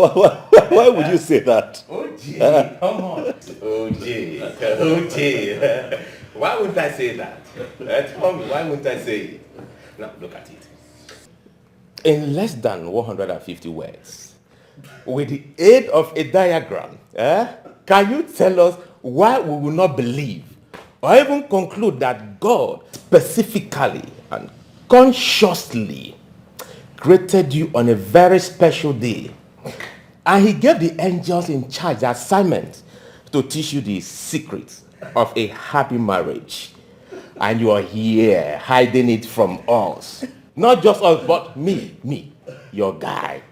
Why would you say that? OJ, come on. OJ. Why wouldn't I say that? Tell me, why wouldn't I say it? Now, look at it. In less than 150 words, with the aid of a diagram, can you tell us why we will not believe or even conclude that God specifically and consciously created you on a very special day, and he gave the angels in charge the assignment to teach you the secrets of a happy marriage, and you are here hiding it from us? Not just us, but me, your guy.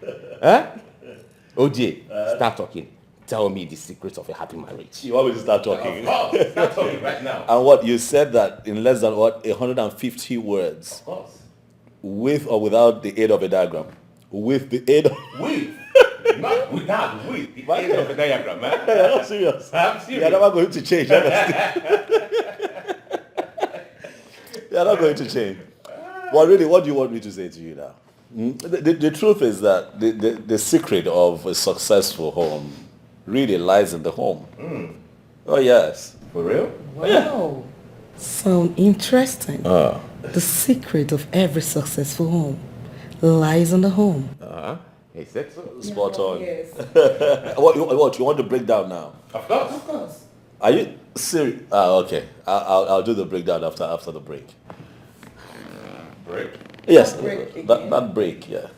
OJ, start talking. Tell me the secrets of a happy marriage. You want me to start talking? Of course, start talking right now. And what you said that in less than 150 words, Of course. with or without the aid of a diagram, with the aid of With, not without, with the aid of a diagram, man. You're not serious. I'm serious. You're never going to change. Honestly. You're not going to change. Well, really, what do you want me to say to you now? The truth is that the secret of a successful home really lies in the home. Oh, yes. For real? Wow. Sound interesting. The secret of every successful home lies in the home. He said so. Spot on. Yes. What you want to break down now? Of course. Of course. Are you serious? Okay. I'll do the breakdown after the break. Break. Yes. Break That break, yeah.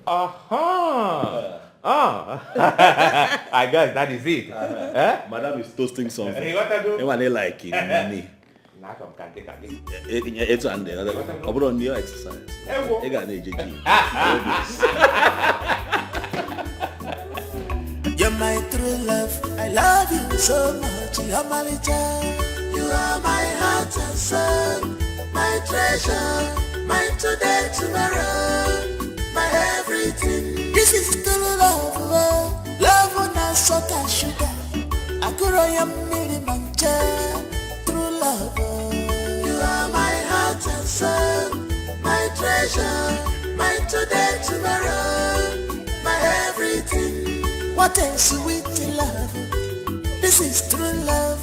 I guess that is it. Madam is toasting something. Hey, what I do? Anyone like it? Now come, can It's and then I put on your exercise. You got an gym. You're my true love. I love you so much. You're my little. You are my heart and soul, my treasure, my today, tomorrow, my everything. This is true love. Love on a salt and sugar. I could am nearly mancha. True love. You are my heart and soul, my treasure, my today, tomorrow, my everything. What a sweet love. This is true love.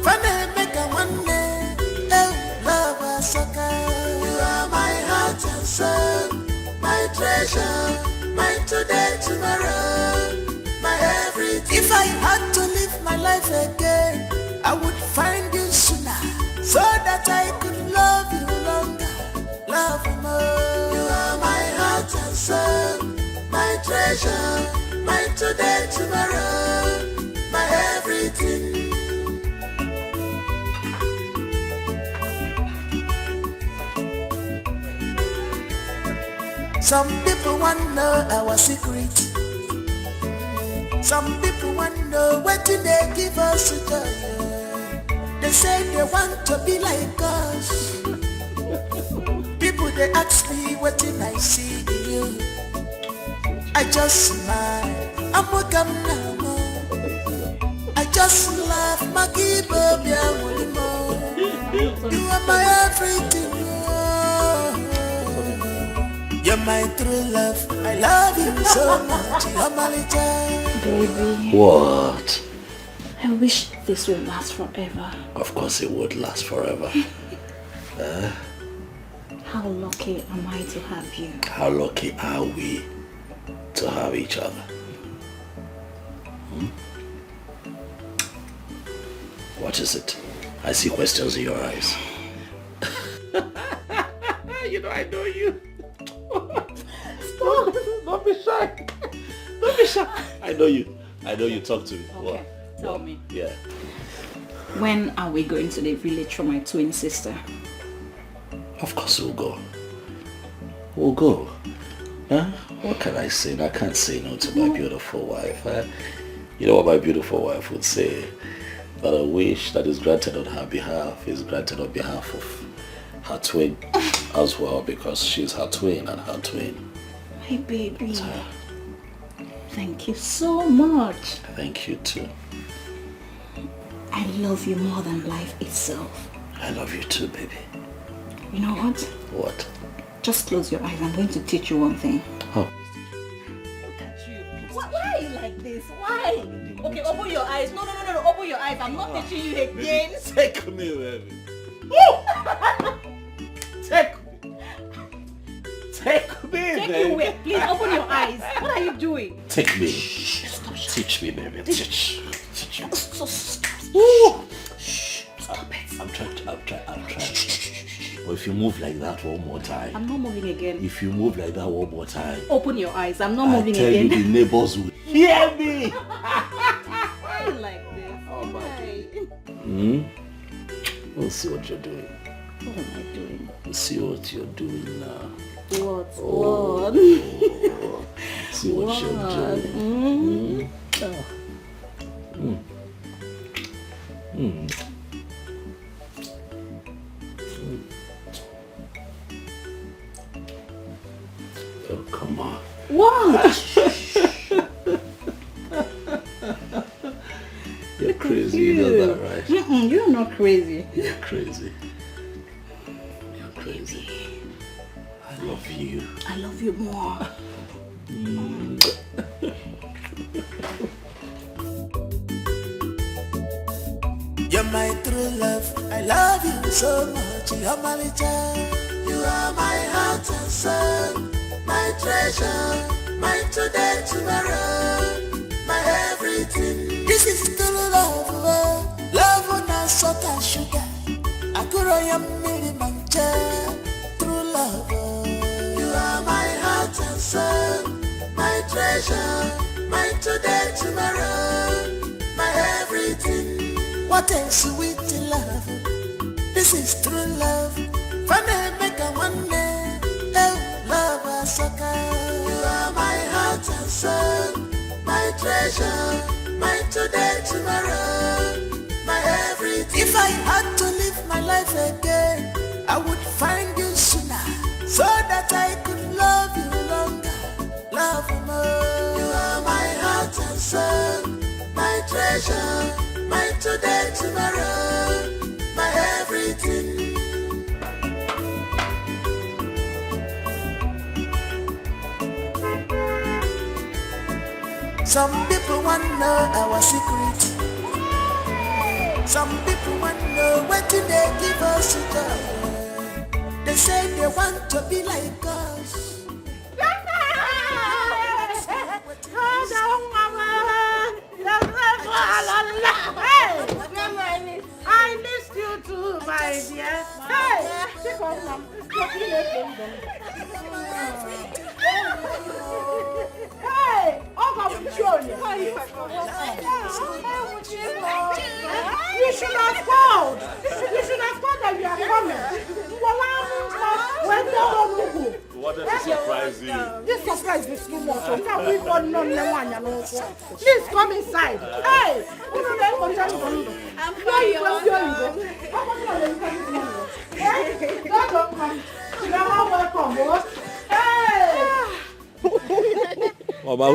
Funny make a one day. Oh, love a sucker. You are my heart and soul, my treasure, my today, tomorrow, my everything. If I had to live my life again, I would find you sooner, so that I could love you longer, love you more. You are my heart and soul, my treasure, my today, tomorrow, my everything. Some people want to know our secret. Some people want to know what do they give us to do. They say they want to be like us. People they ask me what did I see in you. I just smile. I'm welcome now. I just laugh. My give up your You are my everything. You're my true love. I love you so much. You're my little. Baby. What? I wish this would last forever. Of course it would last forever. How lucky am I to have you? How lucky are we to have each other? What is it? I see questions in your eyes. You know I know you. Stop. Don't be shy. Don't be shy. I know you. Talk to me. Okay, tell me. Yeah. When are we going to the village for my twin sister? Of course we'll go. We'll go. Huh? What can I say? I can't say no to my beautiful wife. You know what my beautiful wife would say? That a wish that is granted on her behalf is granted on behalf of her twin as well, because she's her twin and her twin. My baby. Thank you so much. Thank you too. I love you more than life itself. I love you too, baby. You know what? What? Just close your eyes. I'm going to teach you one thing. Oh. Look at you. What are I'm not teaching you again. Take me, baby. Take me. Take me, Take baby. you away. Please open your eyes. What are you doing? Take me. Teach me, baby. Teach me. Stop it. I'm trying. But if you move like that one more time. I'm not moving again. If you move like that one more time. Open your eyes. I'm not moving I tell again. you, the neighbors will hear me. Why like this? Oh, my Why? We'll see what you're doing. What am I doing? We'll see what you're doing now. What? Oh. What? See what you're doing. Oh, come on. What? You're crazy, you know that, right? You're not crazy. You're crazy. You're crazy. I love you. I love you more. You're my true love. I love you so much. You're my child. You are my heart and soul, my treasure, my today, tomorrow, my everything. This is true love. Love on a salt and sugar. I could mancha. True love. You are my heart and soul, my treasure, my today, tomorrow, my everything. What a sweet love. This is true love. Funny make a one day. Oh, love a sucker. You are my heart and soul, my treasure, my today, tomorrow, my everything. If I had to live my life again, I would find you sooner, so that I could love you longer, love you more. You are my heart and soul, my treasure, my today, tomorrow, my everything. Some people want to know our secret. Some people want to know what they give us joy. They say they want to be like us. I missed you too, my dear. Hey, take off, Mom. Hey, I'm showing you. You should have called. You should have called that you are coming. What does it surprise you? This surprise is too much. Please come inside. Hey, I'm fine. You are welcome. Hey. Mama,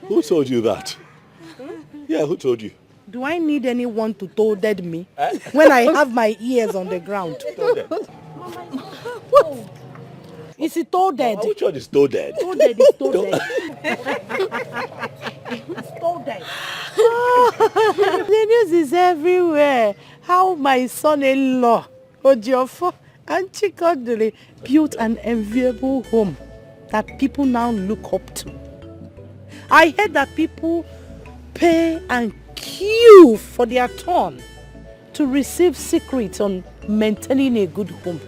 who told you that? Yeah, who told you? Do I need anyone to toaded me when I have my ears on the ground? What? Is it toaded? Which one is toaded? Toaded is toaded. It's toaded. The news is everywhere. How my son-in-law, Ojiofo and Chikodili, built an enviable home that people now look up to. I heard that people pay and queue for their turn to receive secrets on maintaining a good home.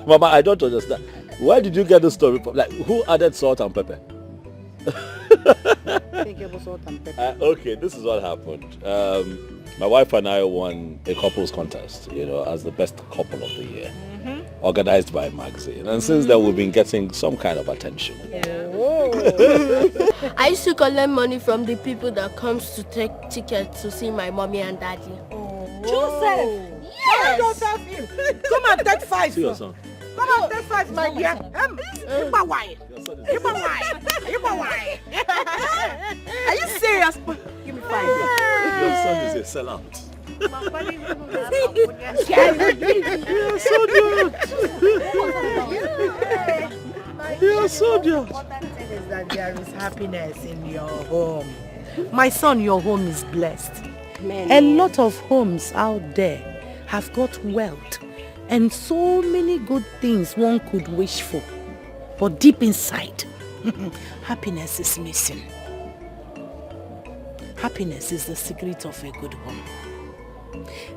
Mama, I don't understand. Where did you get the story from? Like, who added salt and pepper? Okay, this is what happened. My wife and I won a couples contest, as the best couple of the year, organized by a magazine. And since then, we've been getting some kind of attention. I used to collect money from the people that comes to take tickets to see my mommy and daddy. Joseph! Yes! Joseph him. Come and take 5. See your son. Come and take 5, my dear. Are you serious? Give me 5. Your son is a sellout. You're so good. You're so good. The important thing is that there is happiness in your home. My son, your home is blessed. Man. A lot of homes out there have got wealth and so many good things one could wish for. But deep inside, happiness is missing. Happiness is the secret of a good home.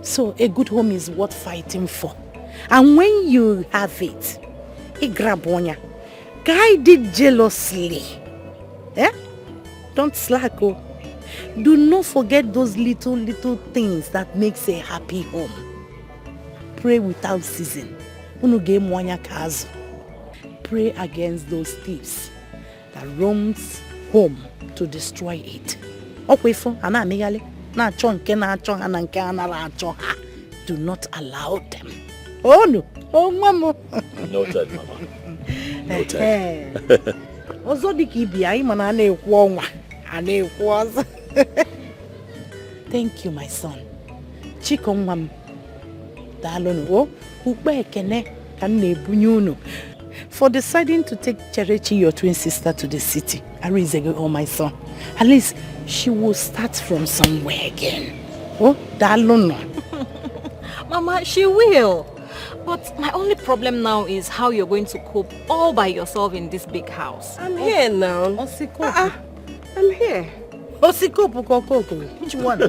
So a good home is worth fighting for. And when you have it, grab one, guide it jealously. Eh? Don't slack. Oh. Do not forget those little things that makes a happy home. Pray without ceasing. Pray against those thieves that roams home to destroy it. Do not allow them. Oh no. Oh mama. Noted, Mama. Noted. Thank you, my son. For deciding to take Cherechi, your twin sister, to the city. Oh, my son. At least she will start from somewhere again. Oh, Dalono. Mama, she will. But my only problem now is how you're going to cope all by yourself in this big house. I'm here now. I'm here. Which one?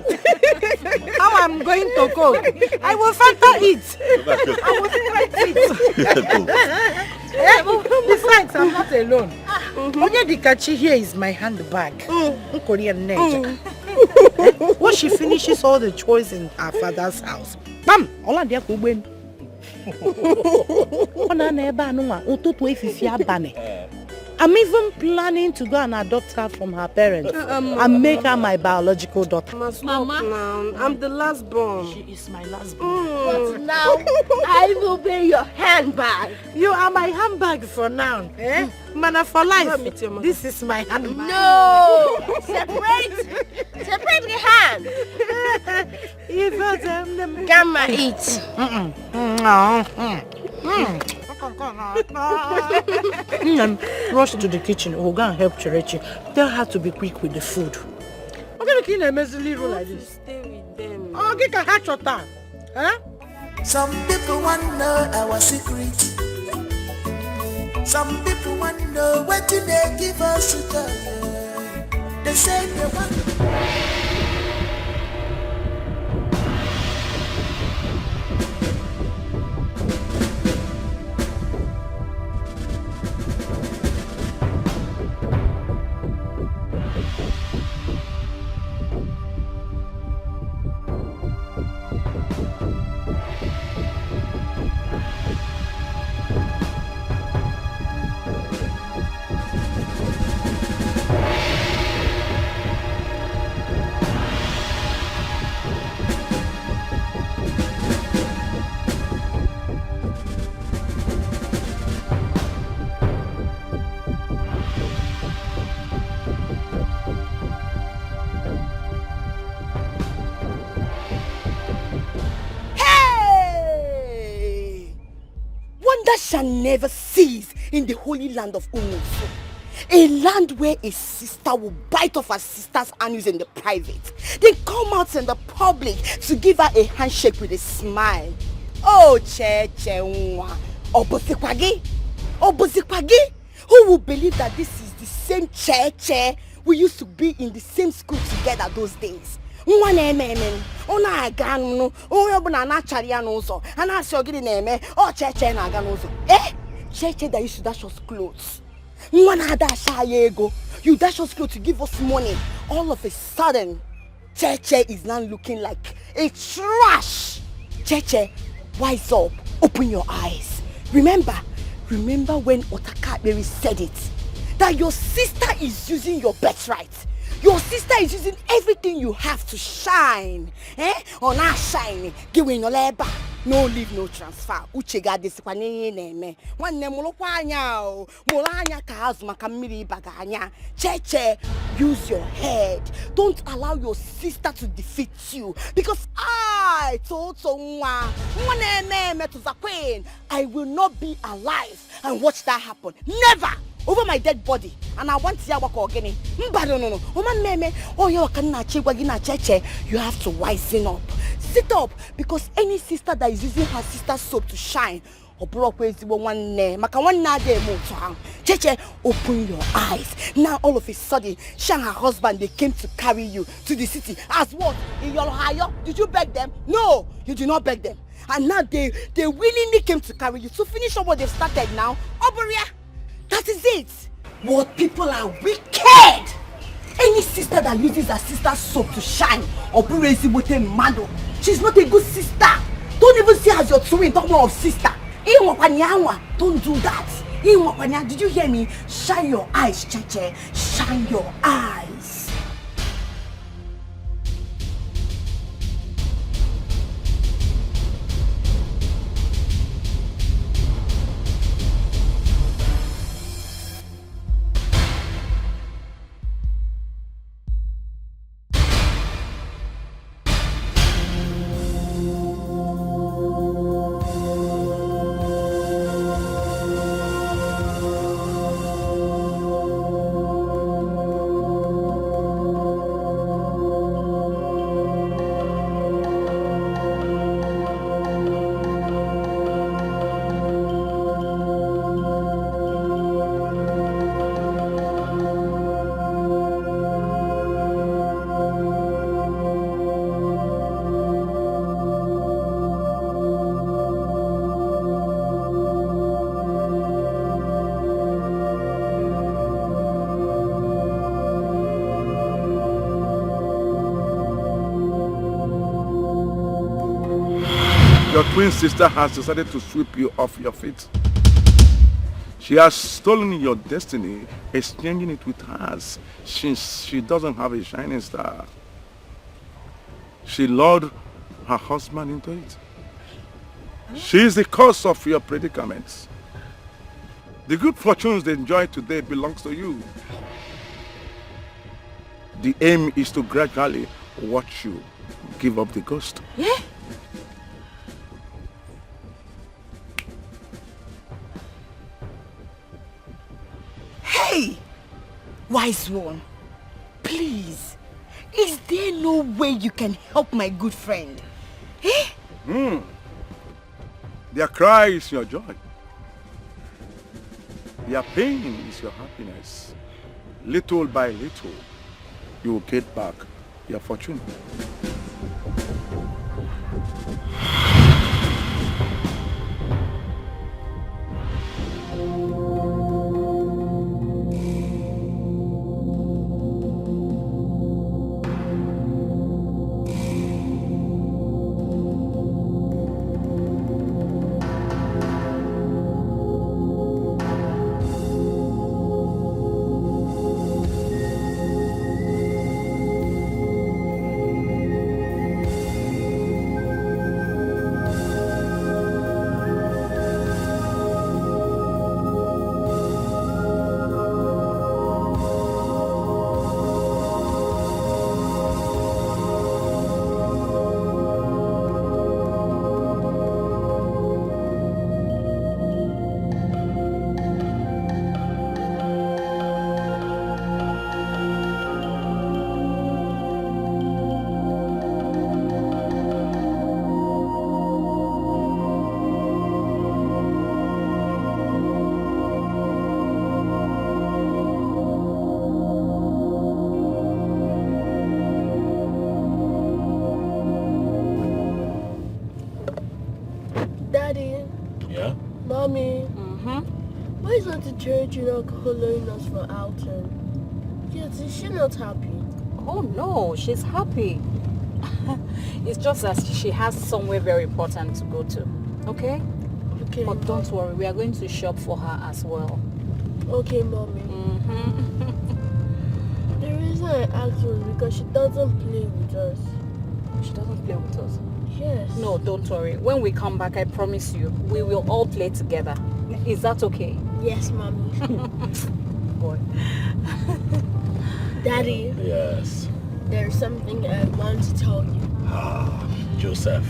How I'm going to cook? I will factor it. I will factor it. Besides, I'm not alone. Only the kachi here is my handbag. Korean nature. Once she finishes all the chores in her father's house, bam! All of them go win. I'm even planning to go and adopt her from her parents and make her my biological daughter. Mama, I'm the last born. She is my last born. But now, I will be your handbag. You are my handbag for now. Eh? Mana for life. This is my handbag. No! Separate the hand. Gamma, eat. Rush to the kitchen. We'll go and help Cherechi. Tell her to be quick with the food. I'm going to clean a messy room like this. Stay with them. Oh, get a hatch or time. Huh? Some people want to know our secret. Some people want to know what do they give us to tell. They say they want. Shall never cease in the holy land of Umufu. A land where a sister will bite off her sister's anus in the private, then come out in the public to give her a handshake with a smile. Oh, Che-Che-Nwa. Obozikwagi? Who will believe that this is the same Che-Che we used to be in the same school together those days? Cheche that used to dash us clothes. You dash us clothes to give us money. All of a sudden, Cheche is now looking like a trash. Cheche, wise up, open your eyes. Remember when Otakaberi said it, that your sister is using your birthright. Your sister is using everything you have to shine. On our shine, giving your labor. No leave, no transfer. Uchega disikwaneye neme. Wanne mulokwanyo. Mulanya kaazuma kamiri baganya. Cheche, use your head. Don't allow your sister to defeat you. Because I will not be alive and watch that happen. Never! over my dead body, and I want to hear what again. No. Woman meme, oh you cannot cheche. You have to wisen up. Sit up, because any sister that is using her sister's soap to shine, or broke one name, Cheche, open your eyes. Now all of a sudden, Shang her husband, they came to carry you to the city. As what? In your hire? Did you beg them? No, you did not beg them. And now they willingly came to carry you to finish up what they've started now. Oberia, that is it. What people are wicked. Any sister that uses her sister's soap to shine, she's not a good sister. Don't even see her as your twin, talk more of sister. Don't do that. Did you hear me? Shine your eyes, Cheche. Shine your eyes. Your twin sister has decided to sweep you off your feet. She has stolen your destiny, exchanging it with hers, since she doesn't have a shining star. She lured her husband into it. She is the cause of your predicaments. The good fortunes they enjoy today belongs to you. The aim is to gradually watch you give up the ghost. Yeah? Hey! Wise one, please, is there no way you can help my good friend? Eh? Their cry is your joy. Their pain is your happiness. Little by little, you will get back your fortune. Calling us for outing. Yes, is she not happy? Oh no, she's happy. It's just that she has somewhere very important to go to. Okay? Okay. But don't worry, we are going to shop for her as well. Okay, Mommy. The reason I asked was because she doesn't play with us. She doesn't play with us? Yes. No, don't worry. When we come back, I promise you, we will all play together. Is that okay? Yes, Mommy. Boy. Daddy. Yes. There's something I want to tell you. Ah, Joseph.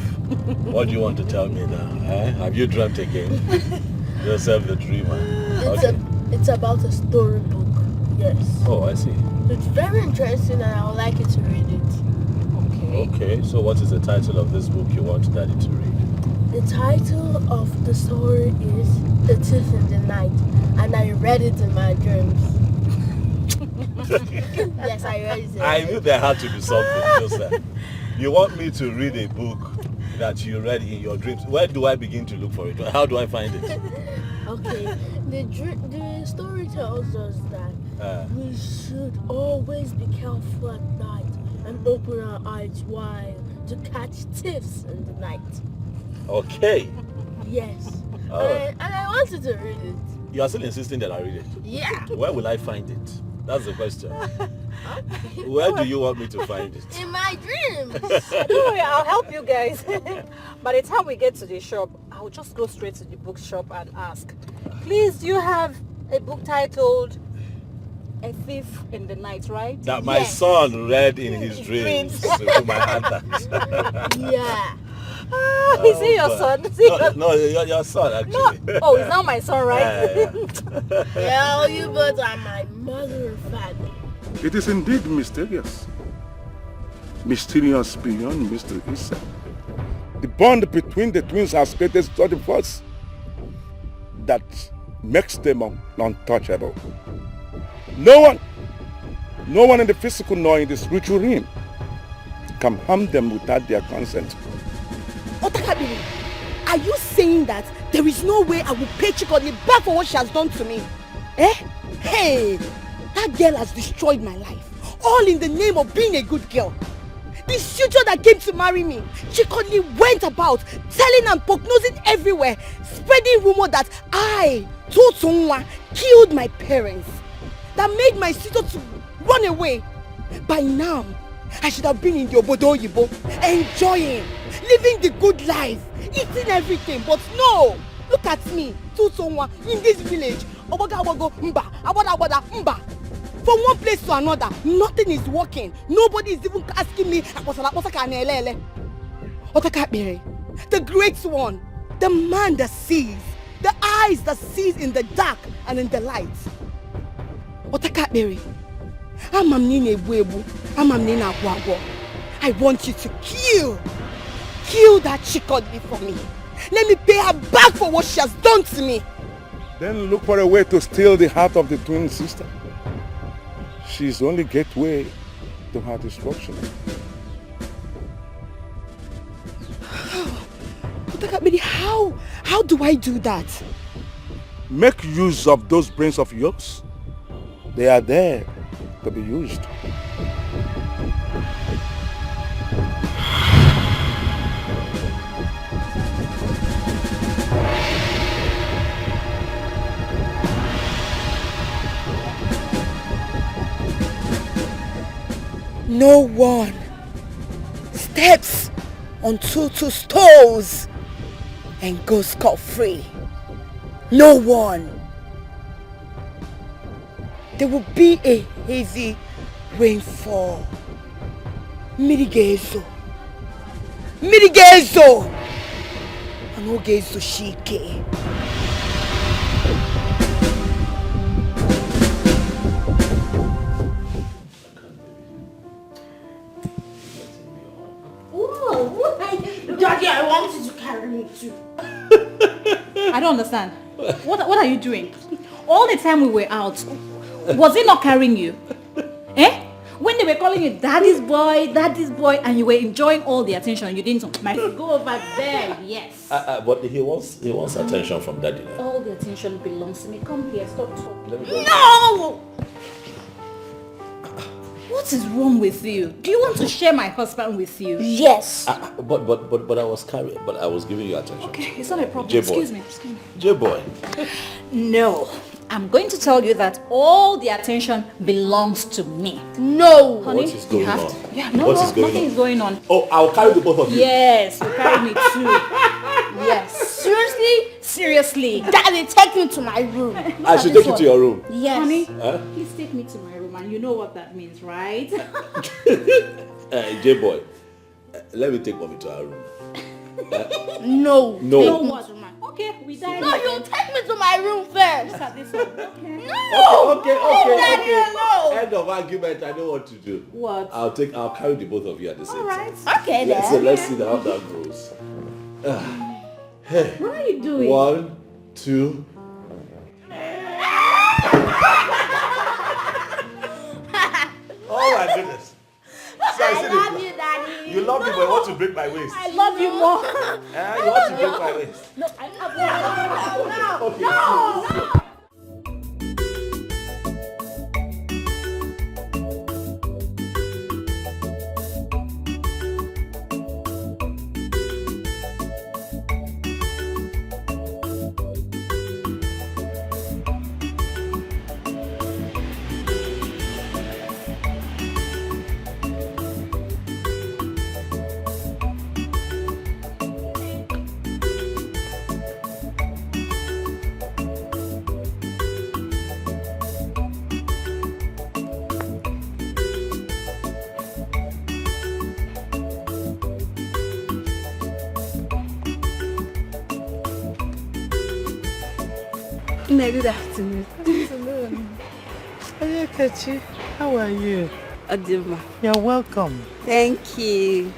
What do you want to tell me now? Eh? Have you dreamt again? Joseph the dreamer. It's about a storybook, yes. Oh, I see. It's very interesting and I would like you to read it. Okay, so what is the title of this book you want Daddy to read? The title of the story is The Thief in the Night, and I read it in my dreams. Yes, I read it. I knew there had to be something, Joseph. You want me to read a book that you read in your dreams? Where do I begin to look for it? How do I find it? Okay, the story tells us that we should always be careful at night and open our eyes wide to catch thieves in the night. Okay. Yes. Alright. And I wanted to read it. You are still insisting that I read it? Yeah. Where will I find it? That's the question. Where do you want me to find it? In my dreams. Don't worry, I'll help you guys. By the time we get to the shop, I'll just go straight to the bookshop and ask, please, do you have a book titled A Thief in the Night, right? That my son read in his dreams to my aunt. Yeah. Is he your son? Is he No, your son actually. No. Oh, he's not my son, right? Yeah, you both are my mother and father. It is indeed mysterious. Mysterious beyond mystery itself. The bond between the twins has created such a force that makes them untouchable. No one in the physical nor in the spiritual realm can harm them without their consent. Otakabiri, are you saying that there is no way I will pay Chikodi back for what she has done to me? Eh? Hey, that girl has destroyed my life, all in the name of being a good girl. The suitor that came to marry me, Chikodi went about telling and prognosing everywhere, spreading rumor that I, Totunwa, killed my parents, that made my suitor to run away. By now, I should have been in the Obodo Yibo, enjoying, living the good life, eating everything, but no! Look at me, Totunwa, in this village, Oboga Mba, Abada Mba. From one place to another, nothing is working. Nobody is even asking me, Otakabiri, the great one, the man that sees, the eyes that sees in the dark and in the light. Otakabiri, I want you to kill that Chikodi for me. Let me pay her back for what she has done to me. Then look for a way to steal the heart of the twin sister. She's the only gateway to her destruction. Otakabiri, how do I do that? Make use of those brains of yours. They are there to be used. No one steps on Tutu's toes and goes scot-free. No one. There will be a heavy rainfall. Mirigezo. Anogezo shike. Daddy, I want you to carry me too. I don't understand. What are you doing? All the time we were out, was he not carrying you? Eh? When they were calling you daddy's boy, and you were enjoying all the attention, you didn't go over there, yes. But he wants attention from daddy. All the attention belongs to me. Come here, stop talking. No! What is wrong with you? Do you want to share my husband with you? Yes. But I was giving you attention. Okay, it's not a problem. J-boy. Excuse me. J-boy. No. I'm going to tell you that all the attention belongs to me. No. Honey, what is going on? Yeah, no, nothing is going on. Oh, I'll carry the both of you. Yes, you carry me too. Yes. Seriously? Seriously. Daddy, take me to my room. I should take you to your room. Yes. Honey, Huh? please take me to my room, and you know what that means, right? J-boy, let me take mommy to our room. No. No. Take me to my- Okay, we die. No, you take me to my room first. Look at this one. Okay. No! Okay. alone. End of argument. I know what to do. What? I'll carry the both of you at the same time. Okay then. So let's see how that goes. Hey. What are you doing? 1, 2. Oh my goodness. I love you, Daddy. You love me, but you want to break my waist. I love you more. You want to break my waist. No, I love you. No. Good afternoon. Hey, Kechi, how are you? Adima. You're welcome. Thank you.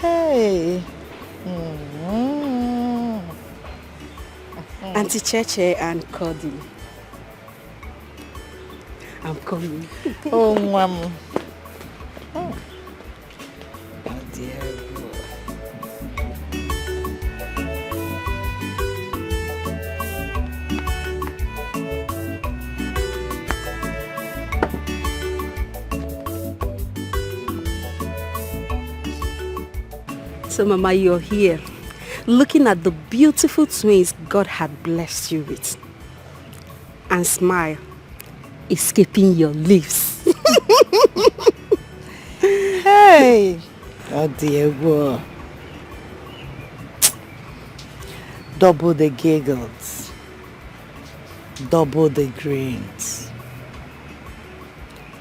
Hey. Auntie Cheche and Cody. I'm coming. Oh, Mom. Oh dear. So Mama, you're here, looking at the beautiful twins God had blessed you with. And smile, escaping your lips. Hey! Oh dear, boy. Double the giggles. Double the grins.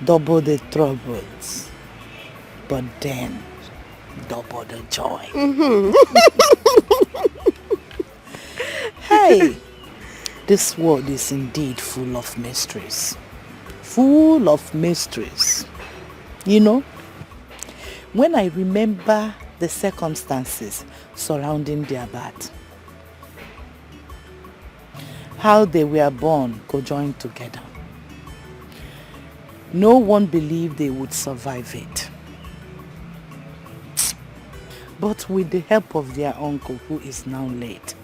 Double the troubles. But then, double the joy. Hey! This world is indeed full of mysteries. Full of mysteries. You know, when I remember the circumstances surrounding their birth, how they were born conjoined together, no one believed they would survive it. But with the help of their uncle, who is now late,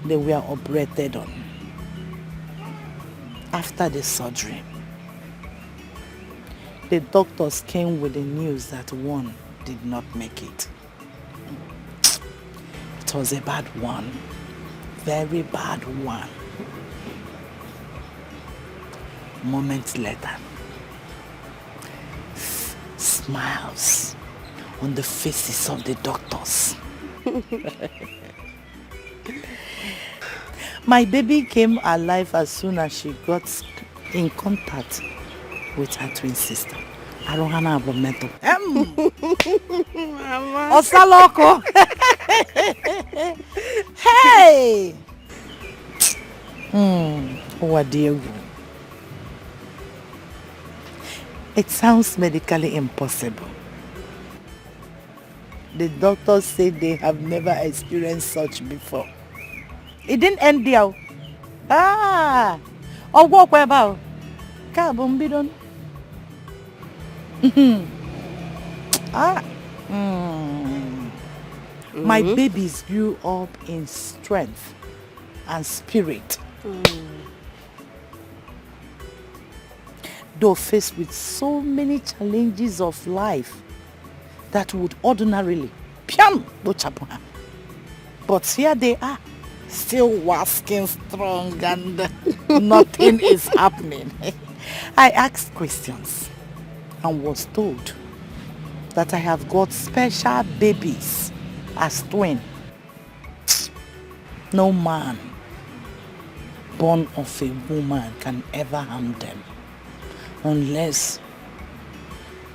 they were operated on. After the surgery, the doctors came with the news that one did not make it. It was a bad one. Very bad one. Moments later, smiles on the faces of the doctors. My baby came alive as soon as she got in contact with her twin sister. Arohana Abometo. Osaloko. Hey! Diego. It sounds medically impossible. The doctors say they have never experienced such before. It didn't end there. Walk about. Kabumbidon. My babies grew up in strength and spirit. Though faced with so many challenges of life that would ordinarily but here they are, still wasking strong and nothing is happening. I asked questions and was told that I have got special babies as twin. No man born of a woman can ever harm them unless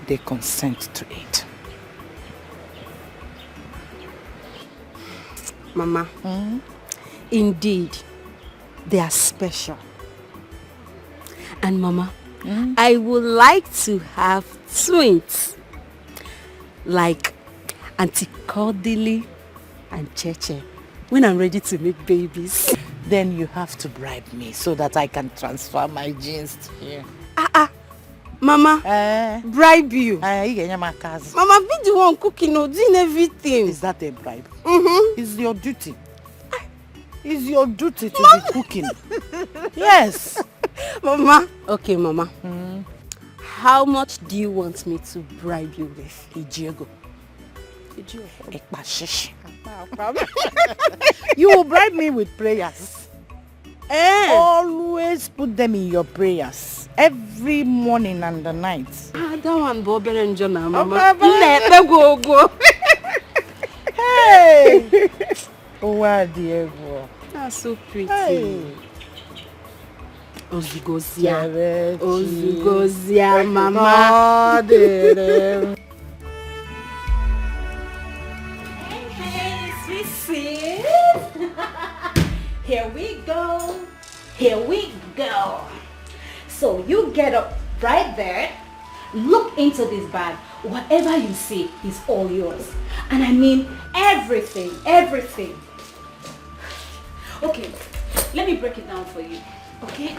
they consent to it. Mama, Indeed, they are special. And Mama, I would like to have twins. Like Auntie Cordelie and Cheche when I'm ready to make babies. Then you have to bribe me so that I can transfer my genes to you. Mama, bribe you. Mama, be the one cooking or doing everything. Is that a bribe? Mm-hmm. It's your duty. It's your duty to be cooking. Yes. Mama. Okay, Mama. How much do you want me to bribe you with? Ijiego. You will bribe me with prayers. Always put them in your prayers. Every morning and the night. That one Bob and John, Mama. Go. Hey! Oh, Diego. That's so pretty. Hey. Ozugozia, Mama. Hey, sweet sis. Here we go. Here we go. So you get up right there. Look into this bag. Whatever you see is all yours. And I mean everything, everything. Okay, let me break it down for you. Okay?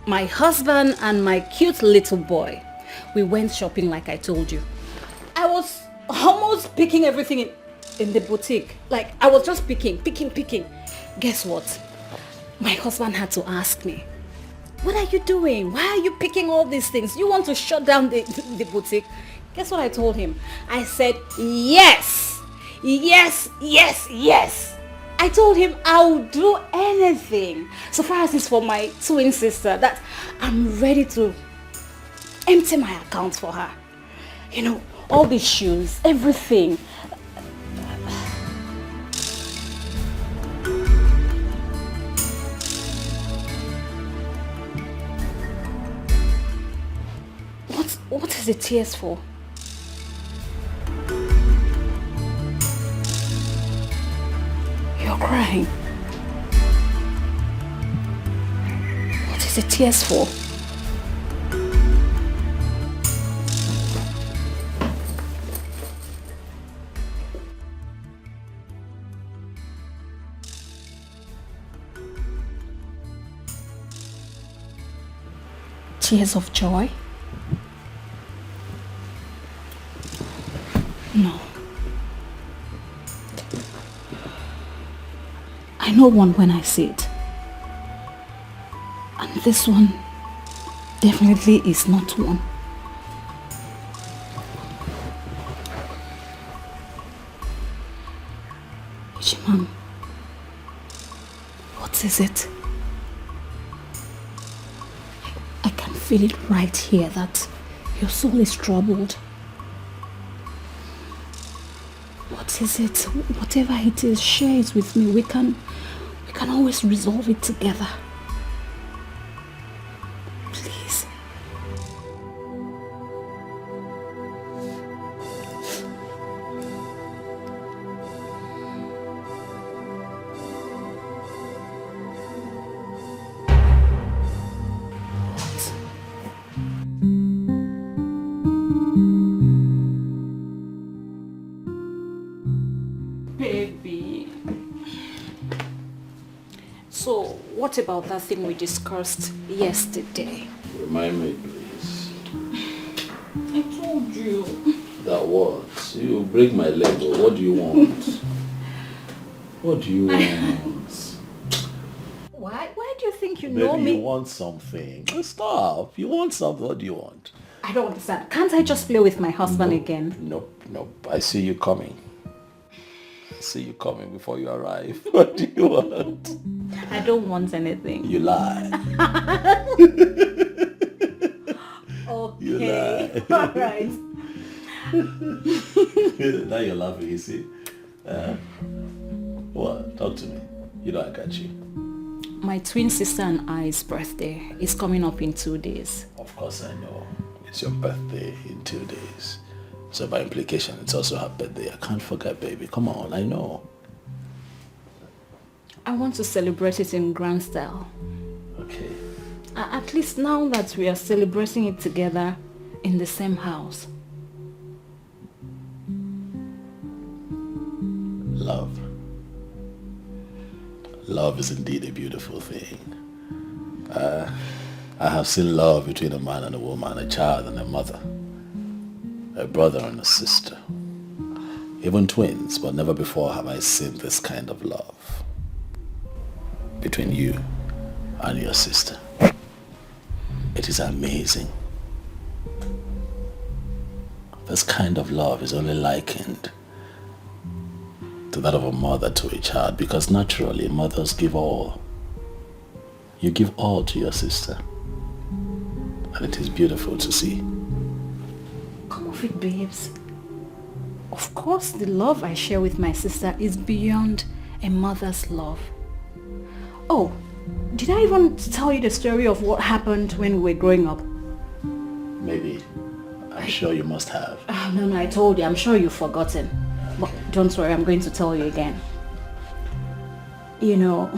My husband and my cute little boy, we went shopping like I told you. I was almost picking everything in the boutique. Like I was just picking. Guess what? My husband had to ask me, what are you doing? Why are you picking all these things? You want to shut down the boutique? Guess what I told him? I said, yes. I told him I will do anything. So far as it's for my twin sister, that I'm ready to empty my account for her. You know, all these shoes, everything. What is the tears for? You're crying. What is the tears for? Tears of joy? No. I know one when I see it. And this one definitely is not one. Ichiman, what is it? I can feel it right here that your soul is troubled. What is it? Whatever it is, share it with me. We can always resolve it together. Please. Baby. So, what about that thing we discussed yesterday? Remind me, please. I told you. That what? You break my leg, or what do you want? What do you want? Why do you think you Maybe know me? you want something. Stop. You want something. What do you want? I don't understand. Can't I just play with my husband again? Nope. I see you coming. See you coming before you arrive. What do you want? I don't want anything. You lie. Okay. You lie. All right. Now you're laughing, you see. What? Talk to me. You know I got you. My twin sister and I's birthday is coming up in 2 days. Of course I know. It's your birthday in 2 days. So by implication, it's also her birthday. I can't forget, baby. Come on, I know. I want to celebrate it in grand style. Okay. At least now that we are celebrating it together in the same house. Love. Love is indeed a beautiful thing. I have seen love between a man and a woman, a child and a mother, a brother and a sister, even twins, but never before have I seen this kind of love between you and your sister. It is amazing. This kind of love is only likened to that of a mother to a child, because naturally mothers give all. You give all to your sister, and it is beautiful to see. Come off it, babes. Of course, the love I share with my sister is beyond a mother's love. Oh, did I even tell you the story of what happened when we were growing up? Maybe. I'm sure you must have. No, I told you. I'm sure you've forgotten. But don't worry, I'm going to tell you again. You know,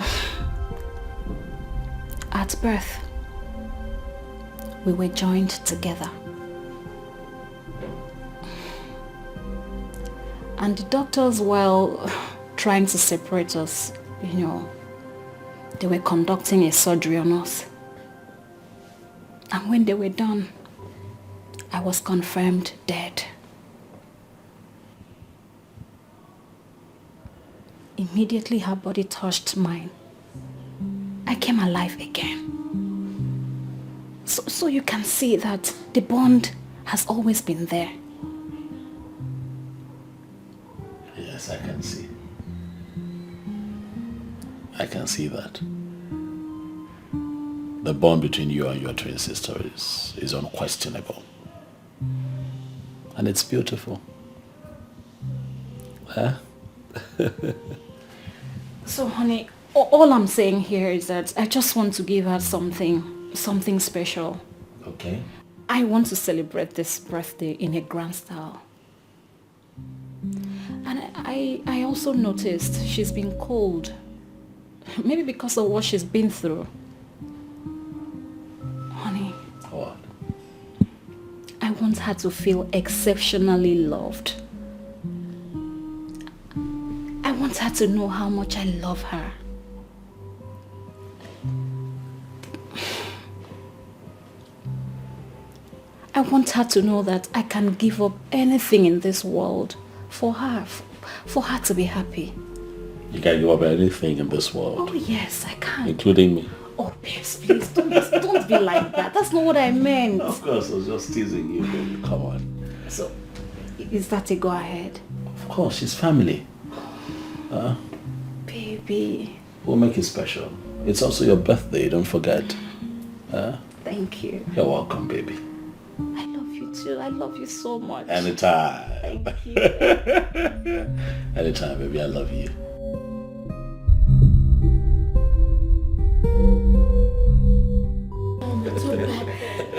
at birth, we were joined together. And the doctors, while trying to separate us, you know, they were conducting a surgery on us. And when they were done, I was confirmed dead. Immediately her body touched mine. I came alive again. So you can see that the bond has always been there. Yes, I can see. I can see that. The bond between you and your twin sister is unquestionable. And it's beautiful. Huh? So honey, all I'm saying here is that I just want to give her something special. Okay. I want to celebrate this birthday in a grand style. And I also noticed she's been cold. Maybe because of what she's been through. Honey. What? I want her to feel exceptionally loved. I want her to know how much I love her. I want her to know that I can give up anything in this world for her to be happy. You can give up anything in this world. Oh yes, I can. Including me. Oh, babes, please don't be like that. That's not what I meant. Of course, I was just teasing you, baby. Come on. So, is that a go ahead? Of course, she's family. Baby. We'll make it special. It's also your birthday, don't forget. Thank you. You're welcome, baby. I love you too. I love you so much. Anytime. Thank you. Anytime, baby. I love you.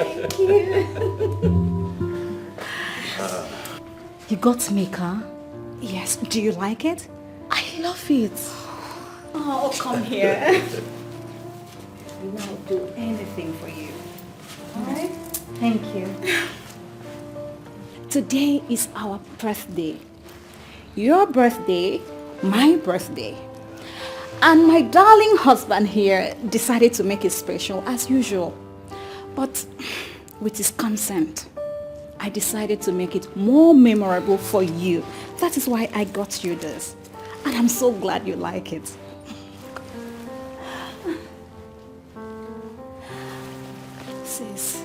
Thank you. You got me, huh? Yes. Do you like it? I love it. Oh, come here. I'll do anything for you. Alright? Thank you. Today is our birthday. Your birthday, my birthday. And my darling husband here decided to make it special as usual. But with his consent, I decided to make it more memorable for you. That is why I got you this. And I'm so glad you like it. Sis,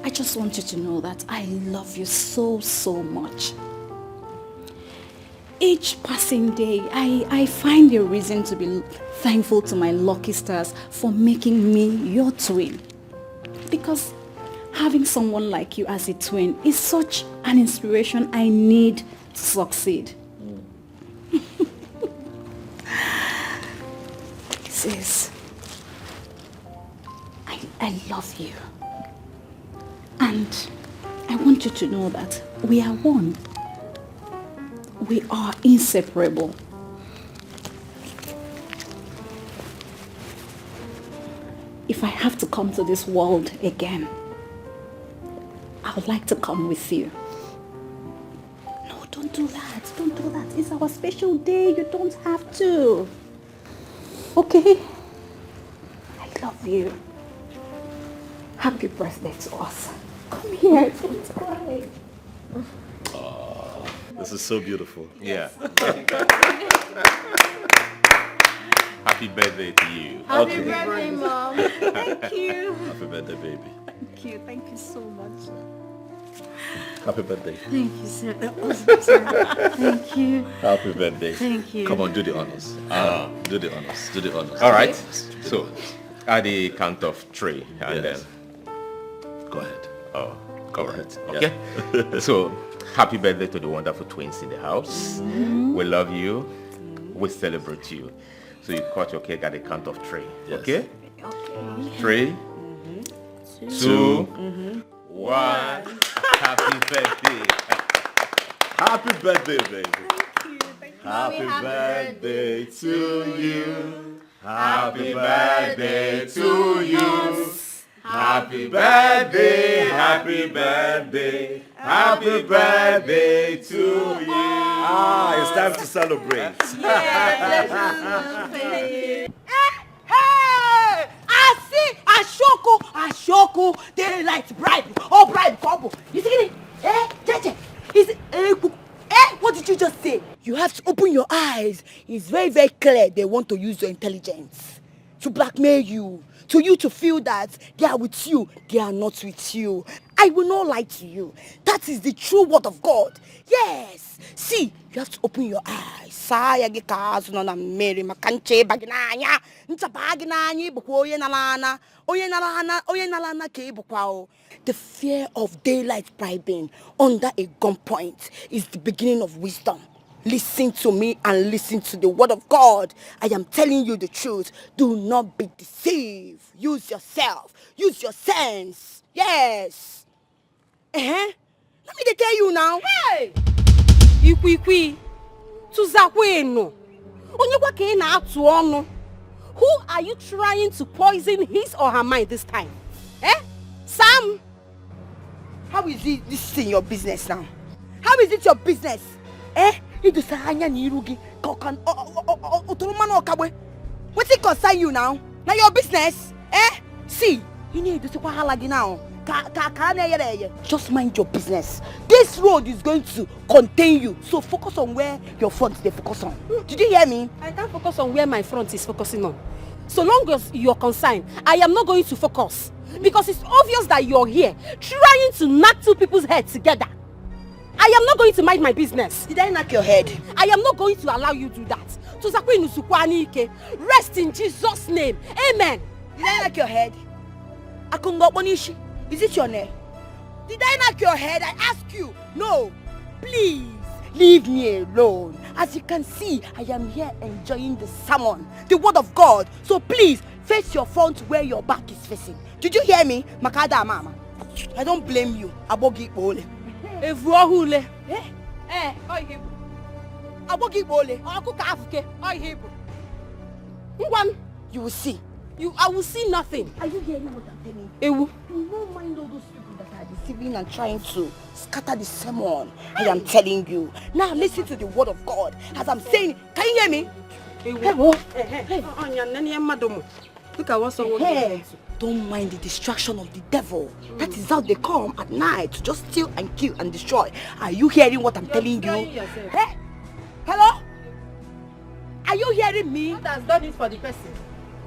I just want you to know that I love you so, so much. Each passing day, I find a reason to be thankful to my lucky stars for making me your twin. Because having someone like you as a twin is such an inspiration I need to succeed. Sis, I love you. And I want you to know that We are one. We are inseparable. If I have to come to this world again, I would like to come with you. No, don't do that. Don't do that. It's our special day. You don't have to. Okay? I love you. Happy birthday to us. Come here. Don't cry. This is so beautiful. Yeah. Happy birthday to you. Happy birthday, Mom. Thank you. Happy birthday, baby. Thank you. Thank you so much. Happy birthday. Thank you, sir. Thank you. Happy birthday. Thank you. Come on, do the honors. Do the honors. Do the honors. All right. So, at the count of 3, and Yes. then... Go ahead. Oh, Go all ahead. right. Okay. So, happy birthday to the wonderful twins in the house. We love you. We celebrate you. So you cut your cake at the count of 3. Yes. Okay? 3, 2, 1. Happy birthday. Happy birthday, baby. Happy birthday to you. Happy birthday to you. Happy birthday, happy birthday, happy birthday to you. It's time to celebrate. Hey! I see Ashoko, daylight bribe, all bribe couple. You see it? Jeje, is it? What did you just say? You have to open your eyes. It's very, very clear they want to use your intelligence to blackmail you, to you to feel that they are with you, they are not with you. I will not lie to you. That is the true word of God. Yes. See, you have to open your eyes. Saya gi kazu no na Mary makanche baginanya. Nta baginanya bukwo oye nalana. Oye nalana ke bukwa o. The fear of daylight bribing under a gunpoint is the beginning of wisdom. Listen to me and listen to the word of God. I am telling you the truth. Do not be deceived. Use yourself. Use your sense. Yes. Let me tell you now. Hey! Ikwi. Tuzakwenu. Onyekwa ke na atu onu. Who are you trying to poison his or her mind this time? Sam? How is it this in your business now? How is it your business? What's it concern you now? Now your business? See, you need to see now. Just mind your business. This road is going to contain you. So focus on where your front they focus on. Did you hear me? I can't focus on where my front is focusing on. So long as you're concerned, I am not going to focus. Because it's obvious that you're here trying to knock two people's heads together. I am not going to mind my business. Did I knock your head? I am not going to allow you to do that. Rest in Jesus' name. Amen. Did I knock your head? Is it your name? Did I knock your head? I ask you. No. Please, leave me alone. As you can see, I am here enjoying the sermon, the word of God. So please, face your front where your back is facing. Did you hear me? Makada mama. I don't blame you. Abogi ole. Evuahule. Oihibu. Abogi ole. Akuka afuke. Oihibu. One. You will see. I will see nothing. Are you hearing what I'm telling you? Ewu. You don't mind all those people that are deceiving and trying to scatter the sermon. I am telling you. Now listen to the word of God. As I'm saying, can you hear me? Look at what someone doing. Don't mind the distraction of the devil. That is how they come at night to just steal and kill and destroy. Are you hearing what I'm telling you? Hey? Hello? Are you hearing me? God has done it for the person.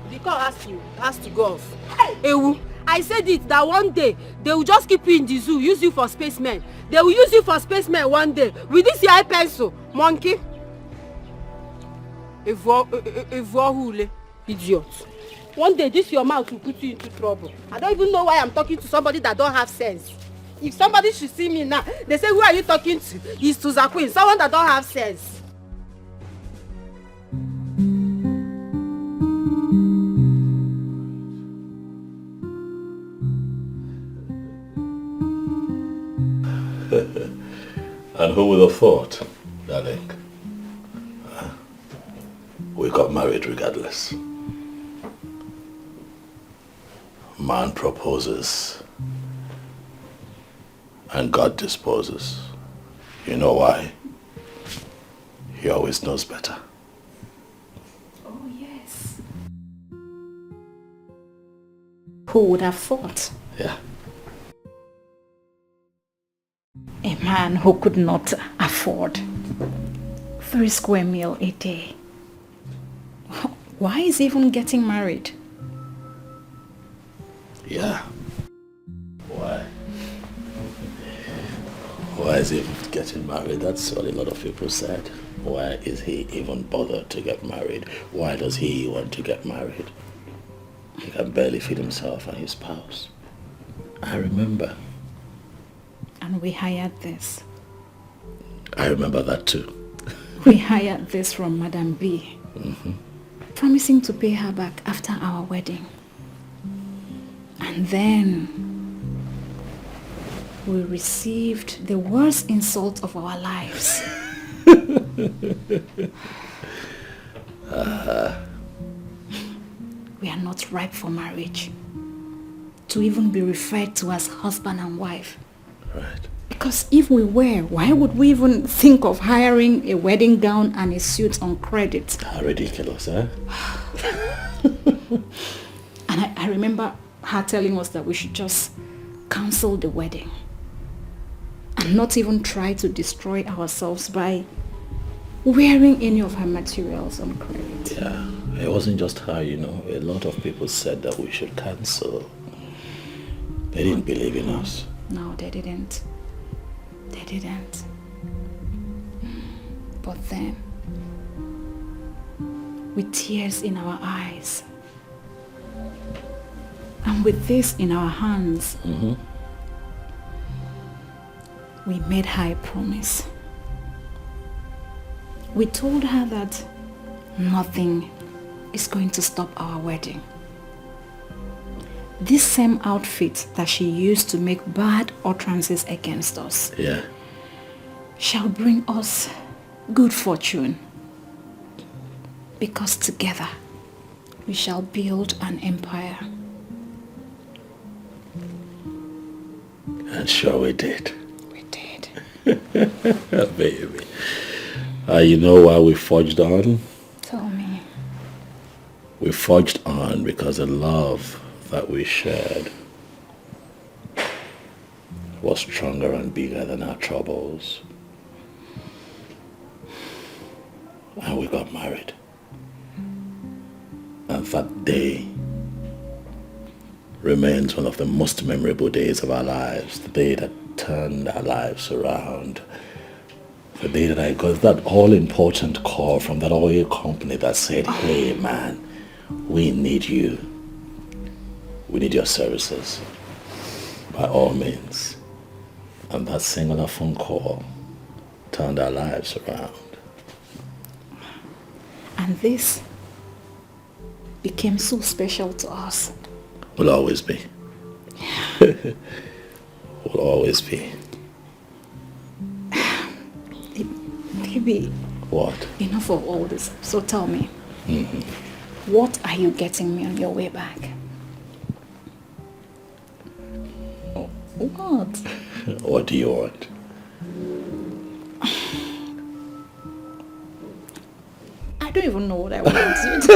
The call has to go off. Hey! Ewu, I said it that one day they will just keep you in the zoo, use you for spacemen. They will use you for spacemen one day with this your eye pencil, monkey. Evuahule, idiot. One day this your mouth will put you into trouble. I don't even know why I'm talking to somebody that don't have sense. If somebody should see me now, they say, who are you talking to? It's to Zakwin, someone that don't have sense. And who would have thought, darling? We got married regardless. Man proposes and God disposes. You know why? He always knows better. Oh, yes. Who would have thought? Yeah. A man who could not afford 3 square meal a day. Why is he even getting married? Yeah. Why? Why is he even getting married? That's what a lot of people said. Why is he even bothered to get married? Why does he want to get married? He can barely feed himself and his spouse. I remember. And we hired this. I remember that too. We hired this from Madam B. Promising to pay her back after our wedding. And then we received the worst insult of our lives. We are not ripe for marriage. To even be referred to as husband and wife. Right. Because if we were, why would we even think of hiring a wedding gown and a suit on credit? How ridiculous, eh? And I remember her telling us that we should just cancel the wedding and not even try to destroy ourselves by wearing any of her materials on credit. Yeah, it wasn't just her, you know. A lot of people said that we should cancel. They didn't believe in us. No, they didn't. They didn't. But then, with tears in our eyes, and with this in our hands, we made her a promise. We told her that nothing is going to stop our wedding. This same outfit that she used to make bad utterances against us shall bring us good fortune, because together we shall build an empire. And sure we did. We did. Baby. You know why we forged on? Tell me. We forged on because the love that we shared was stronger and bigger than our troubles. And we got married. And that day remains one of the most memorable days of our lives. The day that turned our lives around. The day that I got that all-important call from that oil company that said, hey man, we need you. We need your services. By all means. And that singular phone call turned our lives around. And this became so special to us. Will always be. Will always be. Baby. What? Enough of all this. So tell me, what are you getting me on your way back? What? What do you want? I don't even know what I want.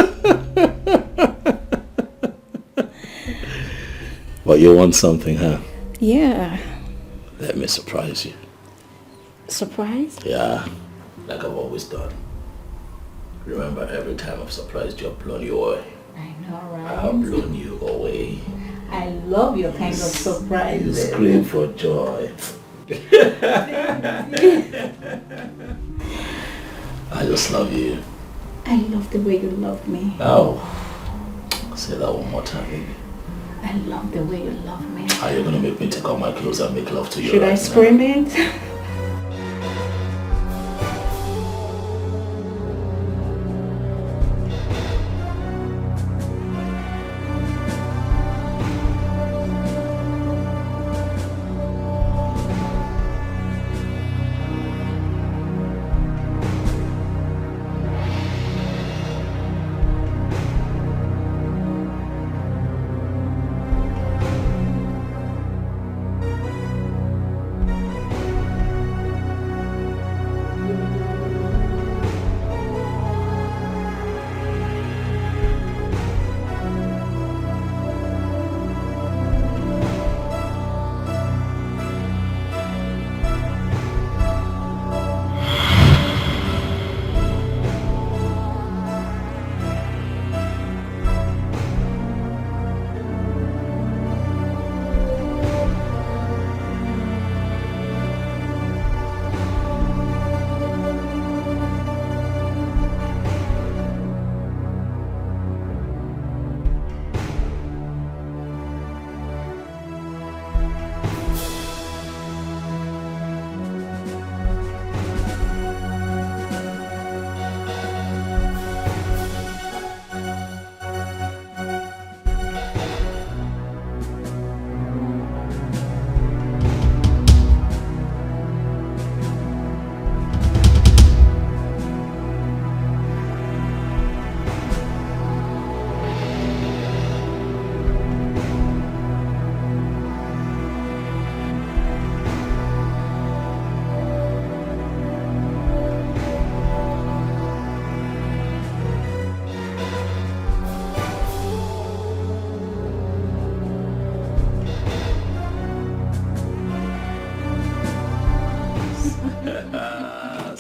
But you want something, huh? Yeah. Let me surprise you. Surprise? Yeah, like I've always done. Remember, every time I've surprised you, I've blown you away. I know, right? I've blown you away. I love your kind of surprise. You scream for joy. I just love you. I love the way you love me. Oh, say that one more time, baby. I love the way you love me. Are you gonna make me take off my clothes and make love to you? Should I scream it?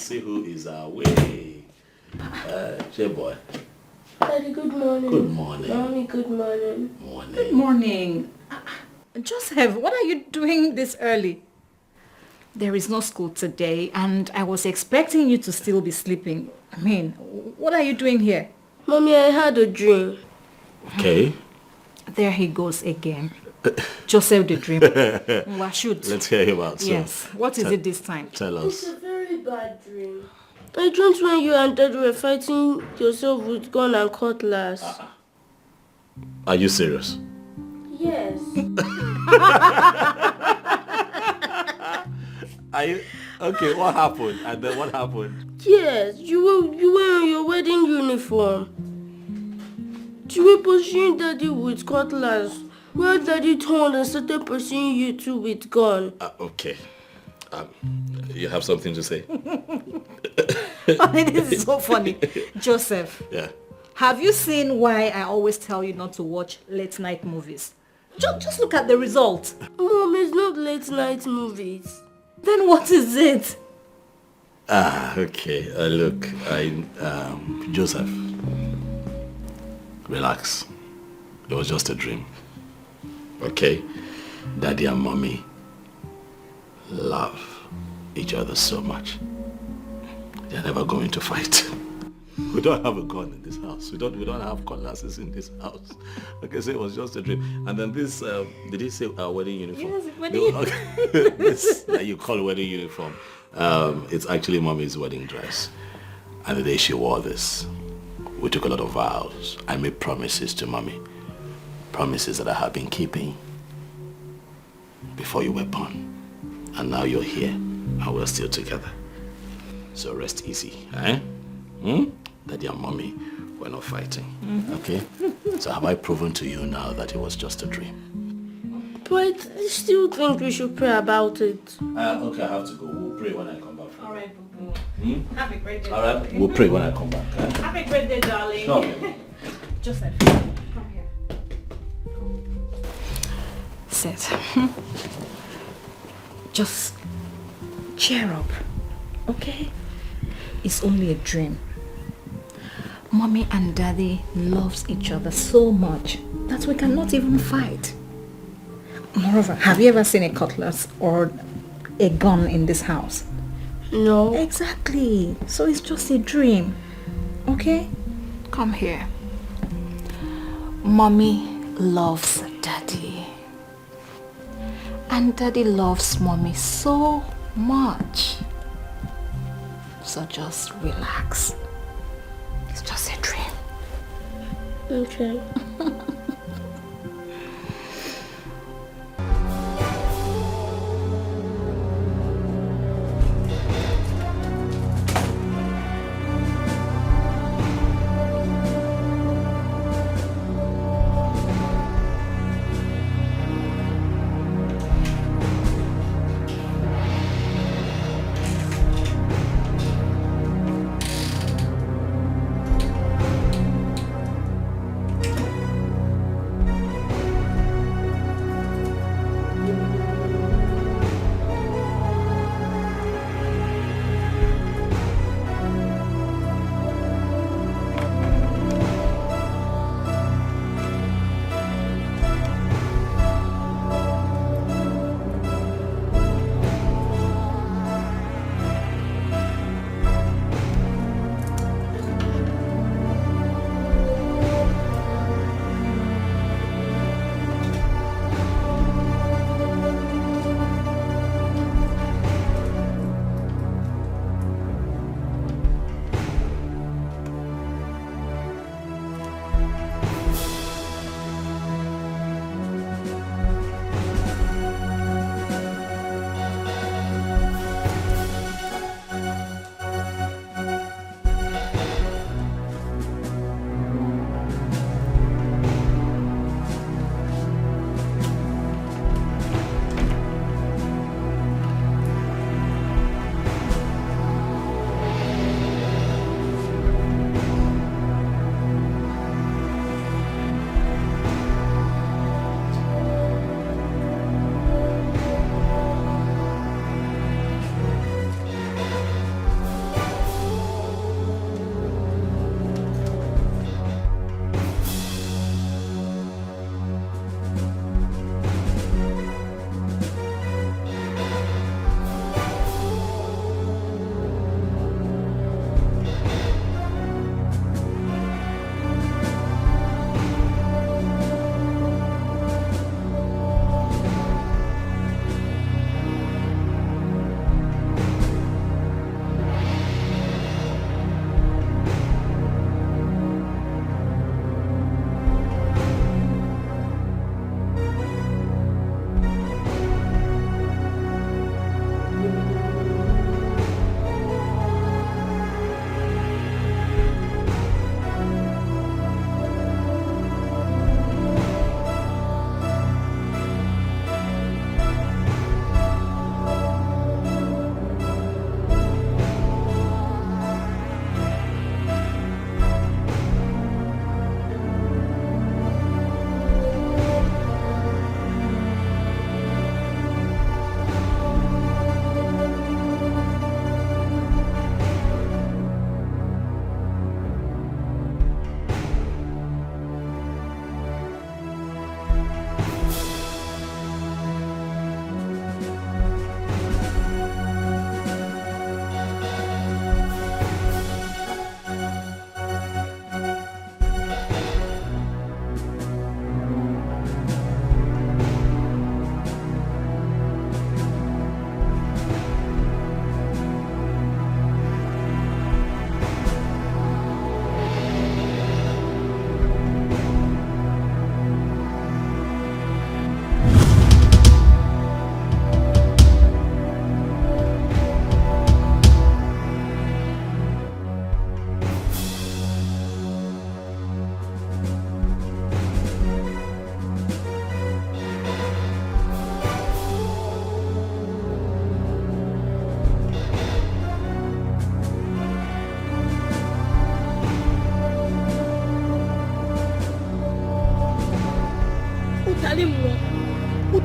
see who is away. J-boy. Daddy, good morning. Good morning. Mommy, good morning. Morning. Good morning. Joseph, what are you doing this early? There is no school today, and I was expecting you to still be sleeping. I mean, what are you doing here? Mommy, I had a dream. Okay. There he goes again. Joseph the dreamer. What should? Let's hear him out. So Yes. What is it this time? Tell It's us. a very bad dream. I dreamt when you and Dad were fighting yourself with gun and cutlass. Are you serious? Yes. Are you... Okay, what happened? And then what happened? Yes, you were in your wedding uniform. You were pursuing Daddy with cutlass, while Daddy turned and started pursuing you two with gun. Okay. You have something to say? This is so funny. Joseph, Yeah. have you seen why I always tell you not to watch late night movies? Just look at the result. Mom, it's not late night movies. Then what is it? Okay. Look, Joseph, relax. It was just a dream. Okay? Daddy and Mommy love each other so much. They're never going to fight. We don't have a gun in this house. We don't have cutlasses in this house. Okay, so it was just a dream. And then this, did he say wedding uniform? Yes, wedding uniform. This that you call wedding uniform. It's actually Mommy's wedding dress. And the day she wore this, we took a lot of vows. I made promises to Mommy. Promises that I have been keeping before you were born. And now you're here and we're still together. So rest easy, eh? Daddy and Mommy were not fighting, okay? So have I proven to you now that it was just a dream? But I still think we should pray about it. Okay, I have to go. We'll pray when I come back. All right, boo-boo. Have a great day. All right, we'll pray when I come back. Eh? Have a great day, darling. Sure. Joseph, come here. Sit. Just cheer up, okay? It's only a dream. Mommy and Daddy loves each other so much that we cannot even fight. Moreover, have you ever seen a cutlass or a gun in this house? No. Exactly. So it's just a dream. Okay? Come here. Mommy loves Daddy. And Daddy loves Mommy so much. So just relax. It's just a dream. Okay.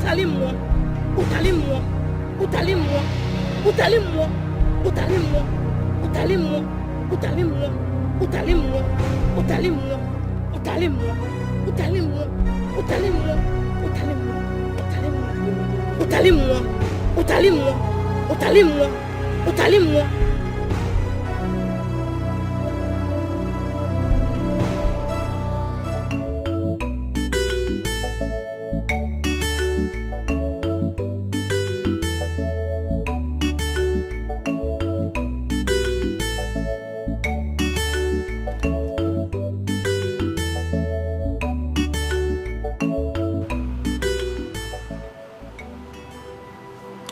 Utalimwa, utalimwa, utalimwa, utalimwa, utalimwa, utalimwa, utalimwa, utalimwa, utalimwa, utalimwa, utalimwa, utalimwa, utalimwa, utalimwa, utalimwa, utalimwa.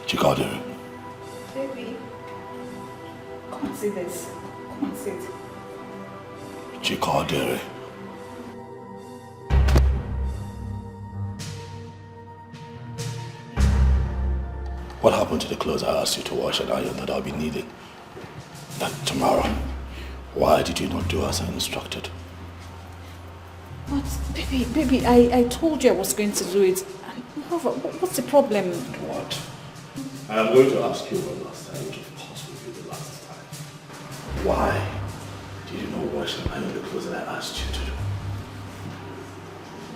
Chikadere. Baby, come and see this. Come and see it. Chikadere. What happened to the clothes I asked you to wash and iron that I'll be needing tomorrow? Why did you not do as I instructed? But baby, I told you I was going to do it. And what's the problem? What? I am going to ask you one last time, which of course will be the last time. Why did you not wash and iron the clothes that I asked you to do?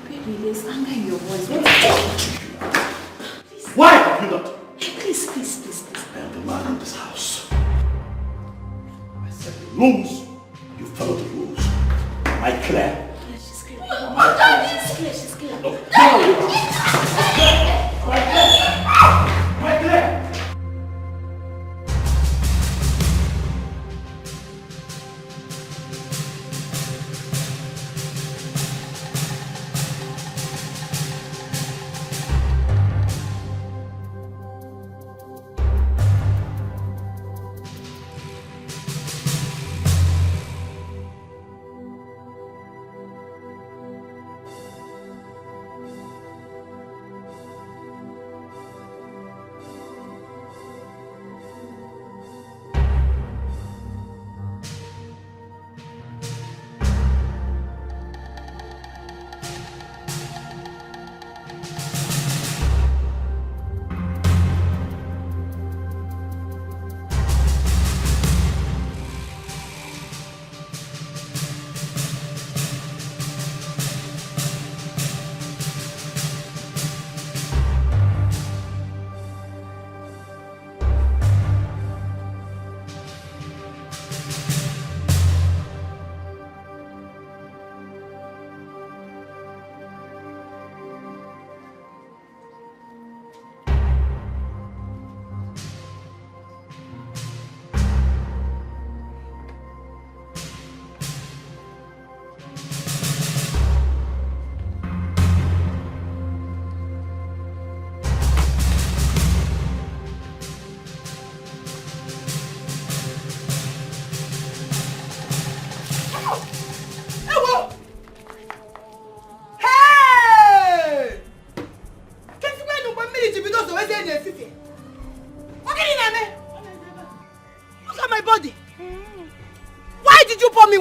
Baby, there's anger in your voice. What happened to you? Why have you not? Please. I am the man in this house. I set the rules. You follow the rules. Am I clear? She's clear. She's clear. No. Am I clear?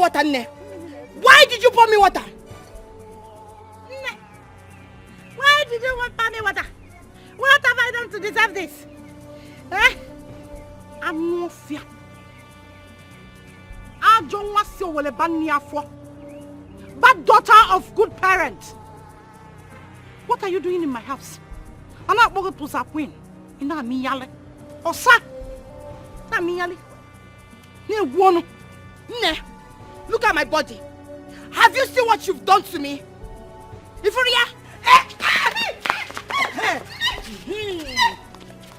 water, Nne? Why did you pour me water? Nne, why did you pour me water? What have I done to deserve this? Eh? I'm no fear. I don't want to see a bad daughter of good parents. What are you doing in my house? I'm not going to say queen. Ina miyale. Osa. Na miyale. Ne wono. Ne. Look at my body. Have you seen what you've done to me? Ifuria.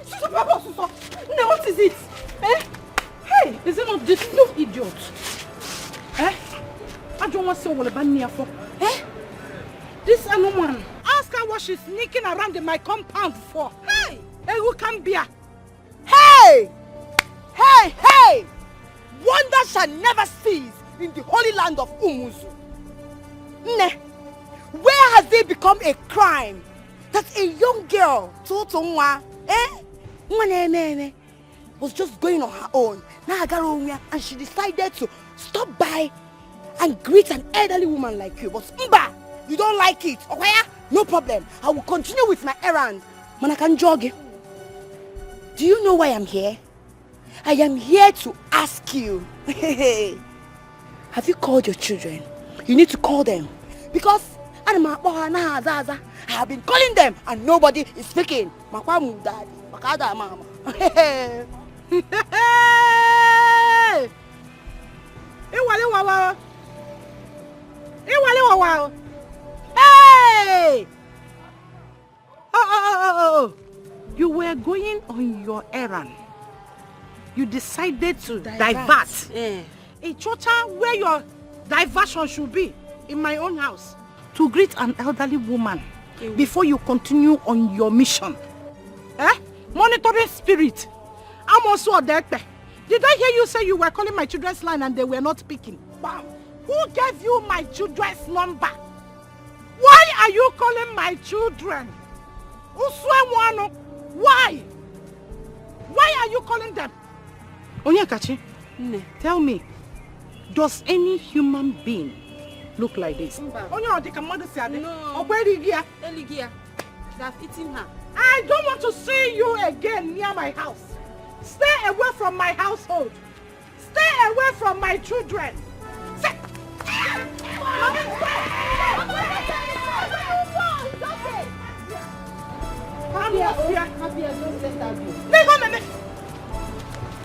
Suso, Papa, Suso. Ne, what is it? Eh? Hey, is it not this no idiot? Eh? I don't want to see what I'm for. Eh? This woman. Ask her what she's sneaking around in my compound for. Hey! Hey, who can be her? Hey! Hey, hey! Wonder shall never cease in the holy land of Umuzu. Ne, where has it become a crime that a young girl, Totonwa, was just going on her own, and she decided to stop by and greet an elderly woman like you? But Mba, you don't like it, okay? No problem. I will continue with my errand. Manakan jogging. Do you know why I'm here? I am here to ask you. Have you called your children? You need to call them. Because I have been calling them and nobody is speaking. Daddy. Mama. Hey! Oh! You were going on your errand. You decided to divert. Yeah. A chota where your diversion should be in my own house to greet an elderly woman before you continue on your mission. Monitoring spirit. I'm also a dead. Did I hear you say you were calling my children's line and they were not picking? Bam. Who gave you my children's number? Why are you calling my children? Why? Why are you calling them? Onyekachi, tell me, does any human being look like this? No. They've eaten her. I don't want to see you again near my house. Stay away from my household. Stay away from my children. Stay.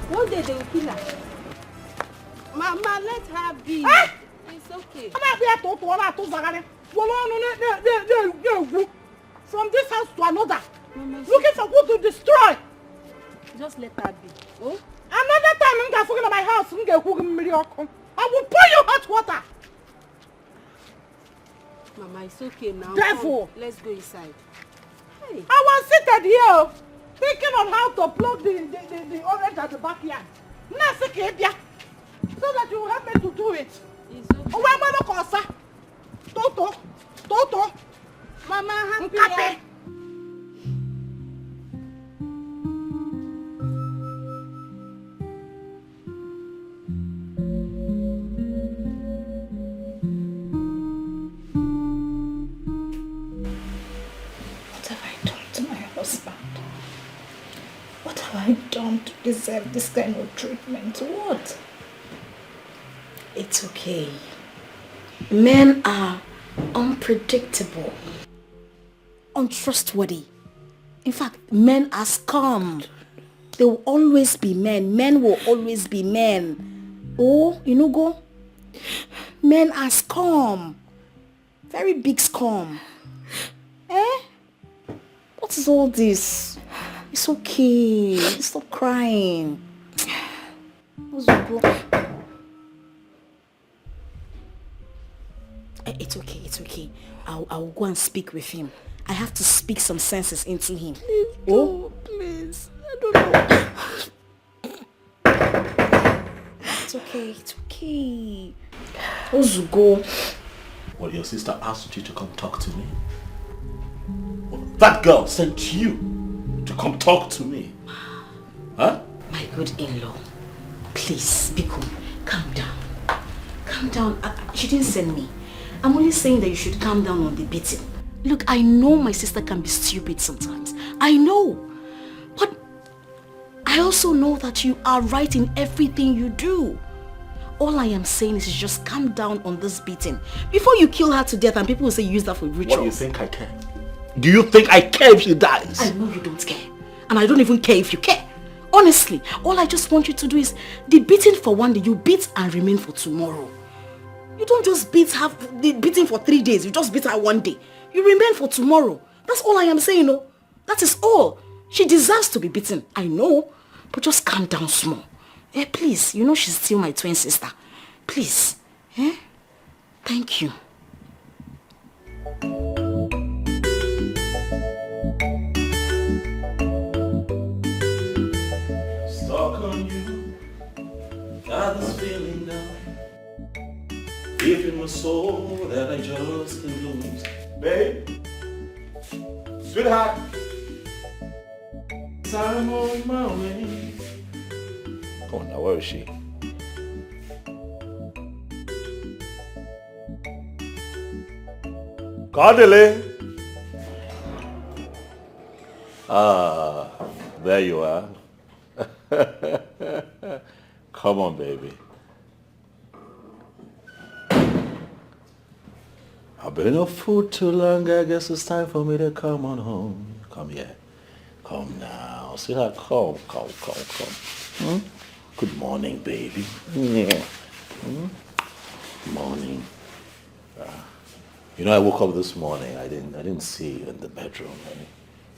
One day they will kill her. Mama, let her be. It's okay. From this house to another. Mama, looking for who to destroy. Just let her be. Oh? Another time I'm going to my house. I will pour you hot water. Mama, it's okay now. Devil. Come, let's go inside. Hey. I was seated here thinking on how to plug the orange at the backyard. So that you will help me to do it. It's okay. Toto. Mama, happy. What have I done to my husband? What have I done to deserve this kind of treatment? What? It's okay. Men are unpredictable, untrustworthy. In fact, men are scum. They will always be men. Men will always be men. Oh, you know, go. Men are scum. Very big scum. What is all this? It's okay. Stop crying. It's okay. I'll go and speak with him. I have to speak some senses into him. Please. I don't know. It's okay. Ozugo. Well, your sister asked you to come talk to me. Well, that girl sent you to come talk to me. Huh? My good in-law, please, Biko, calm down. Calm down. She didn't send me. I'm only saying that you should calm down on the beating. Look, I know my sister can be stupid sometimes. I know. But I also know that you are right in everything you do. All I am saying is just calm down on this beating before you kill her to death and people will say you use that for rituals. What do you think I care? Do you think I care if she dies? I know you don't care. And I don't even care if you care. Honestly, all I just want you to do is the beating for one day, you beat and remain for tomorrow. You don't just have the beating for 3 days. You just beat her one day. You remain for tomorrow. That's all I am saying, no? That is all. She deserves to be beaten. I know. But just calm down small. Please. You know she's still my twin sister. Please. Thank you. Stuck on you. Got this feeling now. Deep in my soul that I just can't lose. Babe, sweetheart, I'm on my way. Come on now, where is she? Cardele. Ah, there you are. Come on, baby. I've been off food too long. I guess it's time for me to come on home. Come here. Come now. Sweetheart, come. Hmm? Good morning, baby. Yeah. Morning. You know, I woke up this morning. I didn't see you in the bedroom.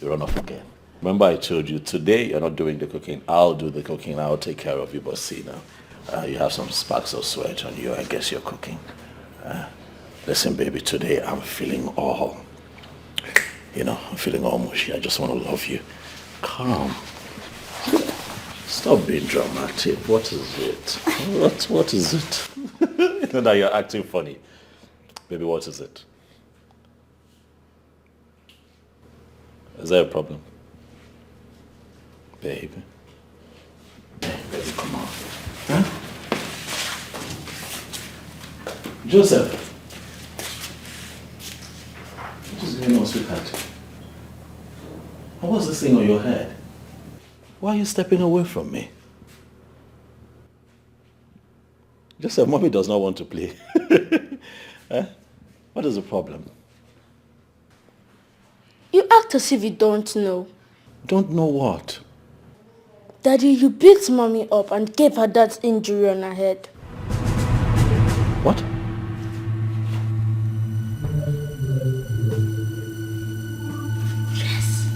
You run off again. Remember I told you today you're not doing the cooking. I'll do the cooking. I'll take care of you. But see now, you have some sparks of sweat on you. I guess you're cooking. Listen, baby, today I'm feeling all mushy. I just want to love you. Come. Stop being dramatic. What is it? What is it? You know that you're acting funny. Baby, what is it? Is there a problem? Baby, come on. Huh? Joseph. What is going on, sweetheart? And what's this thing on your head? Why are you stepping away from me? Joseph, mommy does not want to play. Huh? What is the problem? You act as if you don't know. Don't know what? Daddy, you beat mommy up and gave her that injury on her head. What? Yes.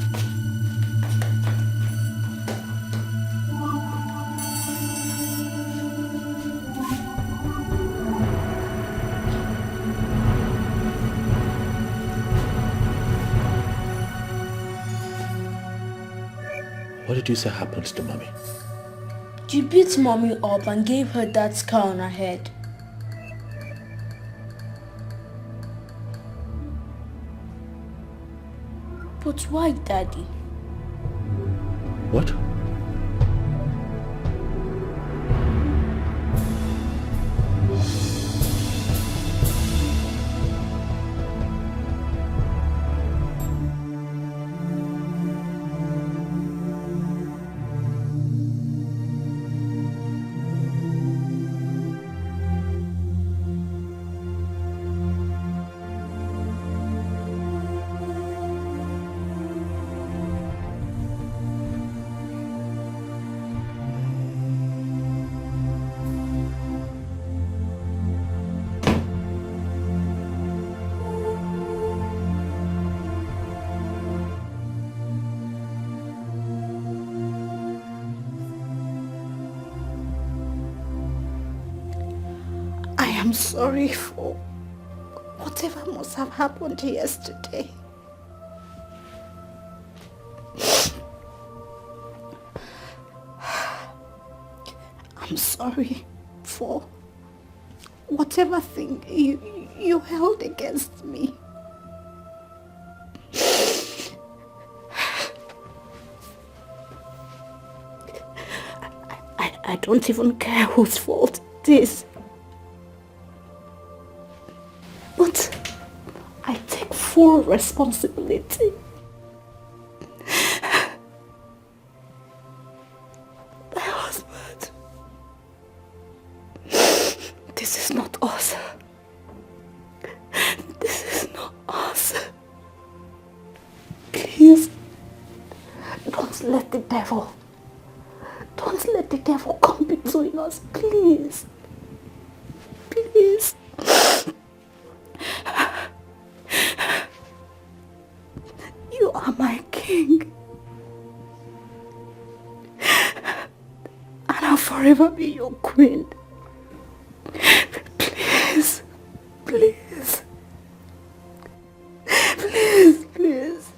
What did you say happened to mommy? You beat mommy up and gave her that scar on her head. But why, Daddy? What? I'm sorry for whatever must have happened yesterday. I'm sorry for whatever thing you held against me. I don't even care whose fault it is. But I take full responsibility. My husband. This is not us. This is not us. Please, don't let the devil come between us, please. Please. You are my king. And I'll forever be your queen. Please. Please. Please, please.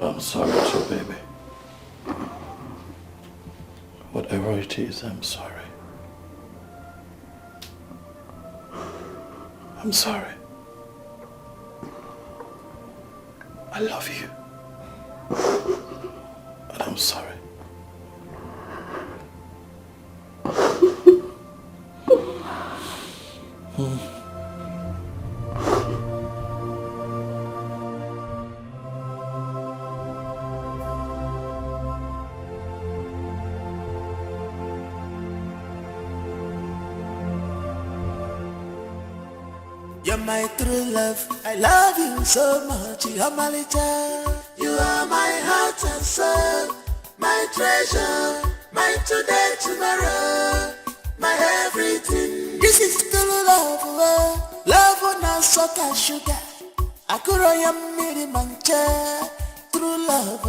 I'm sorry too, baby. Whatever it is, I'm sorry. I'm sorry. I love you. And I'm sorry. You're my true love, I love you so much, you're my little. You are my heart and soul, my treasure, my today, tomorrow, my everything. This is true love, love on a salt and sugar. Akuroya miri mancha, true love.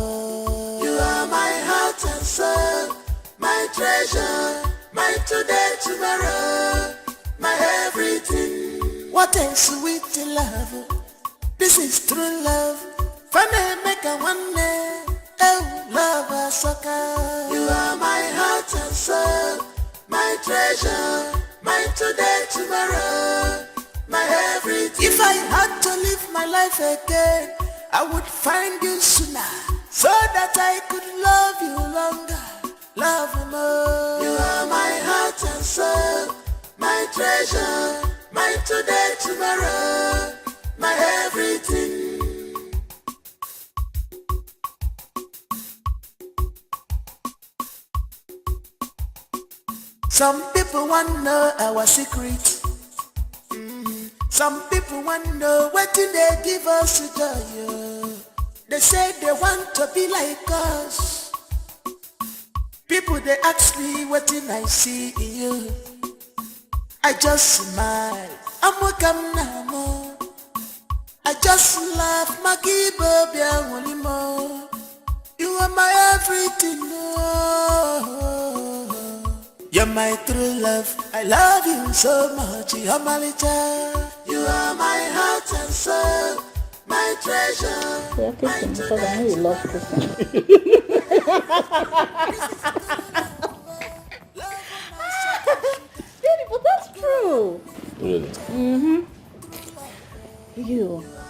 You are my heart and soul, my treasure, my today, tomorrow, my everything. What a sweet love, this is true love. Funny make a one day, oh love a sucker. You are my heart and soul, my treasure, my today, tomorrow, my everything. If I had to live my life again, I would find you sooner, so that I could love you longer, love you more. You are my heart and soul, my treasure, my today, tomorrow, my everything. Some people want to know our secret. Some people want to know what do they give us to joy. They say they want to be like us. People they ask me what did I see in you. I just smile, I'm welcome now. I just laugh, Maggie Bobby and more. You are my everything, you're my true love, I love you so much, you're my little. You are my heart and soul, my treasure. Yeah, kissing because I know you love kissing. But that's true. Really?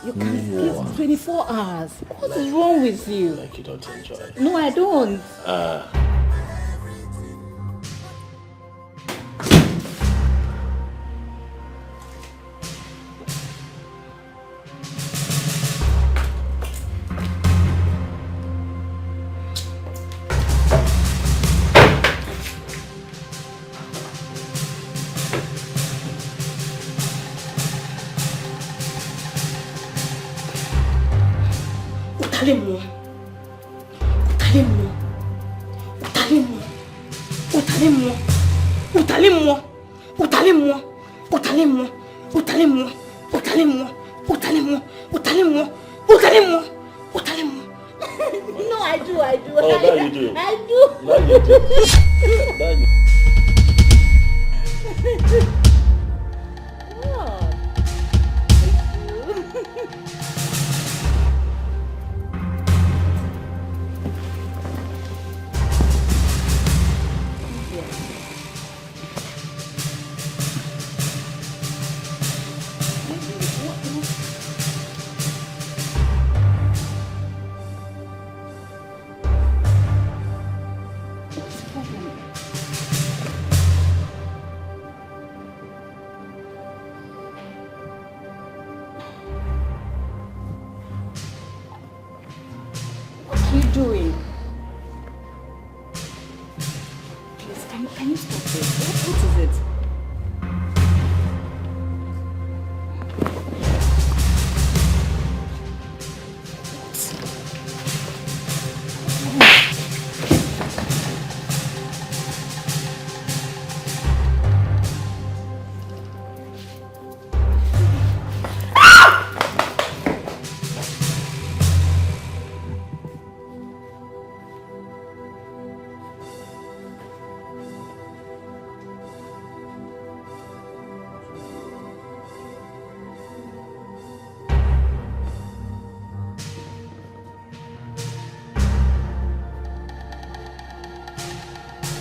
You can kiss 24 hours. What is wrong with you? Like you don't enjoy it. No, I don't. No, I do. Oh, now you do. I do. Now you do. Now you do. What are you doing? Please, can you stop this? What is it?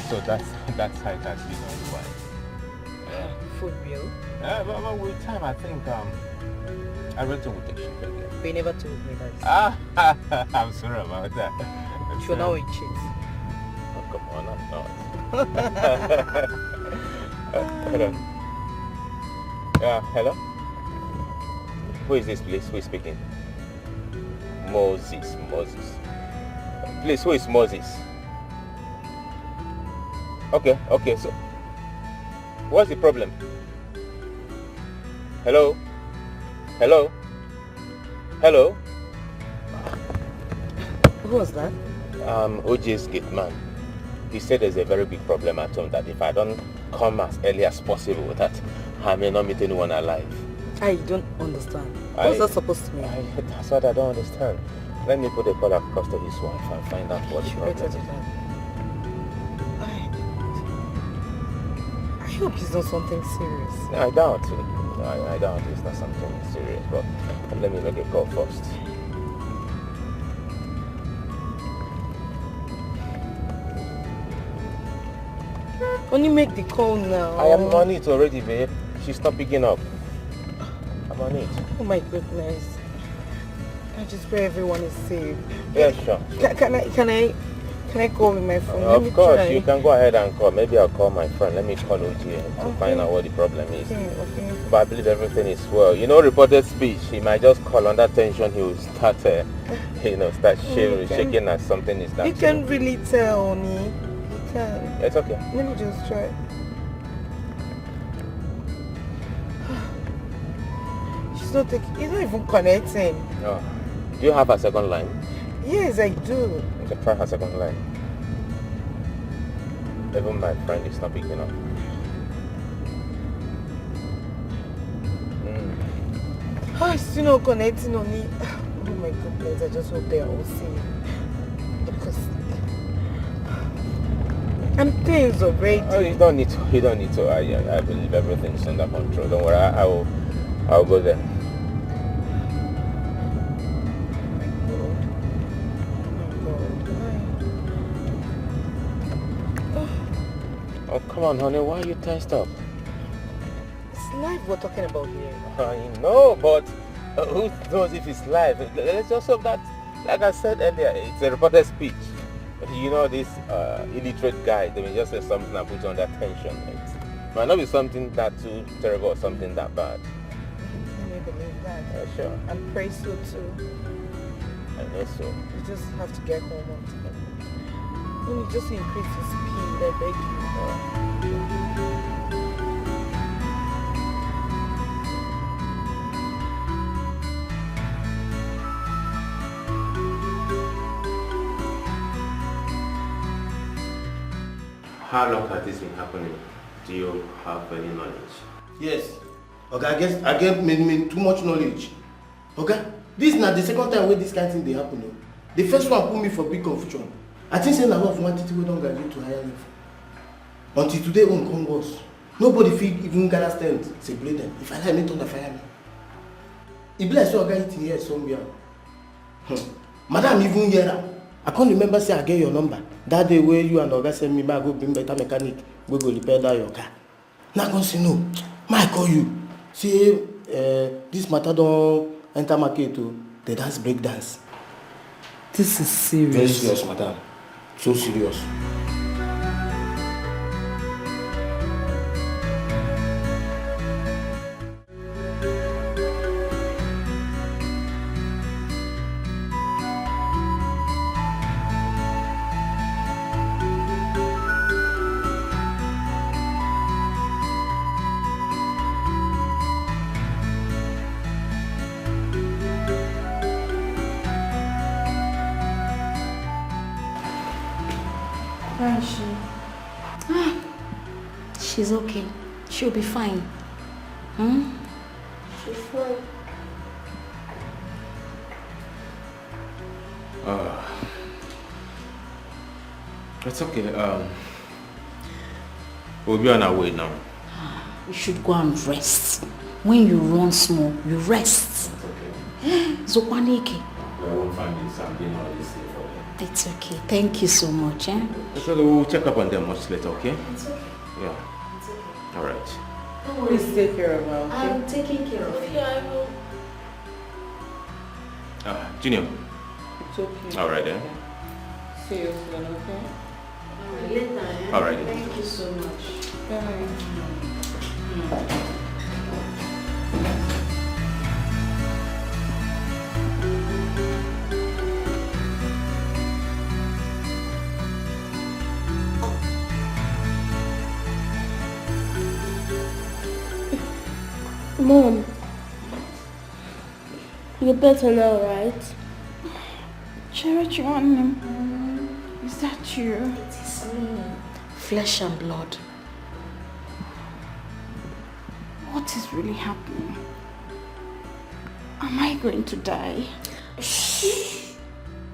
So that's how it has been all the while. For real? But with time, I think Everything will take shape again. But you never told me that. I'm sorry about that. You're now a cheat. Oh, come on, I'm not. Hello. Hello? Who is this, please? Who is speaking? Moses. Please, who is Moses? Okay, so what's the problem? Hello? Who was that? OJ's gate man. He said there's a very big problem at home, that if I don't come as early as possible, that I may not meet anyone alive. I don't understand. What's that supposed to mean? That's what I don't understand. Let me put a call across to his wife and find out what the problem is. I hope it's not something serious. I doubt it. I doubt it's not something serious, but let me make a call first. Only make the call now. I am on it already, babe. She's not picking up. I'm on it. Oh my goodness. I just pray everyone is safe. Yeah, sure. Can I call with my phone? Of course, you can go ahead and call. Maybe I'll call my friend. Let me call OG to find out what the problem is. Okay. But I believe everything is well. You know, reported speech, he might just call under tension. He will start, shaking as something is that. You can really tell, Oni. You can. It's okay. Let me just try. It's not even connecting. No. Do you have a second line? Yes, I do. Okay, try her second line. Even my friend is not picking up. It's still not connecting on it. Oh my goodness, I just hope they are all safe. Because I'm tense already. Oh, you don't need to. I believe everything's under control. Don't worry, I'll go there. Oh, come on, honey. Why are you tensed up? It's life we're talking about here. I know, but who knows if it's live? Let's just hope that, like I said earlier, it's a reported speech. You know, this illiterate guy, they may just say something and put you under tension. It might not be something that too terrible or something that bad. Can you believe that? Yeah, sure. And pray so too. I know so. You just have to get home on time. When you just increase your speed, I beg you. How long has this been happening? Do you have any knowledge? Yes. Okay, I get many too much knowledge. Okay? This is not the second time where this kind of thing they happen. No? The first one put me for big confusion. I think saying a lot of one teacher we don't graduate to higher level. Until today on come worse. Nobody feel even gather stand, separate them. If I like me, don't fire me. It bless you guy eating here somewhere. Madam even here. I can't remember say I get your number. That day where you and Oga send me back go bring better mechanic, we go repair that your car. Now I go say no. I call you. Say this matter don't enter market to the dance break dance. This is serious. Very serious, madam. So serious. Where is she? She's okay. She'll be fine. She's fine. It's okay. We'll be on our way now. You should go and rest. When you run small, you rest. It's okay. Zokwaneke. I won't find something all this for them. It's okay. Thank you so much. So we'll check up on them much later, okay? It's okay. Yeah. It's okay. All right. Please take care of her, okay? I'm taking care of you. I will. Junior. It's okay. All right then. Okay. See you soon, okay? Later, eh? All right. Thank you so much. Bye. Mom, you're better now, right? Cherry on him. Is that you? It is me. Flesh and blood. What is really happening? Am I going to die? Shh.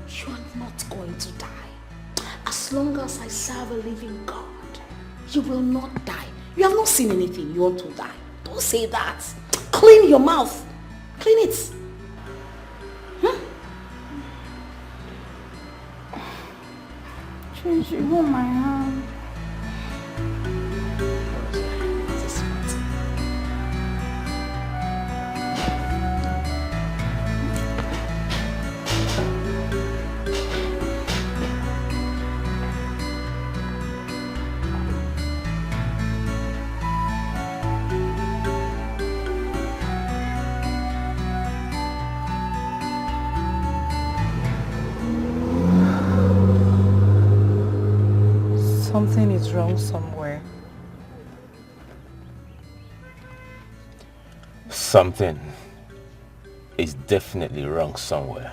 You are not going to die. As long as I serve a living God, you will not die. You have not seen anything. You want to die. Don't say that. Clean your mouth. Clean it. Tracy, hold my hand. Something is wrong somewhere. Something is definitely wrong somewhere.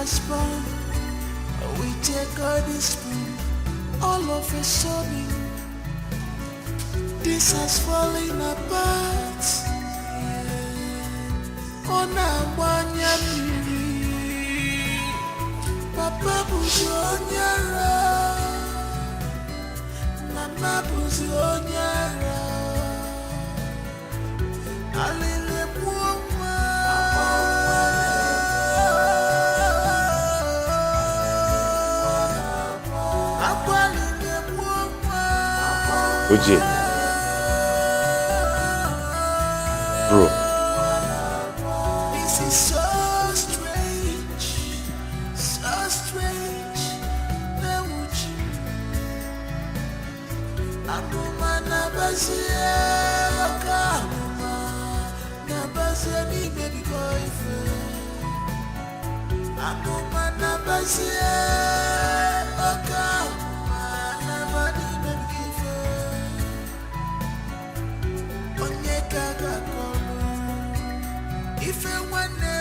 was born, we take all this spoon. All of a sudden, this has fallen apart. On a one-year period, Papa buzi onyara, Mama buzi onyara. Alele buoma. Oje. Bro. This is so strange, so strange. Neuchi. Akuma nabazie, akuma nabazie ni baby boyfriend. Akuma nabazie, akuma nabani baby girlfriend. Onye kaga kono, ife wane.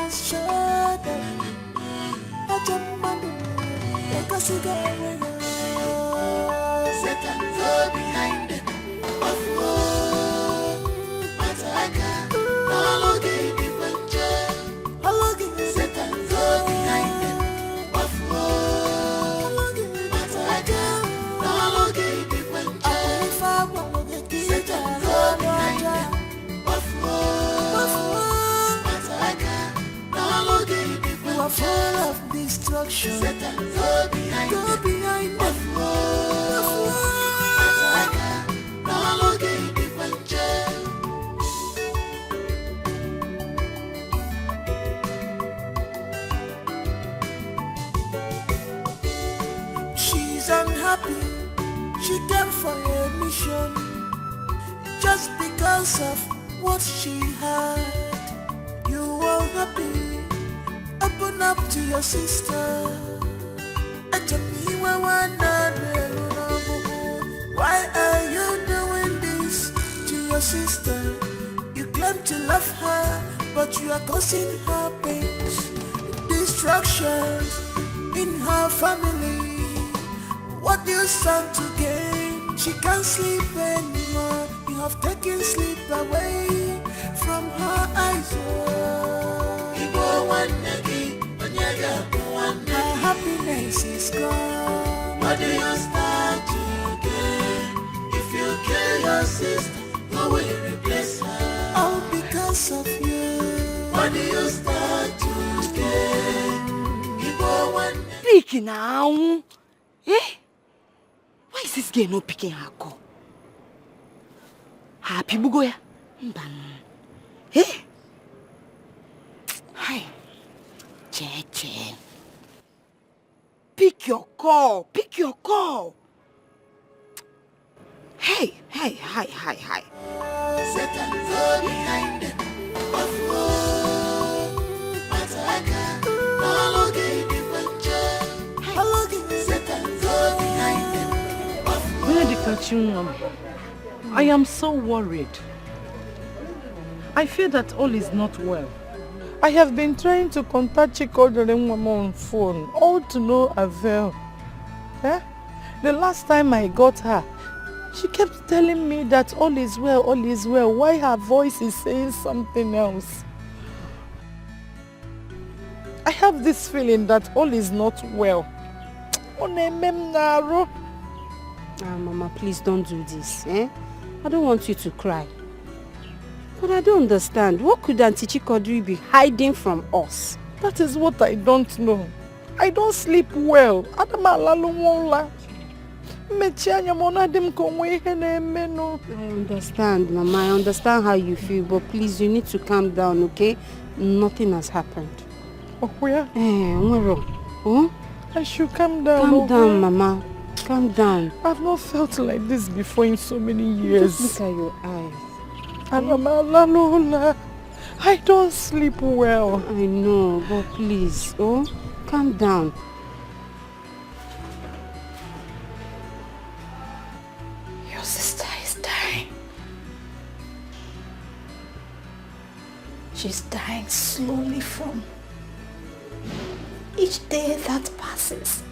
just shut up. I jump on the like a cigarette. Satan go behind them. Of war, Mataka, all okay, the bunch. All okay, Satan go behind them. Of war, Mataka, all okay, the bunch. Satan go behind them. Of war, Mataka, all okay, the bunch. You are full of destruction. Satan go behind them. Go behind them. Of war, Mataka, all okay, the bunch. She's unhappy. She came for a mission just because of what she had. You are happy. Open up to your sister. Why are you doing this to your sister? You claim to love her, but you are causing her pains, destructions in her family. What do you stand to gain? She can't sleep anymore. You have taken sleep away from her eyes. Her happiness is gone. What do you stand to gain? If you kill your sister, who will replace her? All because of you. What do you stand to gain? Speak now. Eh? Why is this girl not picking her call? Happy Bugoya. Eh? Hi. Che. Pick your call. Pick your call. Hey. Satan go behind them. Of war, Mataka, all okay, the bunch. All okay, Satan go behind them. Of war. Where the cartoon woman? I am so worried. I fear that all is not well. I have been trying to contact Chikodere on phone, all to no avail. Eh? The last time I got her, she kept telling me that all is well, all is well. Why her voice is saying something else? I have this feeling that all is not well. Mama, please don't do this. Eh? I don't want you to cry. But I don't understand. What could Auntie Chikodri be hiding from us? That is what I don't know. I don't sleep well. I understand, Mama. I understand how you feel. But please, you need to calm down, okay? Nothing has happened. Oh, where? Huh? I should calm down. Calm down, Mama. Calm down. I've not felt like this before in so many years. Just look at your eyes. I don't sleep well. I know, but please, calm down. Your sister is dying. She's dying slowly from each day that passes.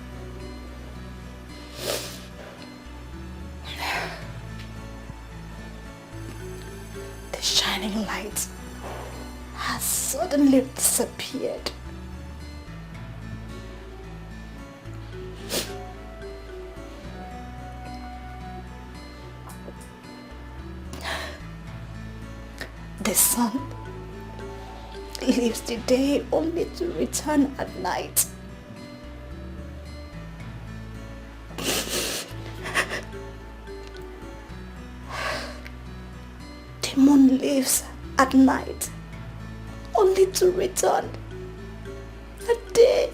The shining light has suddenly disappeared. The sun leaves the day only to return at night. The moon leaves at night only to return at day.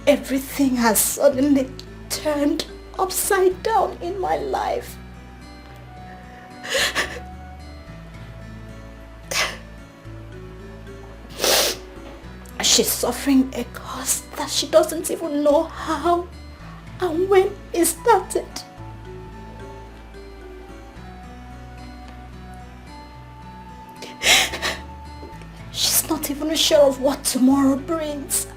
Everything has suddenly turned upside down in my life. She's suffering a cause that she doesn't even know how and when it started. not even sure of what tomorrow brings.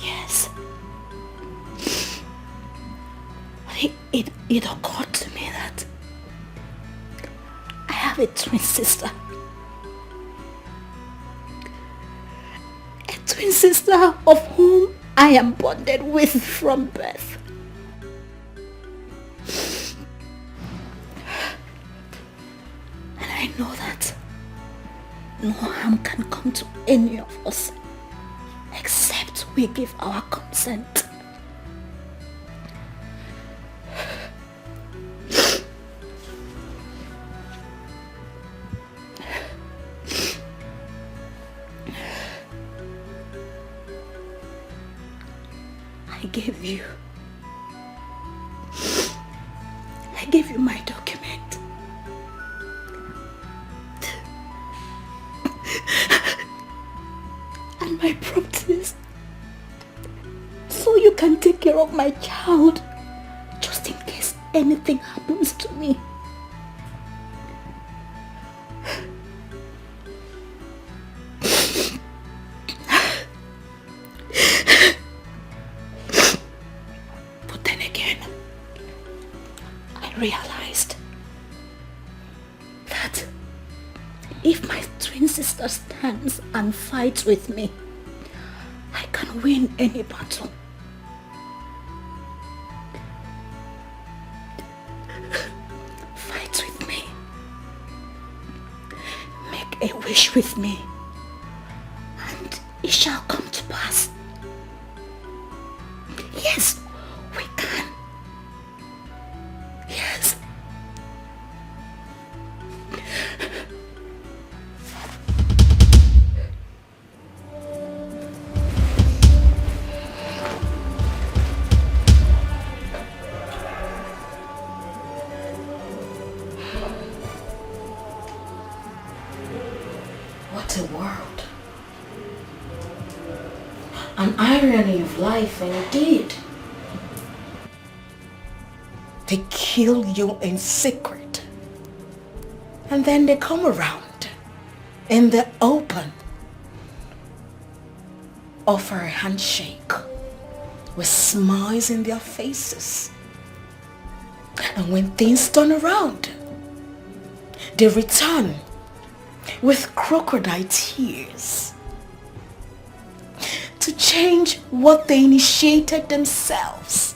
Yes. It occurred to me that I have a twin sister. A twin sister of whom I am bonded with from birth. And I know that no harm can come to any of us except we give our consent. I gave you my document. And my properties. So you can take care of my child. Just in case anything happens to me. Realized that if my twin sister stands and fights with me, I can win any battle. Fight with me. Make a wish with me, and it shall come to pass. Yes, we can. Yes. What a world. An irony of life indeed. They kill you in secret. And then they come around in the open. Offer a handshake with smiles in their faces. And when things turn around, they return with crocodile tears to change what they initiated themselves.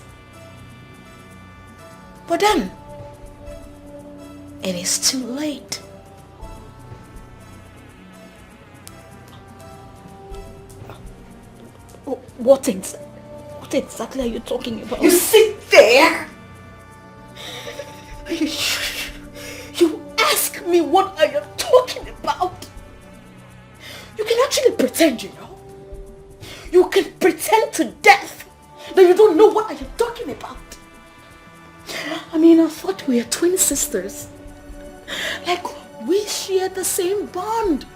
But then, it is too late. What exactly are you talking about? You sit there. You ask me what I am talking about. You can actually pretend, you know. You can pretend to death that you don't know what I am talking about. I mean, I thought we were twin sisters. Like, we share the same bond,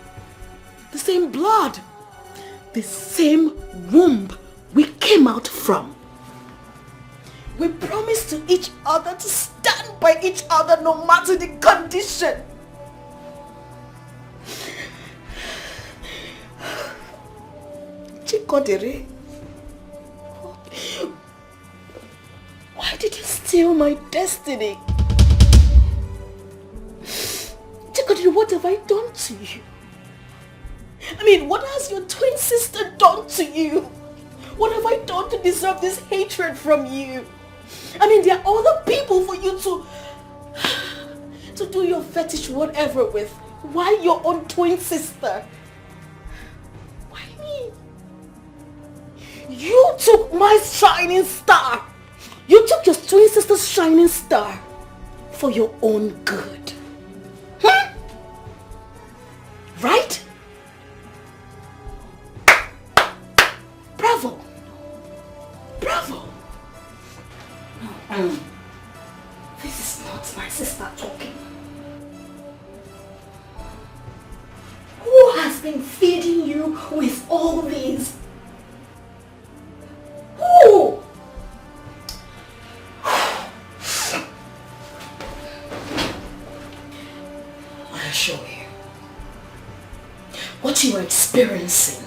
the same blood, the same womb we came out from. We promised to each other to stand by each other no matter the condition. Chikodere, why did you steal my destiny? Chikodere, what have I done to you? I mean, what has your twin sister done to you? What have I done to deserve this hatred from you? I mean, there are other people for you to do your fetish whatever with. Why your own twin sister? Why me? You took my shining star. You took your twin sister's shining star for your own good. Huh? Right? Bravo. Bravo. This is not my sister talking. Who has been feeding you with all these? Who? I assure you, what you are experiencing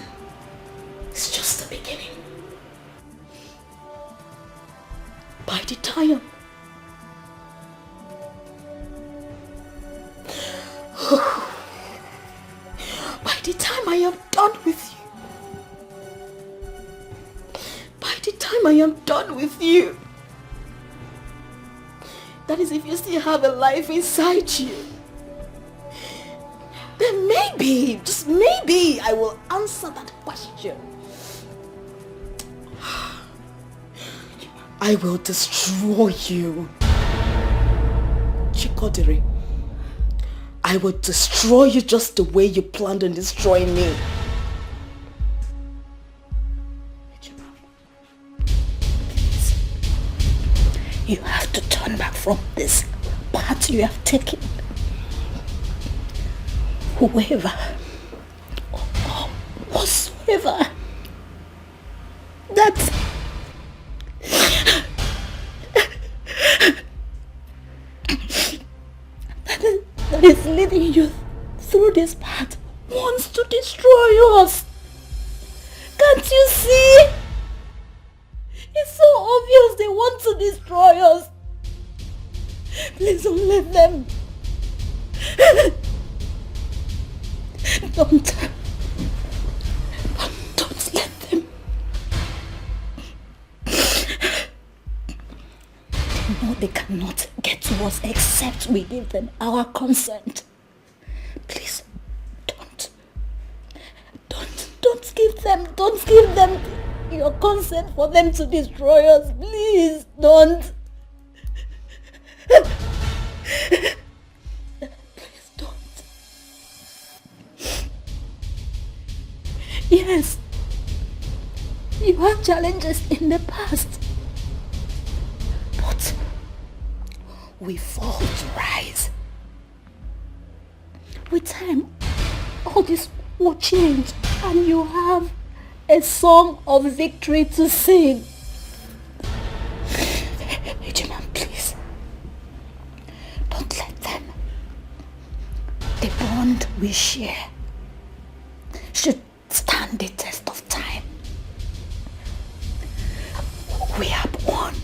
is just the beginning. By the time I am done with you, that is if you still have a life inside you, then maybe, just maybe, I will answer that question. I will destroy you. Chikodiri, I will destroy you just the way you planned on destroying me. Please. You have to turn back from this path you have taken. Whoever or whatsoever that is leading you through this path wants to destroy us. Can't you see? It's so obvious they want to destroy us. Please don't let them. Don't let them. No, they cannot get to us except we give them our consent. Please, don't give them your consent for them to destroy us. Please, don't. Please don't. Yes, you had challenges in the past, but we fall to rise. With time, all this will change and you have a song of victory to sing. Ejima, please, don't let them. The bond we share should stand the test of time. We are one,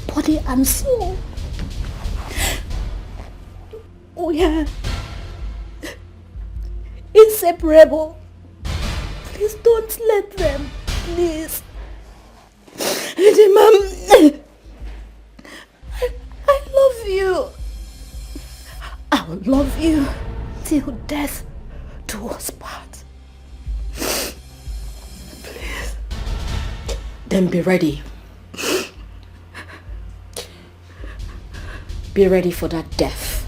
body and soul. We are inseparable. Please don't let them. Please. Mom, I love you. I will love you till death do us part. Please. Then be ready. Be ready for that death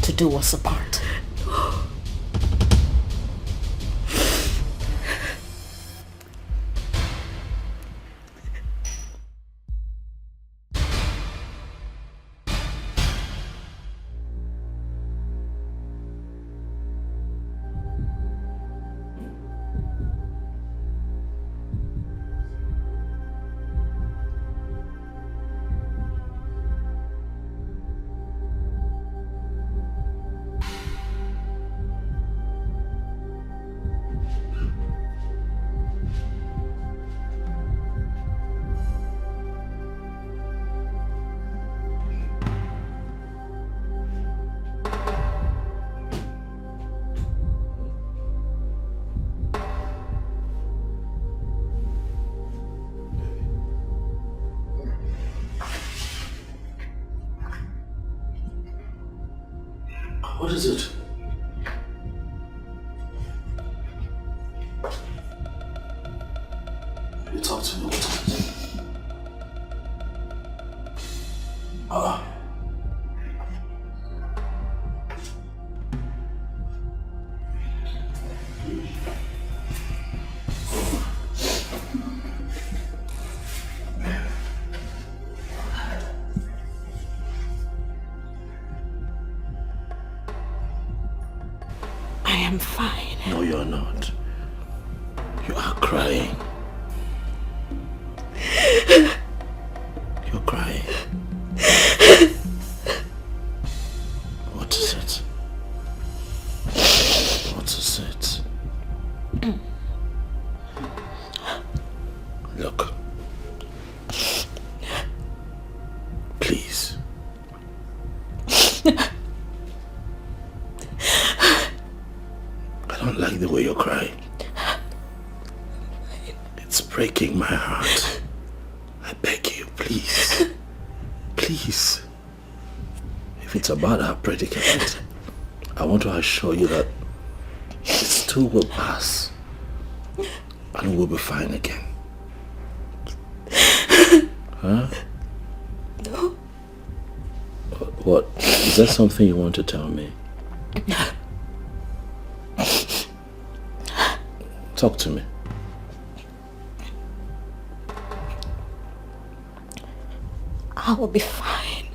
to do us apart. What is it? You talk to me, what is it? fine. No, you're not. You are crying. You're crying. What is it? What is it? Look. Please. I don't like the way you're crying. It's breaking my heart. I beg you, please. Please. If it's about our predicament, I want to assure you that this too will pass. And we'll be fine again. Huh? No. What? Is that something you want to tell me? Talk to me. I will be fine.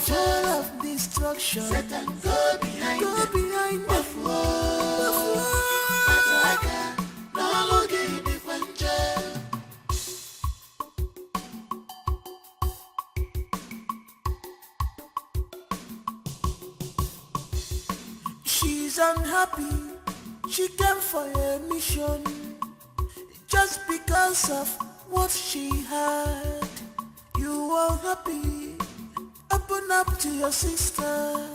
full of destruction. Satan, go behind them. She's unhappy. She came for a mission just because of what she had. You are happy. Open up to your sister.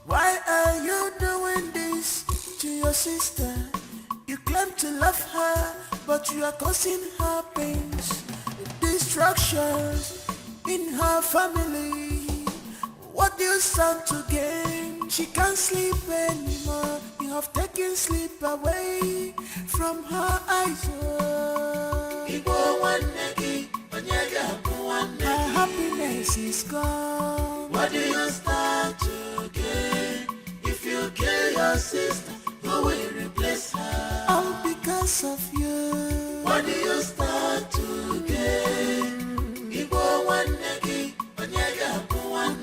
Why are you doing this to your sister? You claim to love her, but you are causing her pains, destructions in her family. What do you stand to gain? She can't sleep anymore. You have taken sleep away from her eyes. Her happiness is gone. What do you stand to gain? If you kill your sister, who will replace her? All because of you. What do you stand to gain?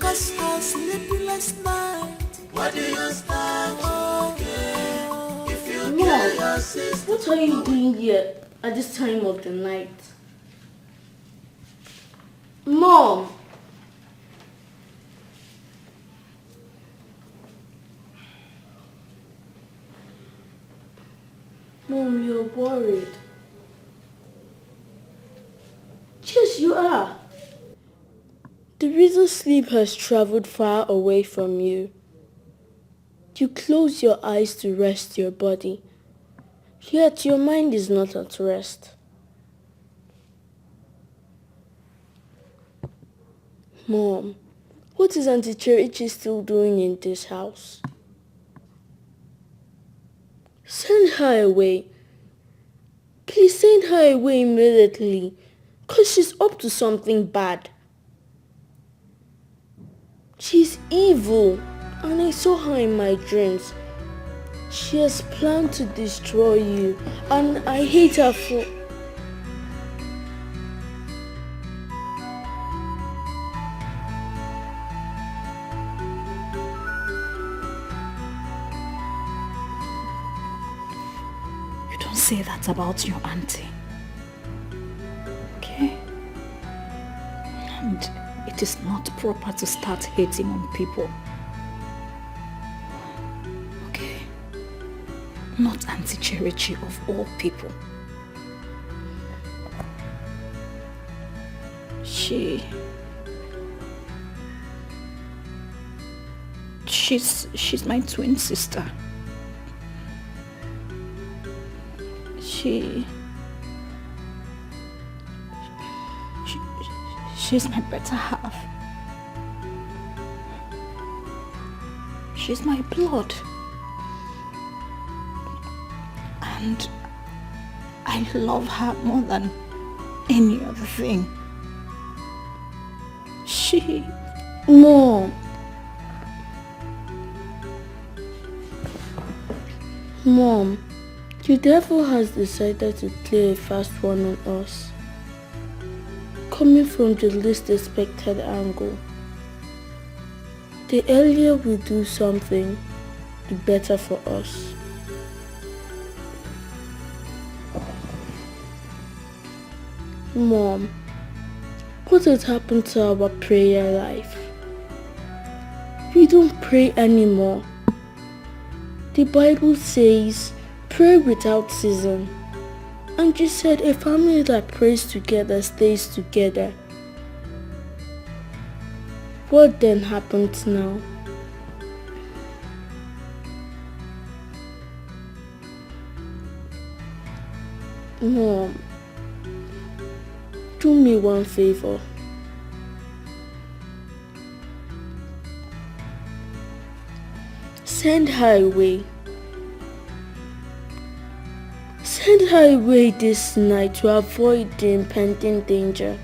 Because her sleepless night. What do you stand to gain? If you kill your sister. What are you doing here at this time of the night? Mom! Mom, you're worried. Yes, you are. The reason sleep has traveled far away from you. You close your eyes to rest your body, yet your mind is not at rest. Mom, what is Auntie Cherichi still doing in this house? Send her away. Please send her away immediately, because she's up to something bad. She's evil, and I saw her in my dreams. She has planned to destroy you, and I hate her for... You don't say that about your auntie. Okay? And it is not proper to start hating on people. Okay? Not Auntie Cherichi of all people. She's my twin sister. She's my better half. She's my blood. And I love her more than any other thing. Mom. Mom, the devil has decided to play a fast one on us. Coming from the least expected angle. The earlier we do something, the better for us. Mom, what has happened to our prayer life? We don't pray anymore. The Bible says, pray without ceasing. And you said a family that prays together stays together. What then happens now? Mom, do me one favor. Send her away. Send her away this night to avoid the impending danger.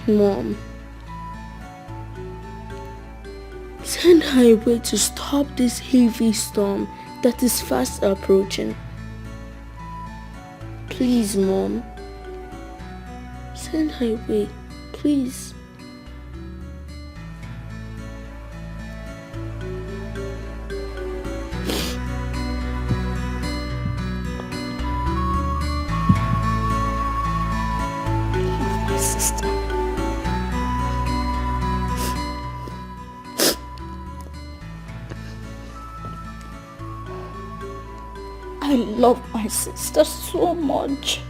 Mom, send her away to stop this heavy storm that is fast approaching. Please, Mom. Send her away, please. My sister. I love my sister so much.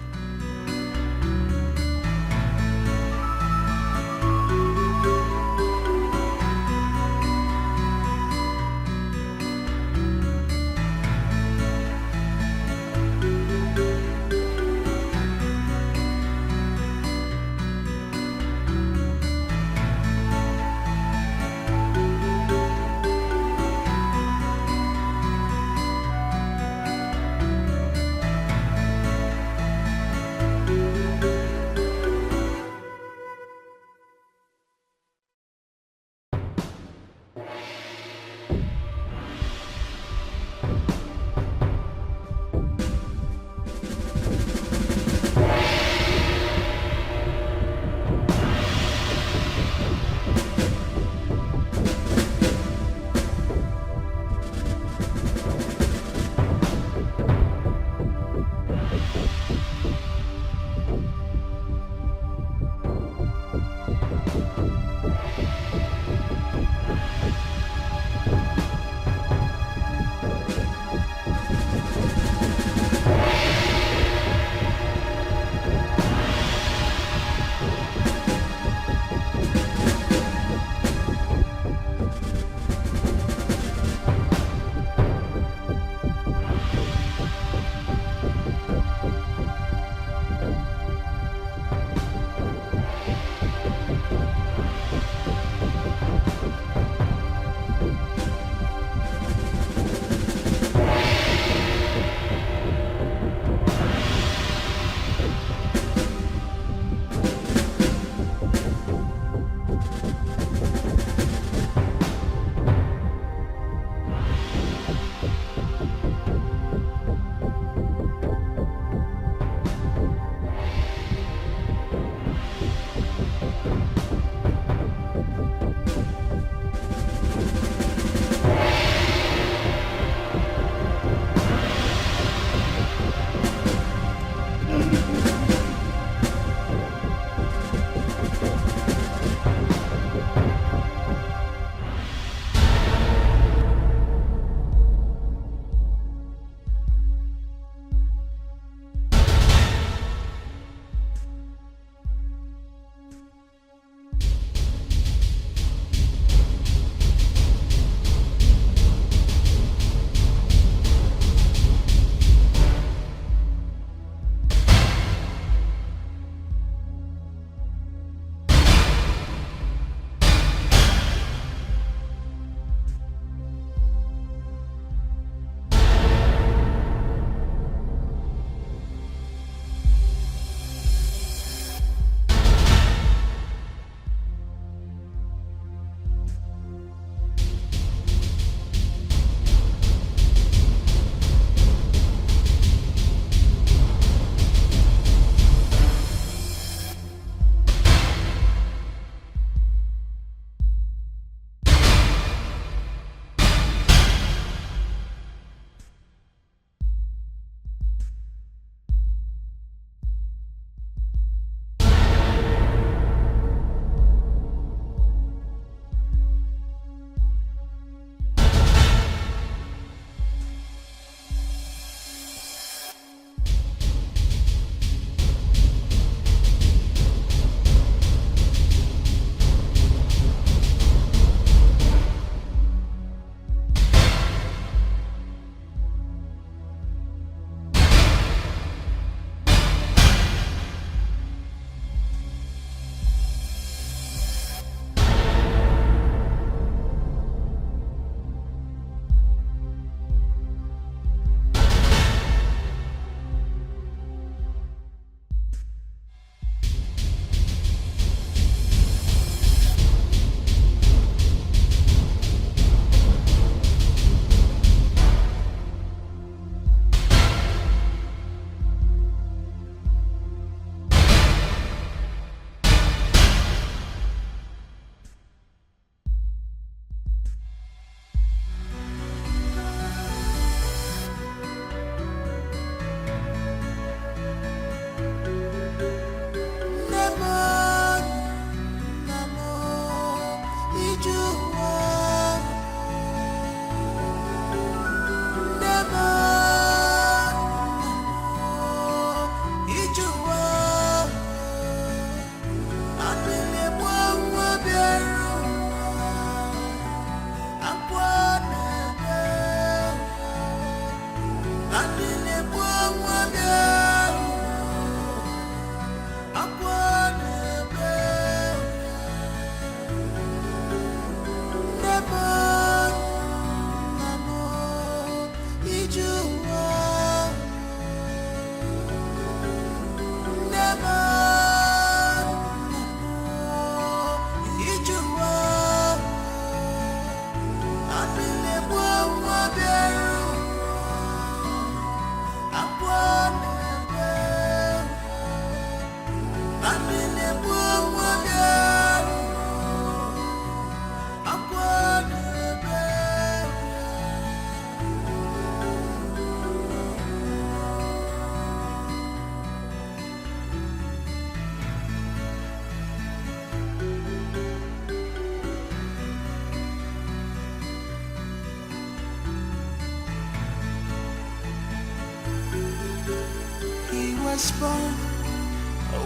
Born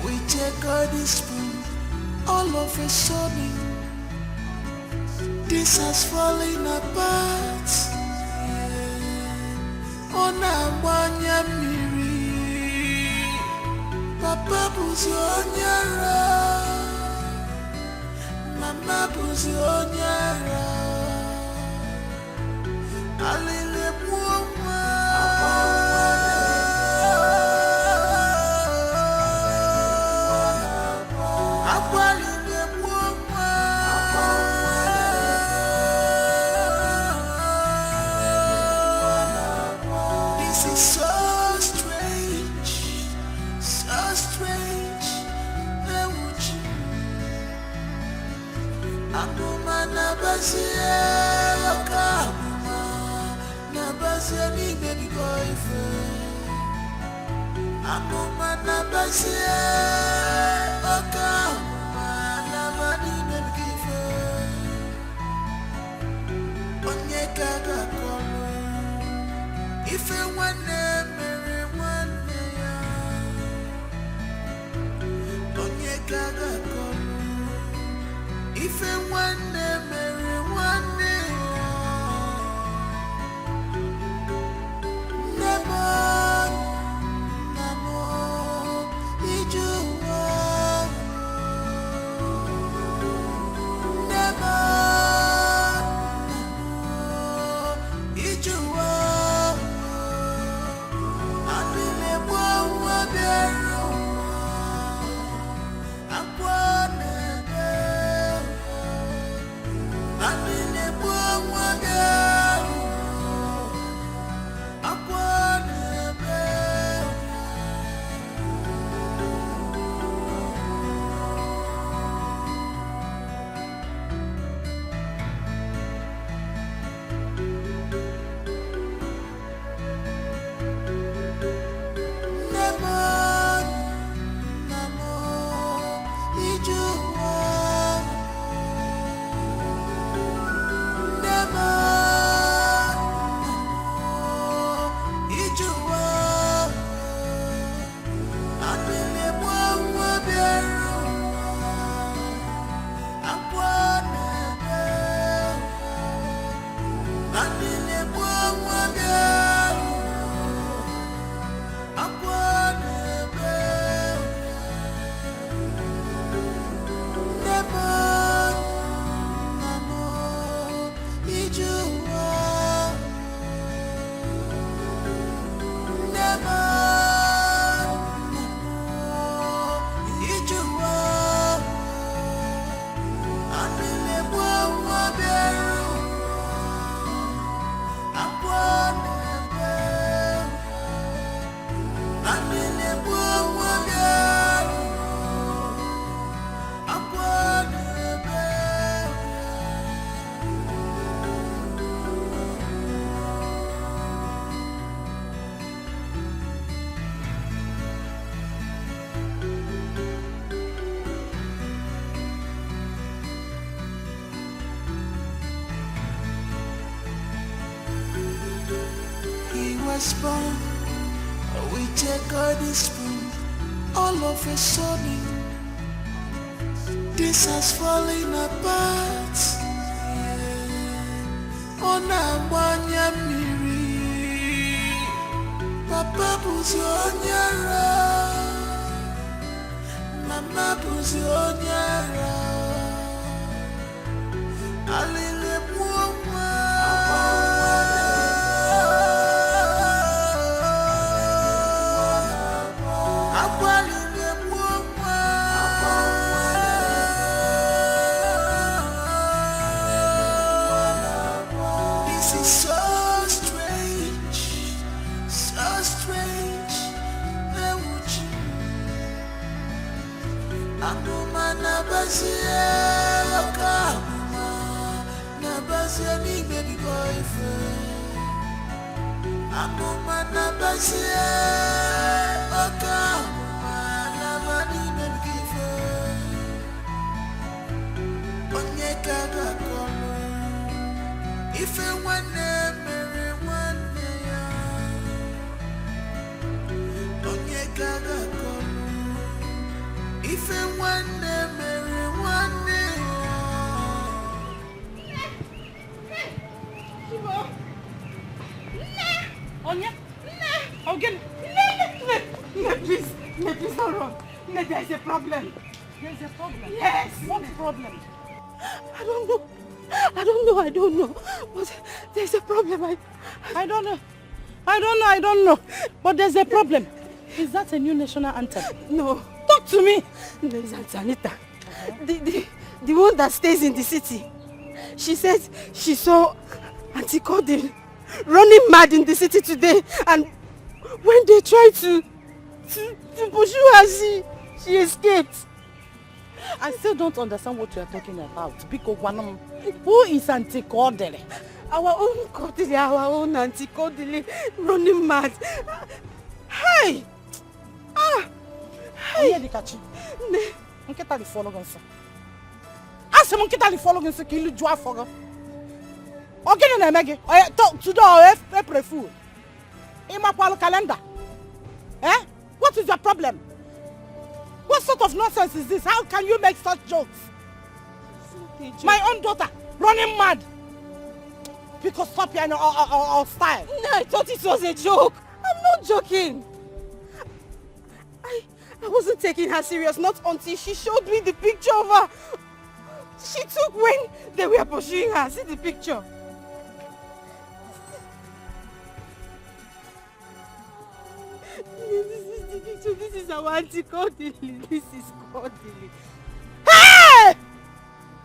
with a golden spoon. All of a sudden, this has fallen apart. On a miri, Papa buzi onyara, Mama buzi onyara. Alile muoma. Baby boyfriend, I'm on my nabasia, Okama, Namadi baby boyfriend. Onyeka gakolo, if you want marry one day, Onyeka gakolo, if you want marry one day. Born with a golden spoon. All of a sudden, this has fallen apart. On a miri, Papa buzi onyara, Mama buzi onyara. Alile muoma. Amuma na basie oka na basie ni baby boyfriend. Amuma na basie oka na bani baby boyfriend. Onye kaga kono ife wane mere wane ya. Onye kaga kono if it one day, Mary, one day. Onya? Again? Please, hold on. There's a problem. There's a problem. Yes. What problem? I don't know. But there's a problem. I don't know. But there's a problem. Is that a new national anthem? No. Talk to me. There's Anita. The one that stays in the city. She says she saw Auntie Cordin running mad in the city today, and when they tried to pursue her, she escaped. I still don't understand what you are talking about. Because who is Auntie Cordin? Our own Cordin, our own Auntie Cordin running mad. Hey! Hey, Dikachi. Nketa li follow gonso. Ase mo nketa li follow gonso ki lu jwa fogo. Ogene na mege. Today April Fool. Ima kwalo calendar. Eh? What is your problem? What sort of nonsense is this? How can you make such jokes? My own daughter running mad. Because stop your style. No, I thought it was a joke. I'm not joking. I wasn't taking her serious, not until she showed me the picture of her. She took when they were pursuing her. See the picture. This is the picture. This is our Auntie Cordili. This is Cordili. Hey!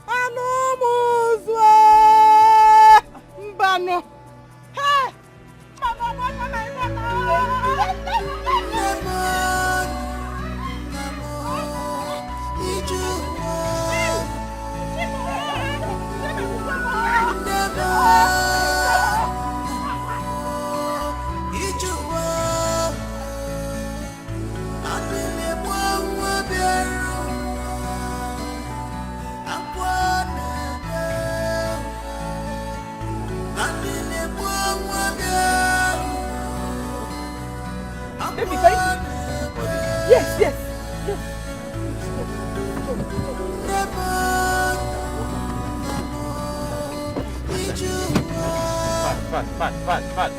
Anomozwe! Mbano! Hey! Yes. Fast.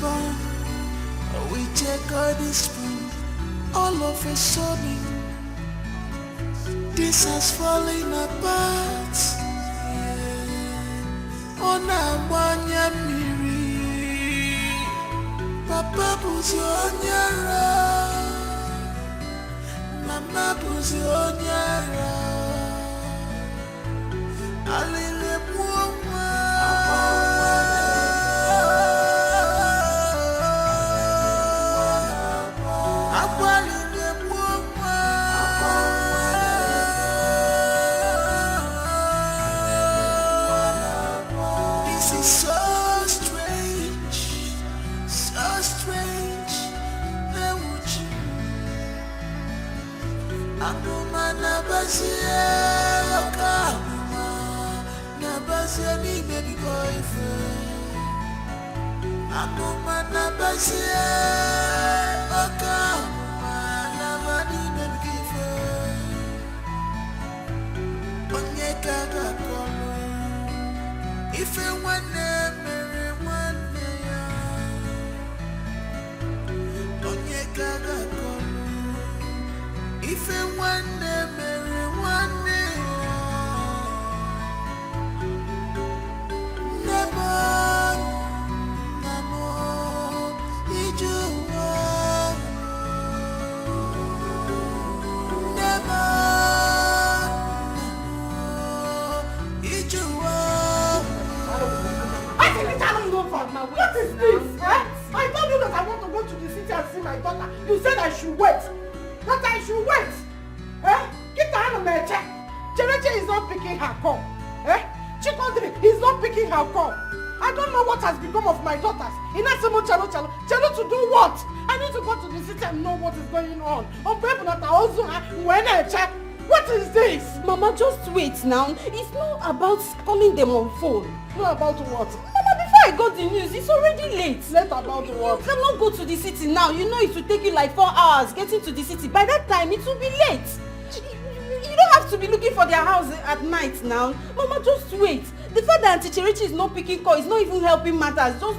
Born, we take all this spoon. All of a sudden, this has fallen apart. On a one-year miri, Papa buzi onyara, Mama buzi onyara, Alile buoma. Baby boyfriend, I'm on my baby What is this? I told you that I want to go to the city and see my daughter. You said I should wait. That I should wait. Get down on my check. Chereche is not picking her call. Chikondri is not picking her call. I don't know what has become of my daughters. Inasimo Chelo to do what? I need to go to the city and know what is going on. What is this? Mama, just wait now. It's not about calling them on phone. Not about what? Mama, before I got the news, it's already late. Late about what? You cannot go to the city now. You know it will take you like 4 hours getting to the city. By that time, it will be late. You don't have to be looking for their house at night now. Mama, just wait. The fact that Auntie Cherechi is not picking call is not even helping matters. Just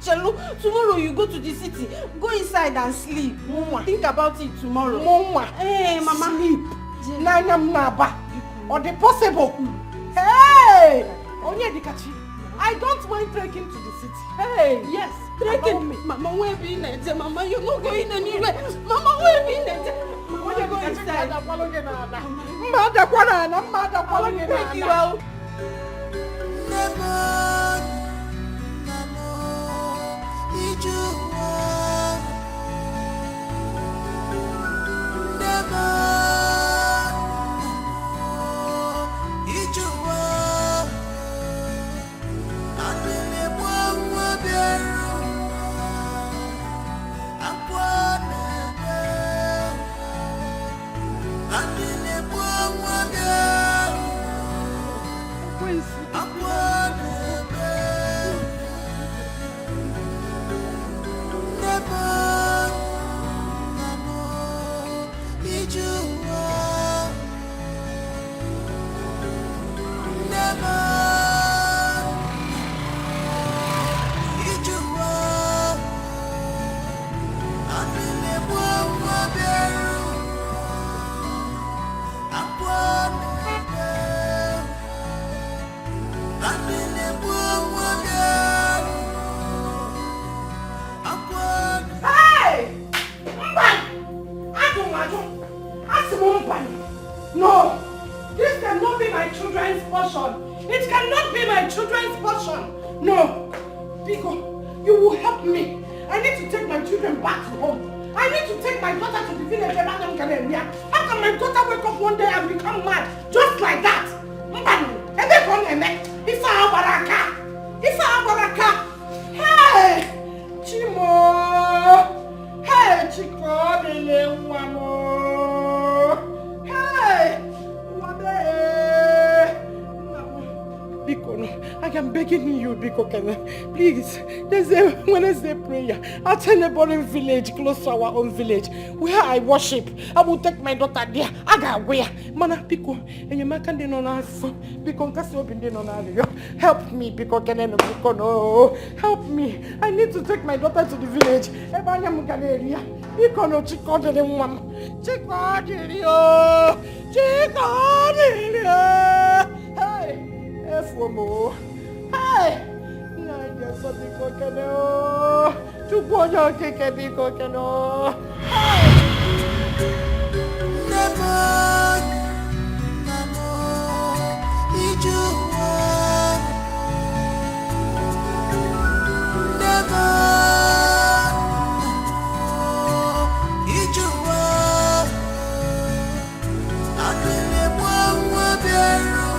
Chelo, tomorrow you go to the city. Go inside and sleep. Mama. Think about it tomorrow. Mama. Hey, Mama. Sleep. Nanyam naba. Or the possible. Hey! Onyedikachi. I don't mind trekking to the city. Hey! Yes. Trekking. Mama, where be there? Mama, you're not going anywhere. Mama, where be there? Mama, go inside. Take you out. No! This cannot be my children's portion. It cannot be my children's portion. No! Biko, you will help me. I need to take my children back to home. I need to take my daughter to the village. How can my daughter wake up one day and become mad? Just like that? Hey! Chimo! Hey, Chico, Hey! Biko, no. I am begging you, Biko, please. There's a Wednesday prayer at a neighboring village close to our own village where I worship. I will take my daughter there. I got where? Mana, Biko, and you make no Biko, help me, Biko, no. Help me. I need to take my daughter to the village. Biko, no, Chico, the woman. Chico, hey! Efomo. Hey! Nanya sabi ko kano. Tubo niya kikabi ko kano. Hey! Never, Ijuwa. Never, Ijuwa. Adele mwa biero.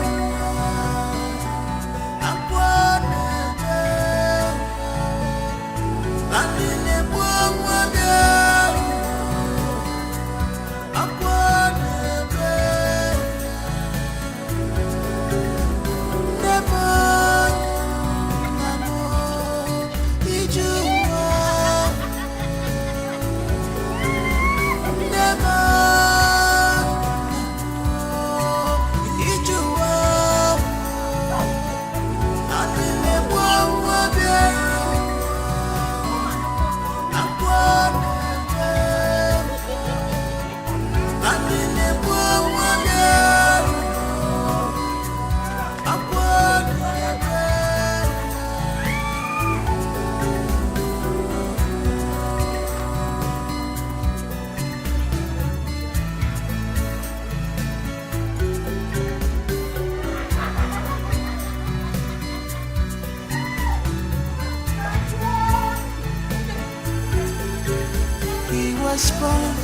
was born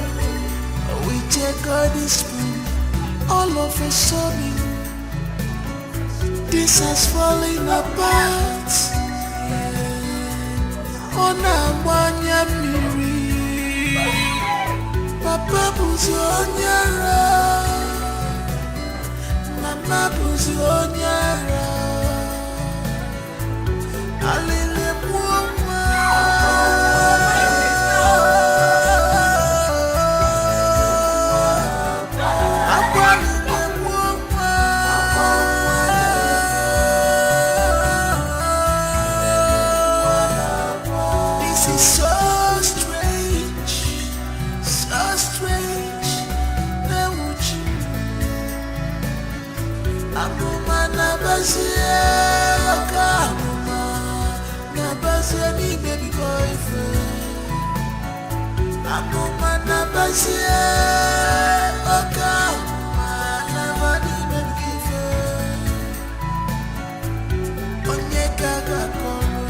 with a golden spoon. All of a sudden, this has fallen apart. On a manya miri, Papa Buzonyara, Mama Buzonyara, Alile Mwama. This is so strange, so strange. Amuma nabazie, amuma nabazie ni baby boyfriend. Amuma nabazie, amuma nabani baby boyfriend. Onye kaga kono,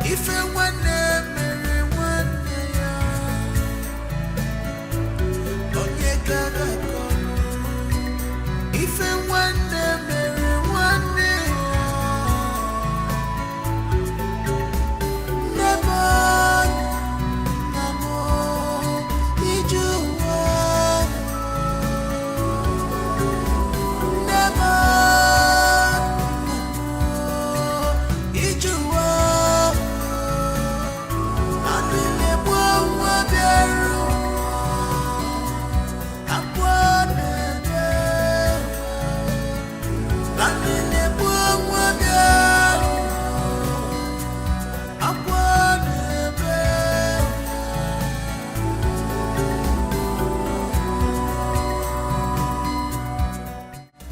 ife wane mere wane ya. Onye kaga kono, ife wane mere wane ya. Never.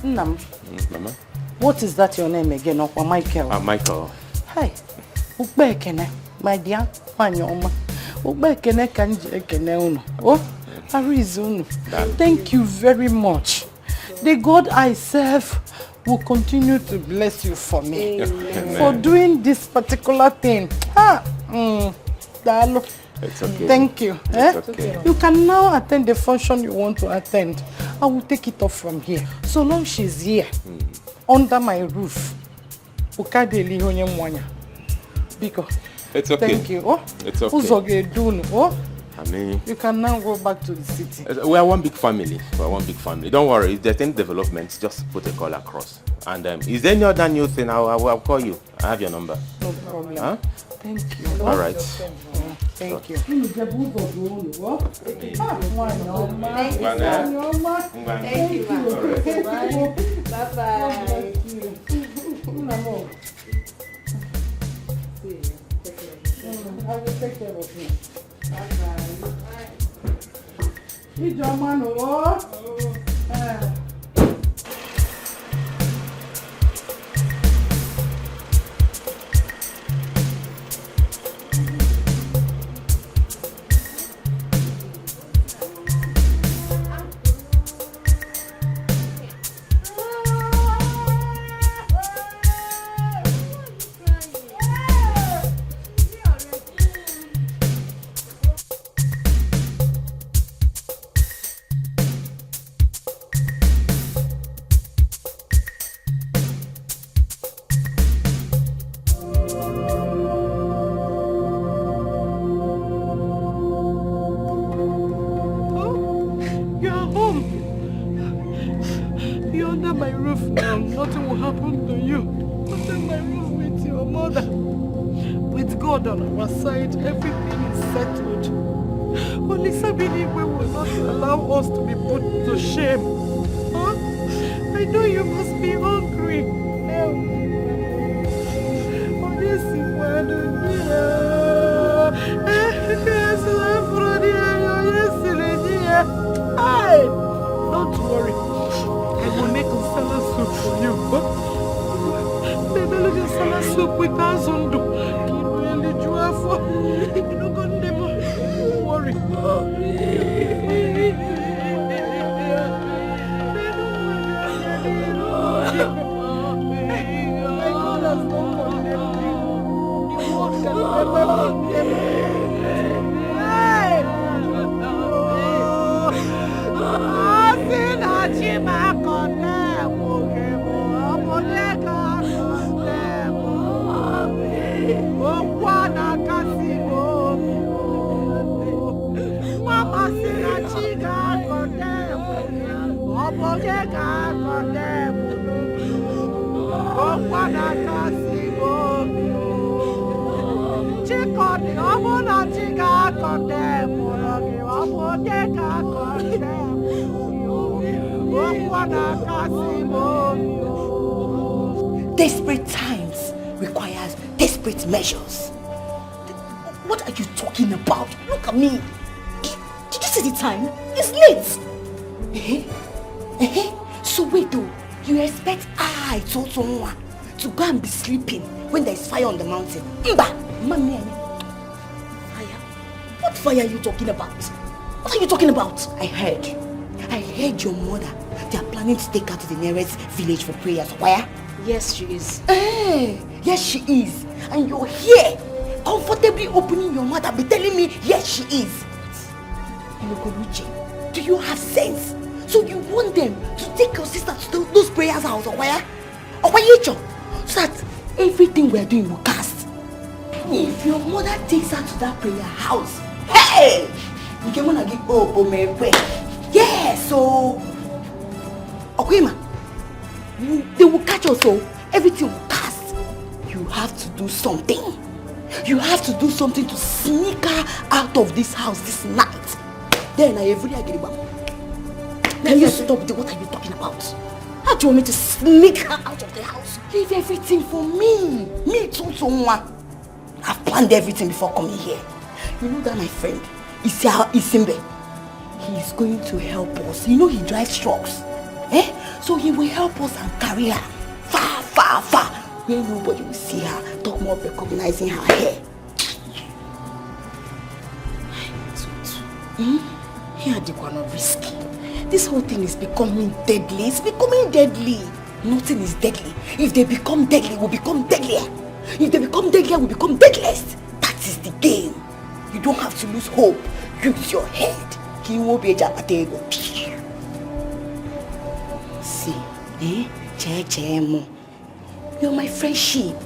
Nam. Mama? What is that your name again? Or Michael? Michael. Hi. Ukbekene, my dear. Wanyoma. Ukbekene kanji ekene uno. Oh, Arizona. Thank you very much. The God I serve will continue to bless you for me. Amen. For doing this particular thing. Dalo. It's okay. Thank you. It's okay. You can now attend the function you want to attend. I will take it off from here. So long she's here, under my roof. Because it's okay. Thank you. Oh, it's okay. Oh, I mean, you can now go back to the city. We are one big family. We are one big family. Don't worry. If there's any developments, just put a call across. And is there any other new thing? I'll call you. I have your number. No problem. Huh? Thank you. All right. Thank you. Thank you. Bye-bye. I will take care of you. Bye-bye. It's your man, Okwana kasimo. Mama sina chiga condemn. Obogega condemn. Okwana kasimo. Chikoni obona chiga condemn. Obogega condemn. Okwana kasimo. Desperate times requires desperate measures. What are you talking about? Look at me. Did you see the time? It's late. So wait though, you expect I, Totonwa, to go and be sleeping when there is fire on the mountain? Mba! Mami, fire? What fire are you talking about? What are you talking about? I heard your mother. They are planning to take her to the nearest village for prayers. Why? Yes, she is. Yes, she is. And you're here, comfortably opening your mouth and be telling me, yes, she is. Lokoruche, do you have sense? So you want them to take your sister to those prayers out, or why? So that everything we're doing will cast. If your mother takes her to that prayer house, hey! You can wanna give yeah, so Okwema, they will catch us, so everything will cast. You have to do something. You have to do something to sneak her out of this house this night. Then I agree. Can you stop? What are you talking about? How do you want me to sneak her out of the house? Leave everything for me. Me too, someone. I've planned everything before coming here. You know that my friend, Isimbe, he is going to help us. You know he drives trucks. So he will help us and carry her far, far, far, where nobody will see her, talk more of recognizing her hair. Here they are not risky. This whole thing is becoming deadly. It's becoming deadly. Nothing is deadly. If they become deadly, we'll become deadlier. If they become deadlier, we'll become deadliest. That is the game. You don't have to lose hope. Use your head. He won't be a japatego. See, you're my friendship.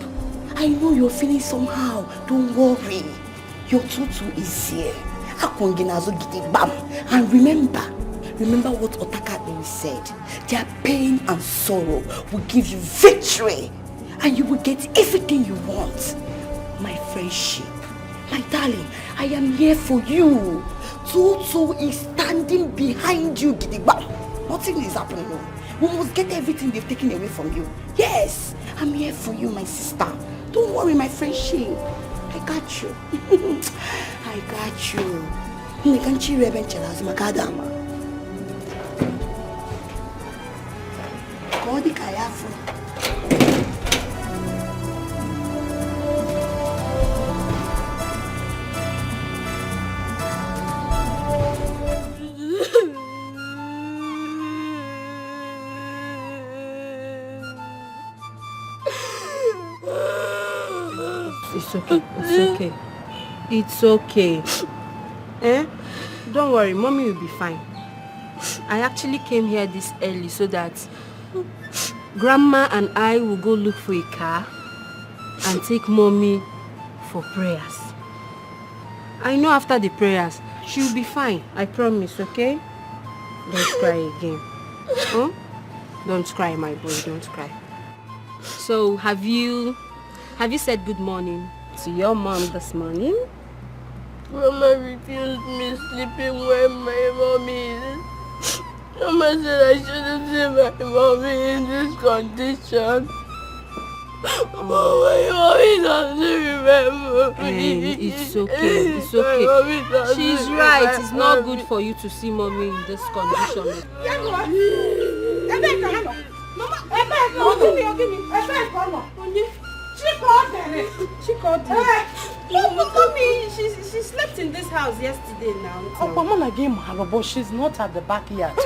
I know you're feeling somehow. Don't worry. Your tutu is here. And remember what Otaka said. Their pain and sorrow will give you victory. And you will get everything you want. My friendship. My darling, I am here for you. Tutu is standing behind you, Gidigba. Nothing is happening. We must get everything they've taken away from you. Yes, I'm here for you, my sister. Don't worry, my friendship. I got you. I got you. It's okay. It's okay. It's okay. Don't worry, mommy will be fine. I actually came here this early so that grandma and I will go look for a car and take mommy for prayers. I know after the prayers, she'll be fine. I promise, okay? Don't cry again. Huh? Don't cry, my boy. Don't cry. So, have you said good morning to your mom this morning? Mama refused me sleeping where my mommy is. Mama said I shouldn't see my mommy in this condition. Oh, my mommy doesn't remember me. It's okay. It's okay. She's right. It's not good for you to see mommy in this condition. She called it. Mommy, she slept in this house yesterday now. Mama gave her, but she's not at the backyard.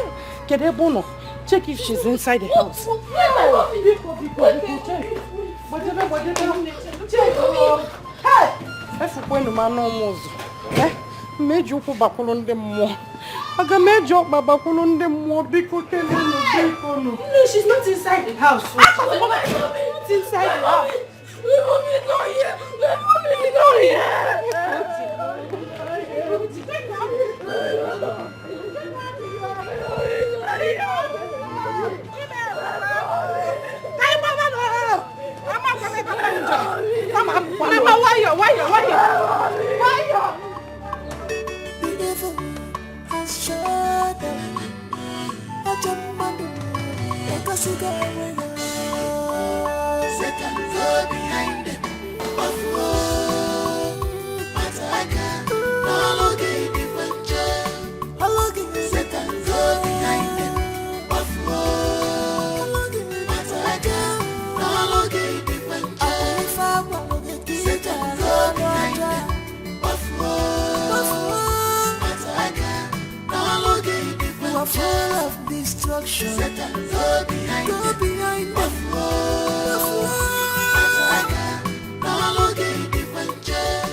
Check if she's inside the house. No, she's not inside the house. Not inside the house. My mom is not here. My mom is destruction. Satan, go behind them. Buffalo. Mataka, no longer different jail.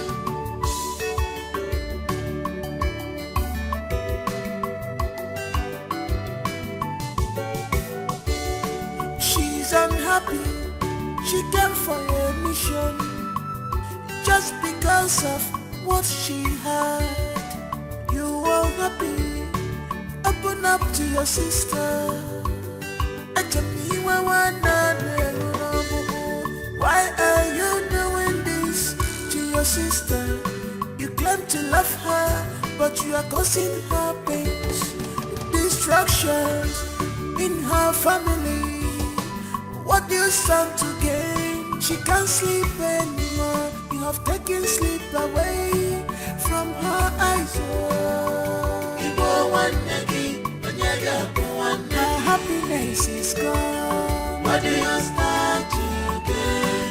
She's unhappy. She came for a mission just because of what she had. You are happy. Open up to your sister. Why are you doing this to your sister? You claim to love her, but you are causing her pains, destructions in her family. What do you stand to gain? She can't sleep anymore. You have taken sleep away from her eyes. Her happiness is gone. What do you stand to gain?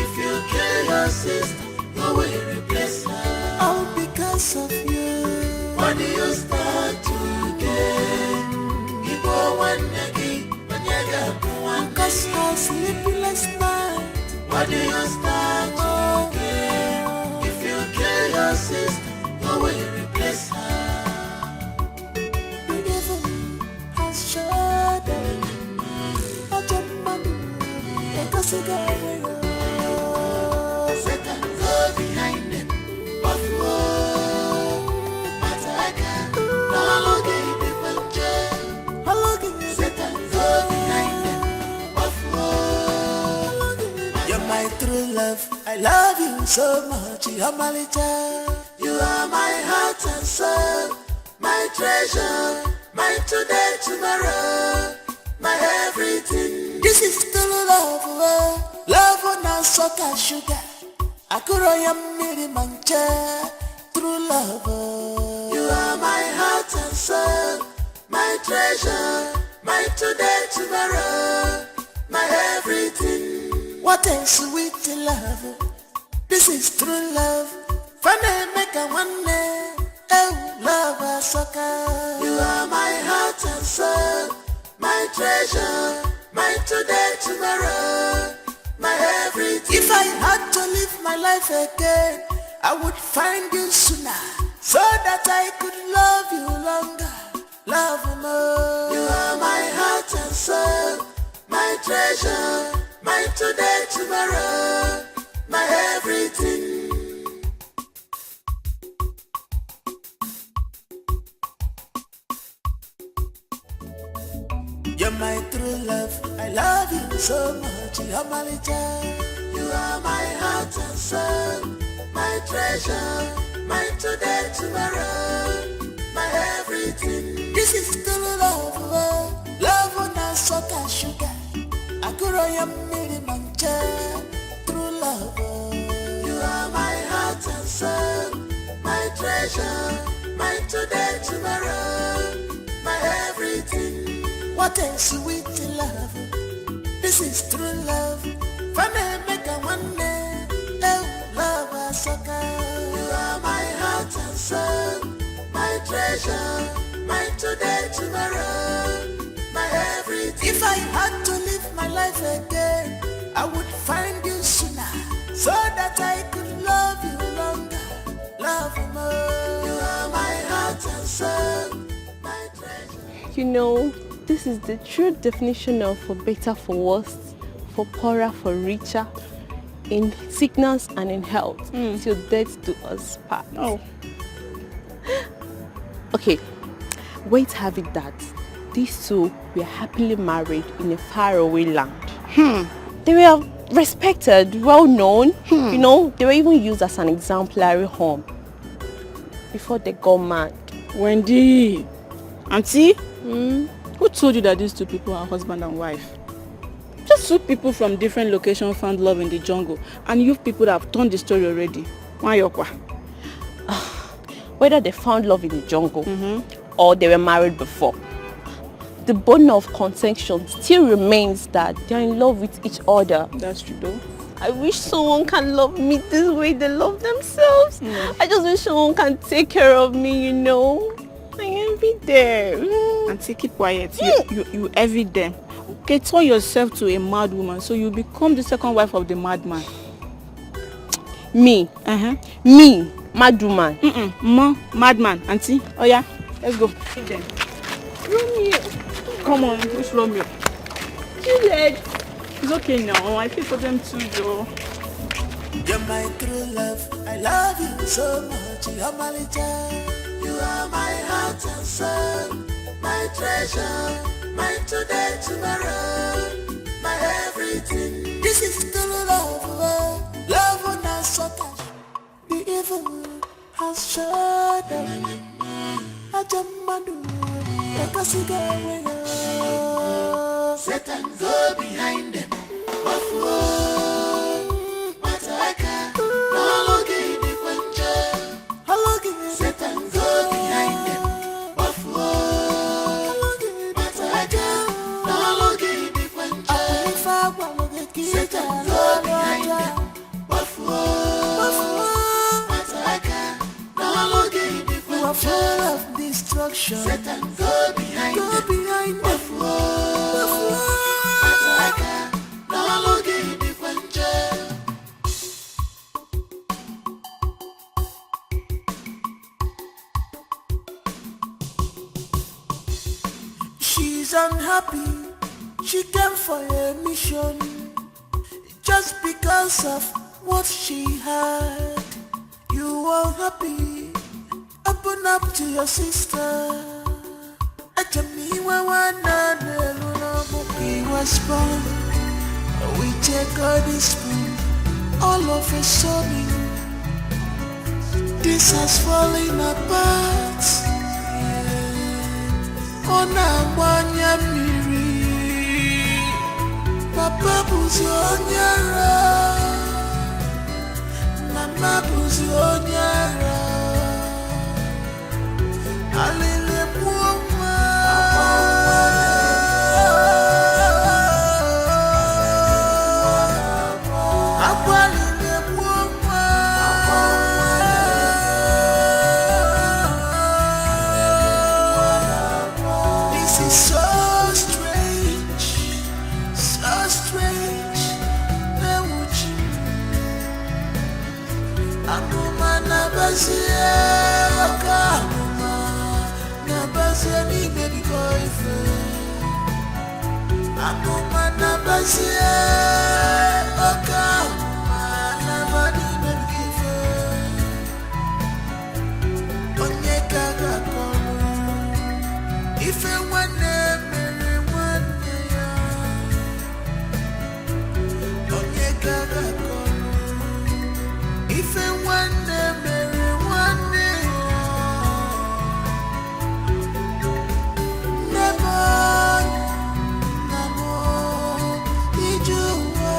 If you kill your sister, who will replace her? All because of you. What do you stand to gain? Because her sleepless night. What do you stand to gain? If you kill your sister, who will replace her? The devil has shut down. Satan, go behind them. Buffalo. Mataka, no longer different jail. Satan, go behind them. Buffalo. You're my true love. I love you so much. You're my little. You are my heart and soul. My treasure. My today, tomorrow. My everything. This is true love. Love on a soccer sugar. I could miri mancha. True love. You are my heart and soul. My treasure. My today, tomorrow. My everything. What a sweet love. This is true love. Funny make a one day. Oh, love a soccer. You are my heart and soul. My treasure, my today, tomorrow, my everything. If I had to live my life again, I would find you sooner, so that I could love you longer, love you more. You are my heart and soul, my treasure, my today, tomorrow, my everything. You're my true love. I love you so much. You're my little. You are my heart and soul. My treasure. My today, tomorrow. My everything. This is true love. Love on a soccer sugar. I could miri mancha. True love. You are my heart and soul. My treasure. My today, tomorrow. My everything. What a sweet love. This is true love. Funny make a one day. Oh, love a sucker. You are my heart and soul. My treasure. My today, tomorrow. My everything. If I had to live my life again, I would find you sooner, so that I could love you longer, love you more. You are my heart and soul. My treasure. You know, this is the true definition of for better, for worse, for poorer, for richer, in sickness and in health, till death do us part. Oh. Okay, wait, have it that these two were happily married in a faraway land. They were respected, well known, you know, they were even used as an exemplary home before they got mad. Wendy, Auntie, who told you that these two people are husband and wife? Just two people from different locations found love in the jungle, and you people that have turned the story already. Wanyokwa. Whether they found love in the jungle or they were married before, the bone of contention still remains that they're in love with each other. That's true though. I wish someone can love me this way they love themselves. I just wish someone can take care of me, you know. I envy them. Auntie, keep quiet. You envy them. Okay, turn yourself to a mad woman so you become the second wife of the madman. Me? Me? Mad woman? Madman. Auntie, oh yeah, let's go. Feed them. Romeo. Come on, push Romeo. Juliet. It's okay now. I feel for them too, though. You're my true love. I love you so much. You're my little. You are my heart and soul. My treasure. My today, tomorrow. My everything. This is true love. Love on us so touch. The evil has shut up. I jump like a cigar. Satan go behind them. Satan go behind them. Satan go behind them. You are full of destruction. Satan go behind them. She's unhappy. She came for a mission just because of what she had. You are happy. Open up to your sister. He was born. We take all this spoon. All of a sudden, this has fallen apart. Onabanya miri, Papa buzi onyara, Mama buzi onyara. Alele muoma, Akwalele muoma. This is so strange, so strange. Neuchi, Anuma nabasia, Anuma nabasia ni baby boyfriend. Anuma nabasia, Anuma nabani baby boyfriend. Onyeka gakono. If you want mere one ya, onye gaga kono. If you want mere one ya, never, iju wa.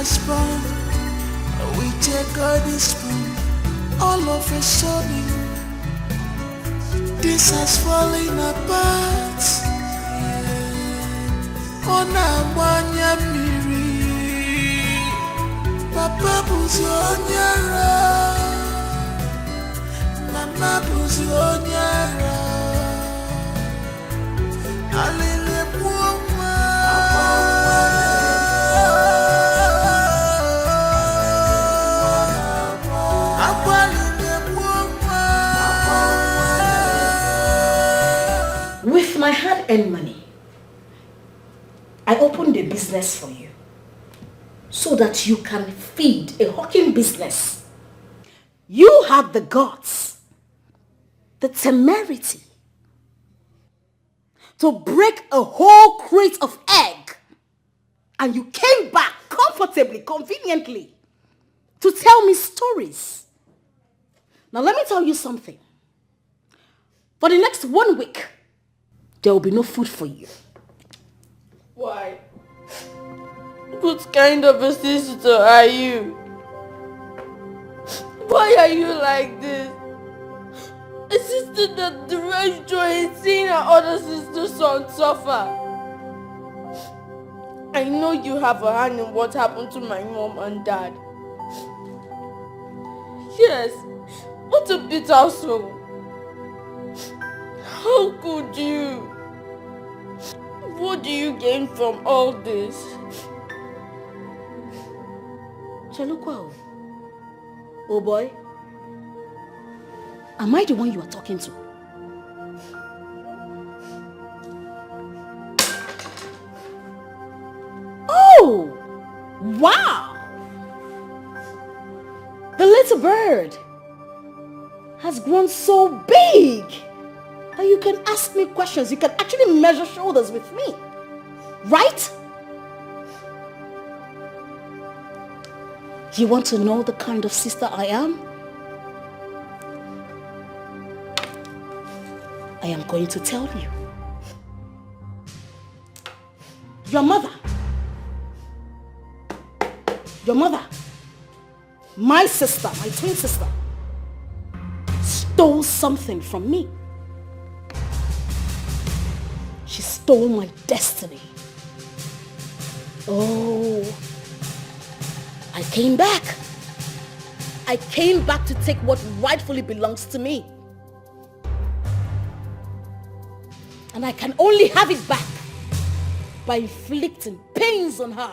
was born with a golden spoon. All of a sudden, this has fallen apart. On a wanya miri, Papa buzi onyara, Mama buzi onyara. Alele mwa. With my hard-earned money, I opened a business for you so that you can feed a hawking business. You had the guts, the temerity to break a whole crate of egg, and you came back comfortably, conveniently to tell me stories. Now let me tell you something. For the next 1 week, there will be no food for you. Why? What kind of a sister are you? Why are you like this? A sister that derives joy in seeing her other sister's son suffer. I know you have a hand in what happened to my mom and dad. Yes, what a bitter soul. How could you? What do you gain from all this? Chalukwa, oh boy, am I the one you are talking to? Oh, wow! The little bird has grown so big that you can ask me questions. You can actually measure shoulders with me, right? You want to know the kind of sister I am? I am going to tell you. Your mother, my sister, my twin sister, stole something from me. She stole my destiny. Oh, I came back. I came back to take what rightfully belongs to me. And I can only have it back by inflicting pains on her.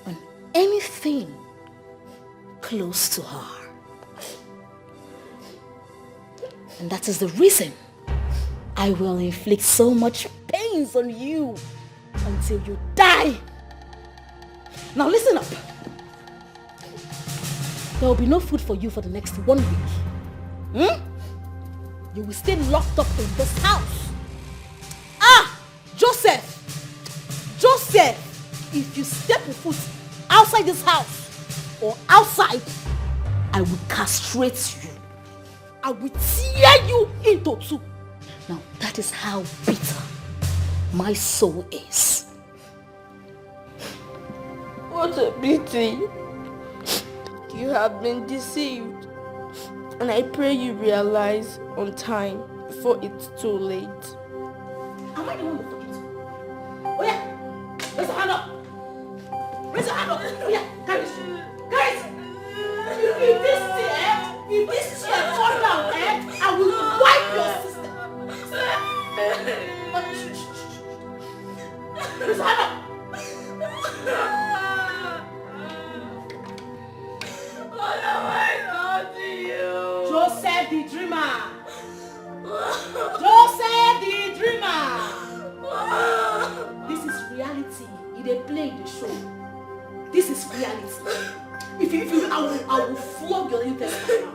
On anything close to her. And that is the reason I will inflict so much pains on you until you die. Now listen up. There will be no food for you for the next 1 week. You will stay locked up in this house. Ah! Joseph, if you step a foot outside this house or outside, I will castrate you. I will tear you into two. Now that is how bitter my soul is. What a pity. You have been deceived. And I pray you realize on time before it's too late. Am I the one you're talking to? Oh yeah! Raise your hand up! Raise your hand up! Oh yeah! Guys! If this chair fall down, I will wipe your sister! Raise your hand up! What have I done to you? Joseph the dreamer! Joseph the dreamer! This is reality. They play the show. This is reality. If you I will flog your intestine.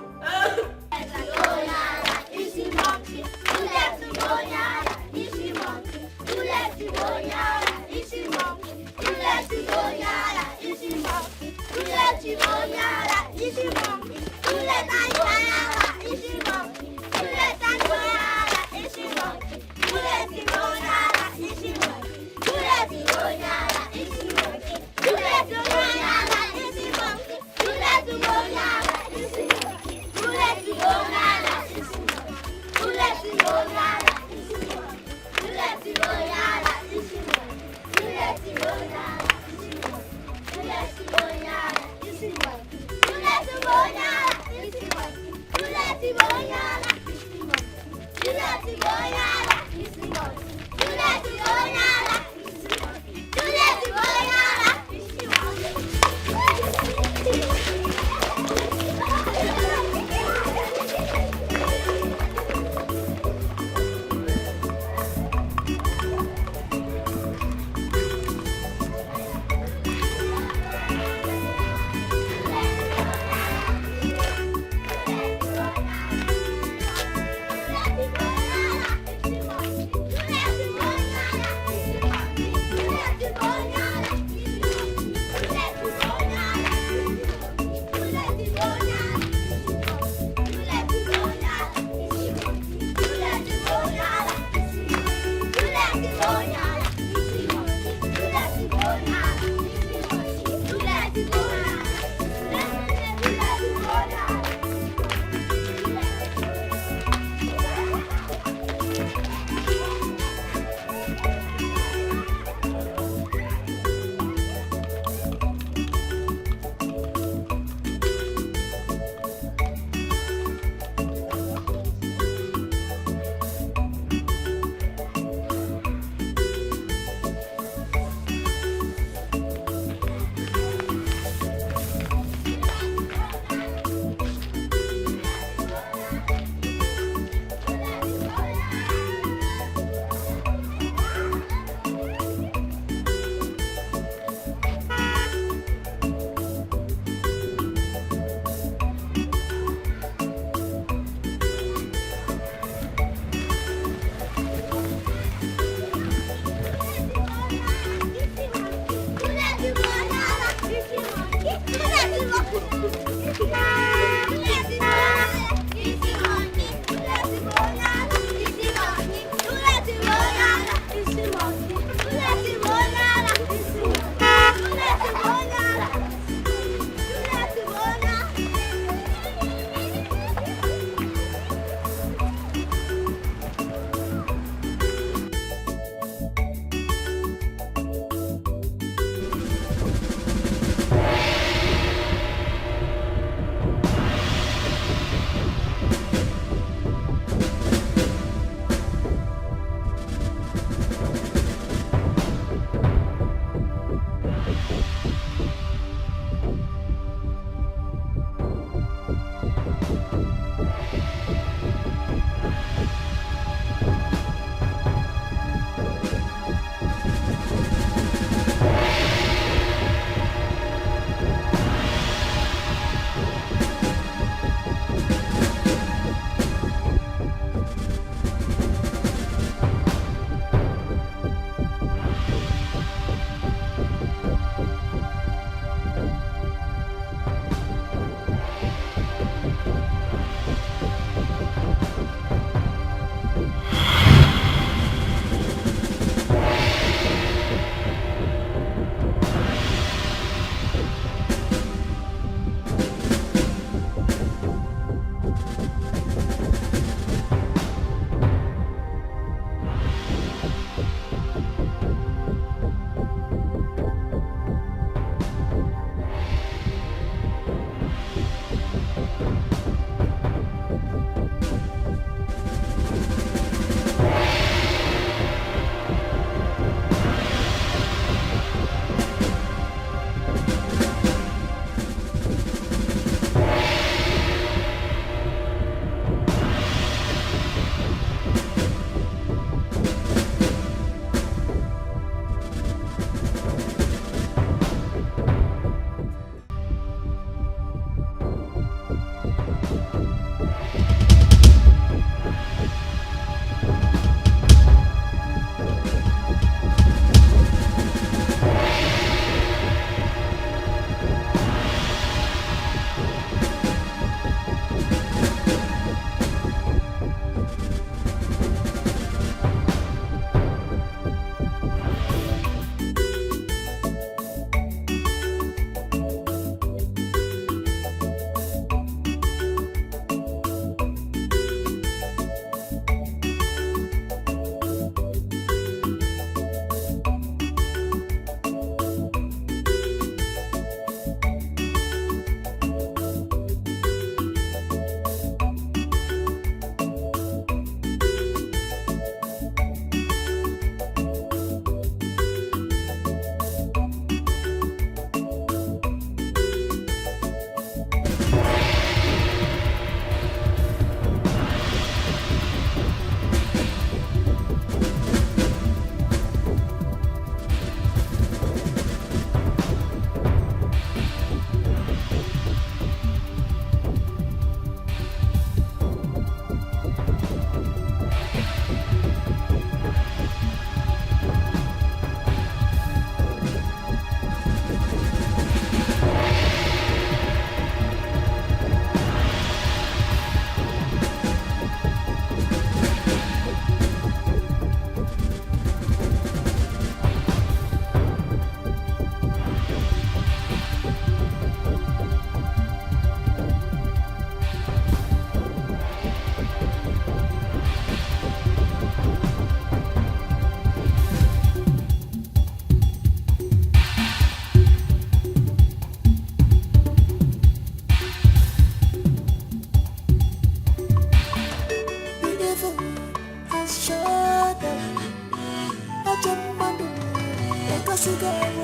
Satan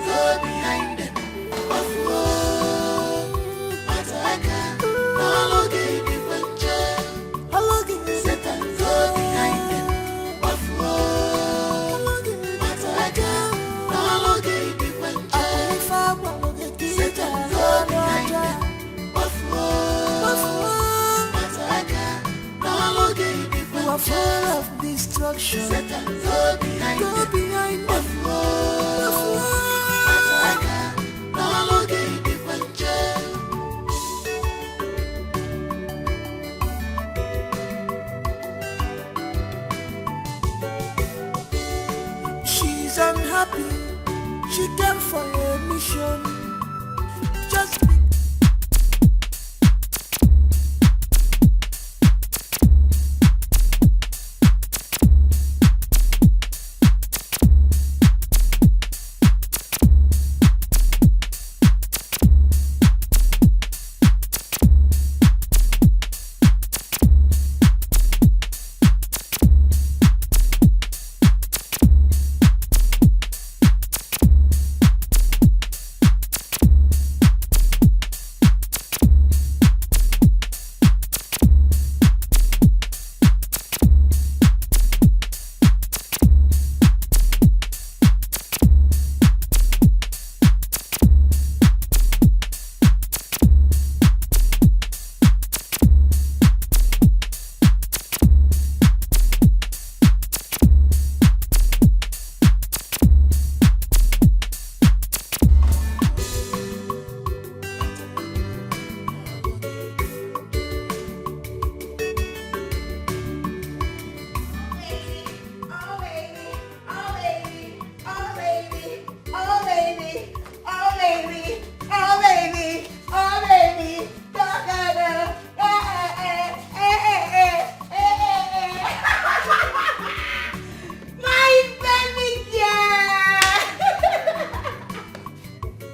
go behind them. Mataka, Nalogi, Dipancha. Satan go behind them. Mataka, Nalogi, Dipancha. Satan go behind them. Mataka, Nalogi, Dipancha. You are full of destruction. Satan go behind them. She's unhappy. She came for a mission. Just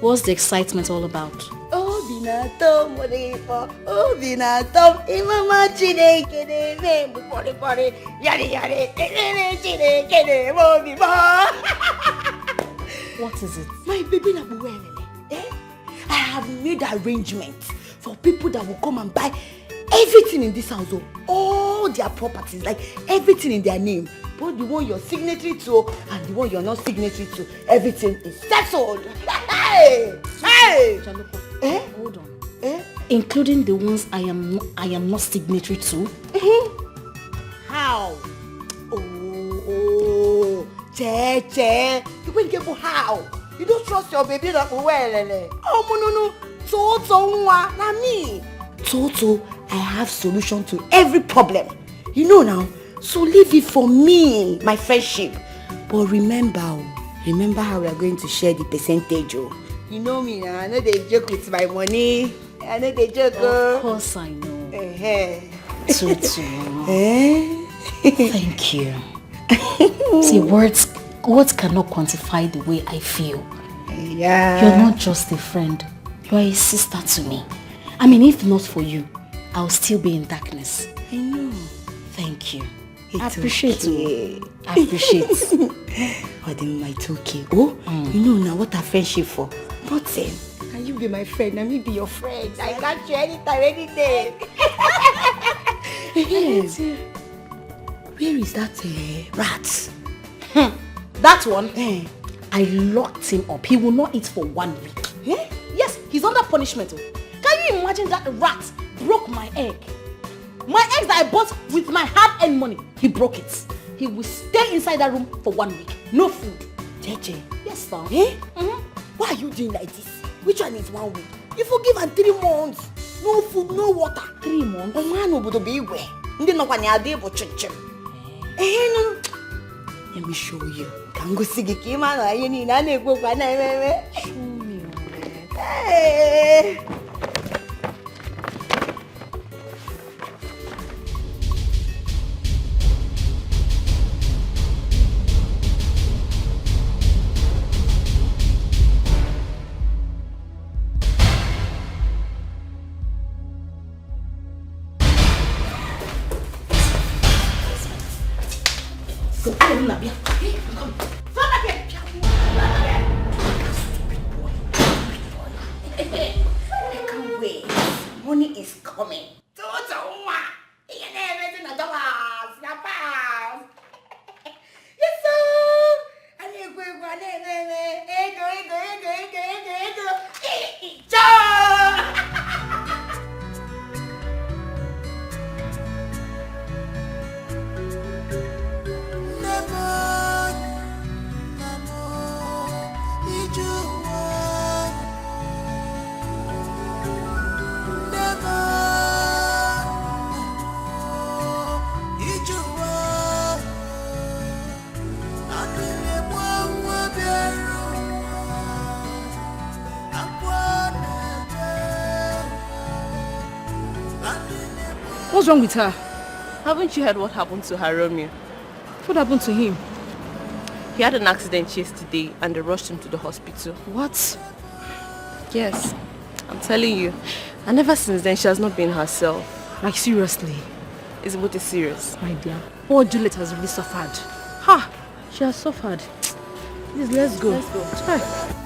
What's the excitement all about? Binatom, Binatom, Imama Chineke, Pori, Yari, Chineke, What is it? My baby Nabuelele, I have made arrangements for people that will come and buy everything in this house, all their properties, like everything in their name. Both the one you're signatory to and the one you're not signatory to, everything is settled. Hey! Jaloko, hold on. Including the ones I am not signatory to? How? Oh, Che. You will get how? You don't trust your baby that well. Oh, no. Toto, na me. Toto, I have solution to every problem. You know now. So leave it for me, my friendship. But remember how we are going to share the percentage. Oh. You know me now. I know they joke with my money. I know they joke. Of course I know. Toto. Thank you. See, words cannot quantify the way I feel. Yeah. You're not just a friend. You're a sister to me. I mean, if not for you, I'll still be in darkness. I know. Thank you. It's I appreciate okay. I appreciate. Oh, then it's okay. Oh, you know now what a friendship for. Nothing. Can you be my friend? Let me be your friend. I got you anytime, any day. Where is that rat? That one? I locked him up. He will not eat for 1 week. Yes, he's under punishment. Can you imagine that rat broke my egg? My eggs that I bought with my hard-earned money, he broke it. He will stay inside that room for 1 week. No food. Jeje. Yes, sir. Why are you doing like this? Which one is 1 week? You forgive and 3 months. No food, no water. 3 months? Oh man, obodo be where? Ndi no kwani ade bo chinchin. No. Let me show you. Can go see ki ma na aye ni na na-egbo kwa na ememe. Show me. Hey. Come. I can't wait. Money is coming. Yes, sir. What's wrong with her? Haven't you heard what happened to her Romeo? What happened to him? He had an accident yesterday and they rushed him to the hospital. What? Yes, I'm telling you. And ever since then, she has not been herself. Like seriously? It's what is serious. My dear, poor Juliet has really suffered. Ha! She has suffered. Please, let's go. Let's go. Hi.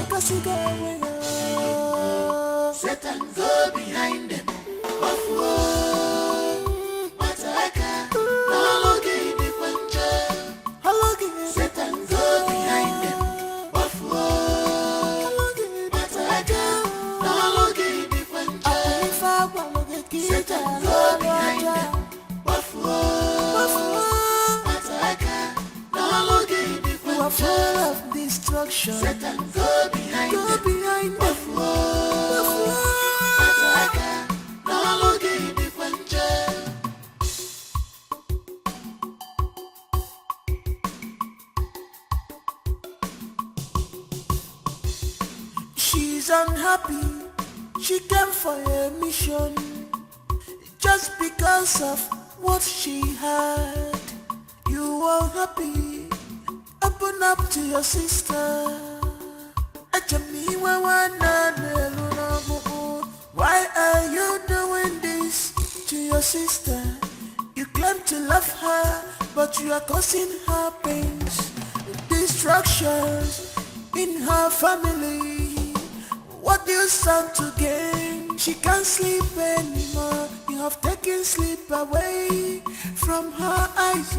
because you go away. Satan go behind them. Of war, Mataka, no longer the puncher. Satan go behind them. Of war, Mataka, no longer the puncher. Satan go behind them. Of war, Mataka, no longer the puncher. You are full of destruction. Satan go behind them. Of war, Mataka, no longer the puncher. She's unhappy. She came for a mission just because of what she had. You are happy. Open up to your sister. Why are you doing this to your sister? You claim to love her, but you are causing her pains, destructions in her family. What do you stand to gain? She can't sleep anymore. You have taken sleep away from her eyes.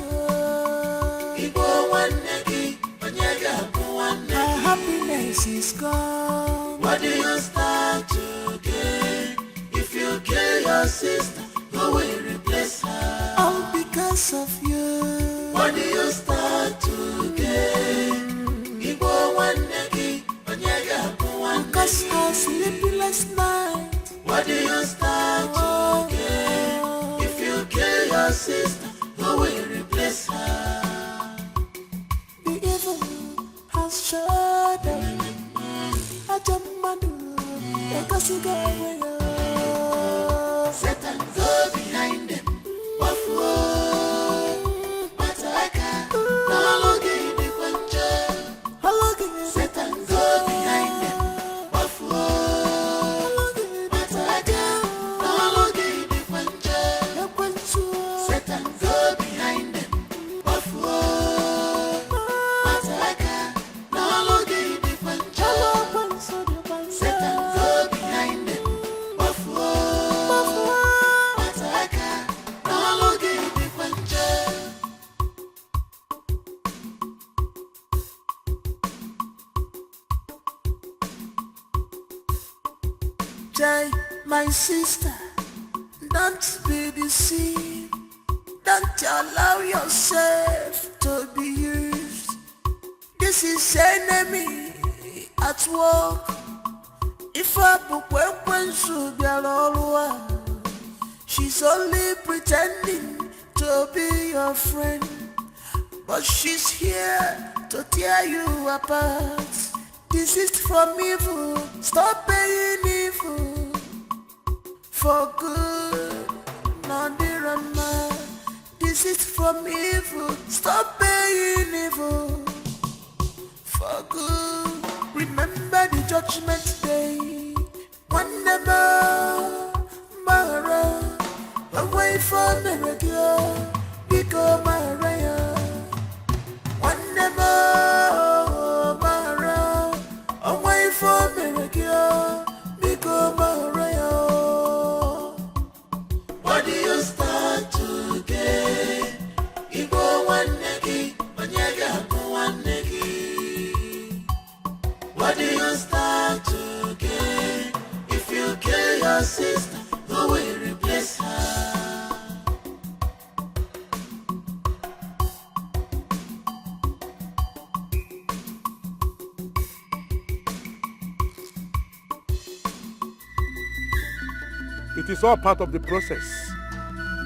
Her happiness is gone. What do you stand to gain? If you kill your sister, who will replace her? All because of you. What do you stand to gain? Because her sleepless night. What do you stand to gain? If you kill your sister, who will replace her? The evil has shut up. Because you go away. Satan go behind them. Of war, Mataka, no longer the puncher. Satan go behind them. Of war, Mataka, no longer the puncher. Satan go behind them. Of war, Mataka, no longer the puncher. Satan go behind them. Of war, Mataka, no longer the puncher. Jai, my sister, don't be deceived. Don't allow yourself to be used. This is enemy at work. If I she's only pretending to be your friend, but she's here to tear you apart. This is from evil. Stop being evil for good. Nadirama. This is from evil. Stop being evil for good. Remember the judgment day. Whenever Mara away from the radio, become Maria. Whenever Mara away from the radio, become Maria. What do you start to get? Ibo one negi, Onyaga one negi. What do you start to get? If you kill your sister, who will replace her? It is all part of the process.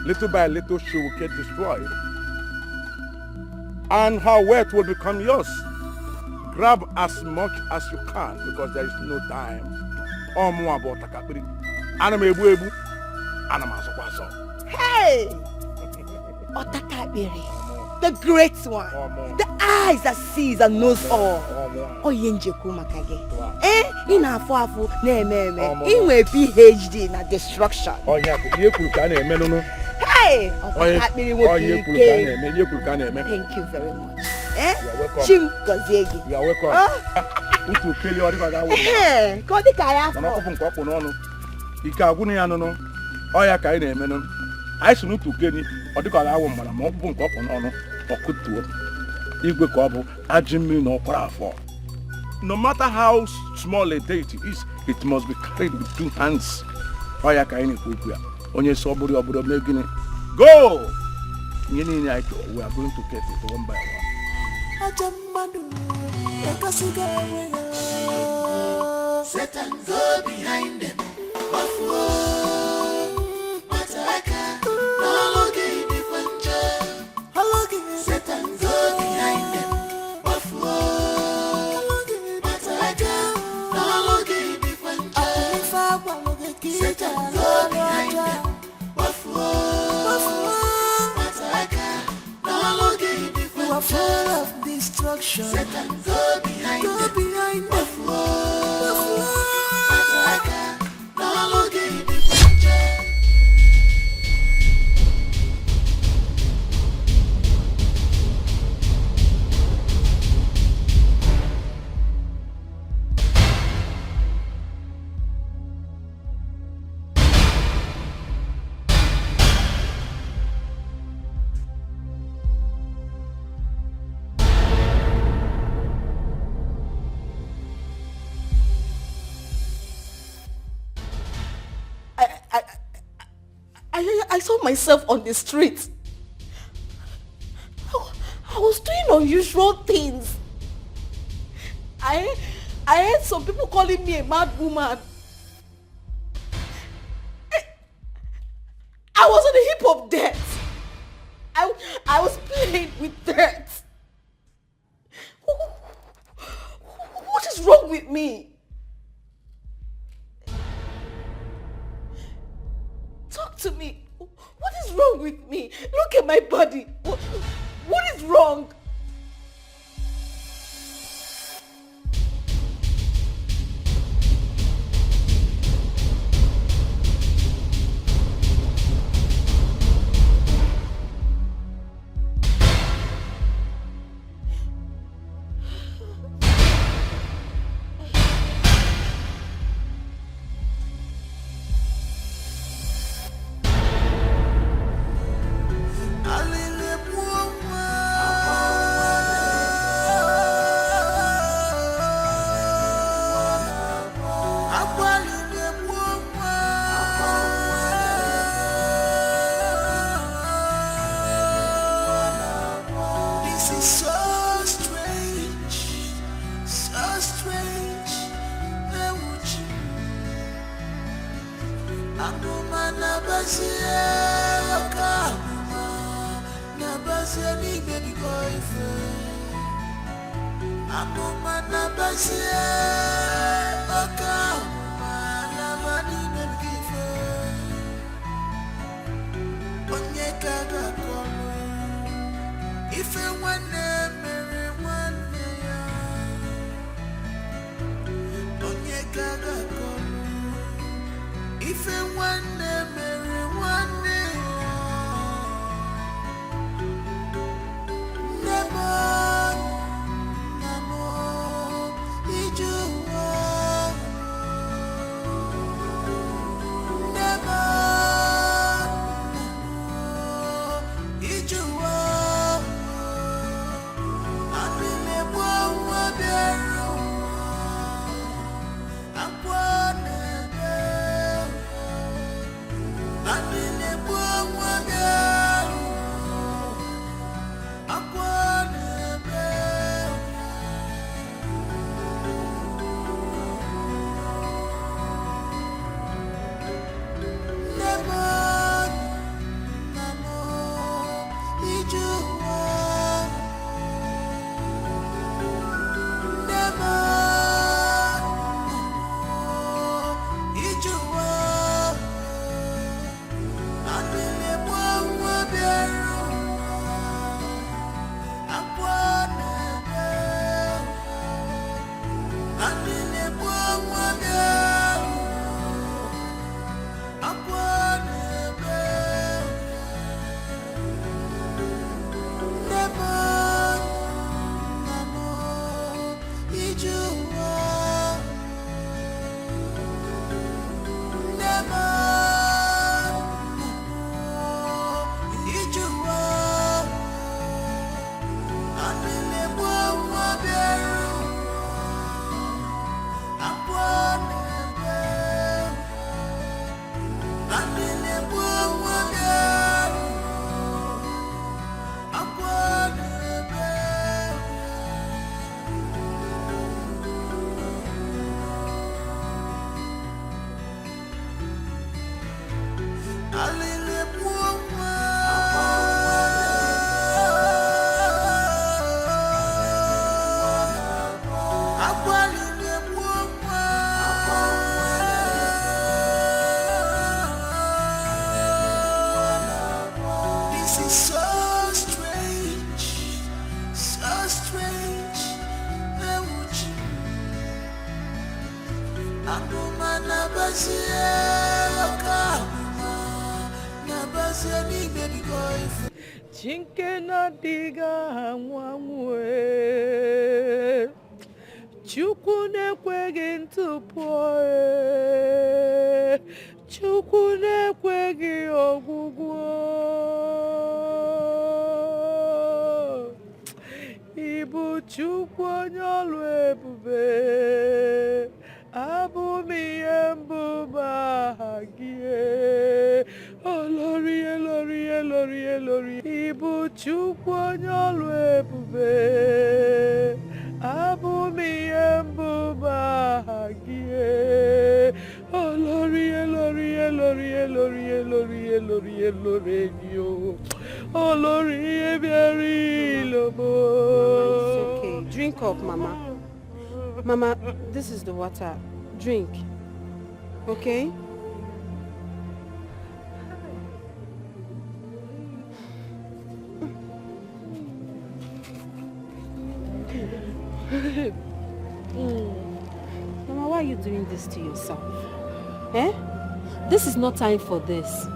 Little by little, she will get destroyed. And her wealth will become yours. Grab as much as you can because there is no time. Or more about Takapiri. Hey! Otakabiri, the great one, the eyes that sees and knows all. Oyenjeku makage. Ina afu na-eme. Inwe PhD na destruction. Hey! Otakabiri woke. Thank you very much. You are welcome. Chim Gozegi. You are welcome. Utu keli ori baga wo. Ko di ka ya. Mana ko fun ko n'ọnụ. Ike agwụ ya nụnụ. Ọ ya ka anyị na-eme nụ. Anyị si n'utu keli ọ dịka ga-awụ mmara ma ọ bụ nke ọkpụ n'ọnụ ọkụtuo. Igwe ka ọ bụ ajị mmiri na ọkwara afọ. No matter how small a deity is, it must be carried with 2 hands. Ọ ya ka anyị na-ekwu okwu ya. Onye so ọbụrụ mee gịnị? Go! We are going to get it one by one. Satan, go behind them. Satan, go behind them. Full of destruction. Satan, go behind them. I saw myself on the street. I was doing unusual things. I heard some people calling me a mad woman. I was on the hip of death. I was playing with death. What is wrong with me? Talk to me. What is wrong with me? Look at my body. What is wrong? Chinke na diga nwanwe Chukwu na-ekweghị ntụpọ Chukwu na-ekweghị ọgwụgwọ Ibu Chukwu onye ọlụ ebube Abụ m ihe mbụ ma gị Olori elori elori elori Ibu Chukwu onye ọlụ ebube Abụ m ihe mbụ ma gị Olori elori elori elori elori elori elori yo Olori ebiari lobo. It's okay. Drink up, Mama. Mama, this is the water. Drink. Okay? Mama, why are you doing this to yourself? Eh? This is not time for this.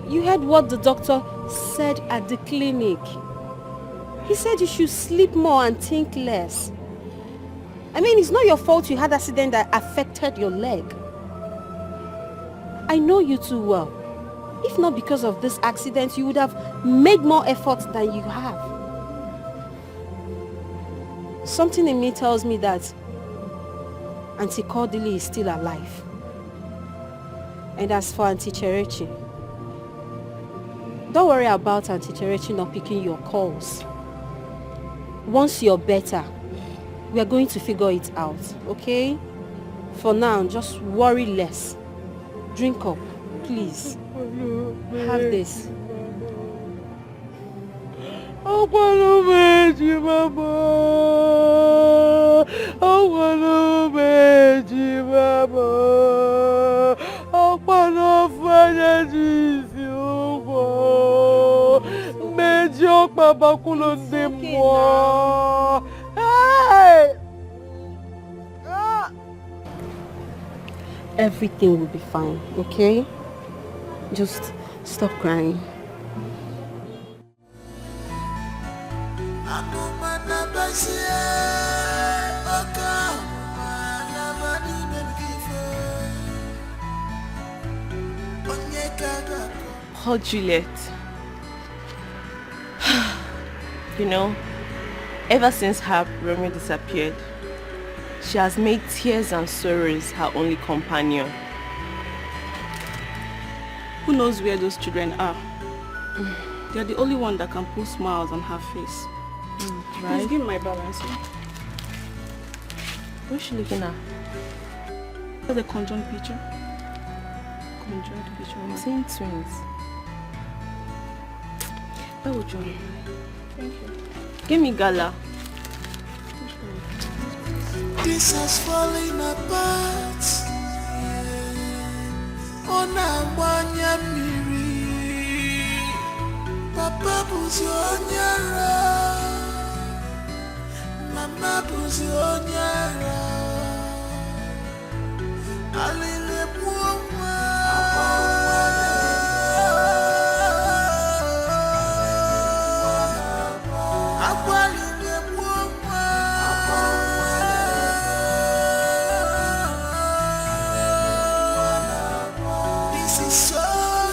You heard what the doctor said at the clinic. He said you should sleep more and think less. I mean, it's not your fault you had an accident that affected your leg. I know you too well. If not because of this accident, you would have made more effort than you have. Something in me tells me that Auntie Cordelia is still alive. And as for Auntie Cherechi, don't worry about Auntie Cherechi not picking your calls. Once you're better, we are going to figure it out, okay? For now, just worry less. Drink up, please. Have this. Everything will be fine, okay? Just stop crying. Oh, Juliet. You know, ever since her Romeo disappeared, she has made tears and sorrows her only companion. Who knows where those children are? They're the only one that can put smiles on her face. Right? Please give me my balance. What's she looking at? That's a conjoined picture. Conjoined picture. I'm seeing twins. Where would you want? Thank you. Give me gala. This has fallen apart. Onabanya miri, Papa buzi onyara, Mama buzi onyara. Alile buoma, Akwalile buoma. So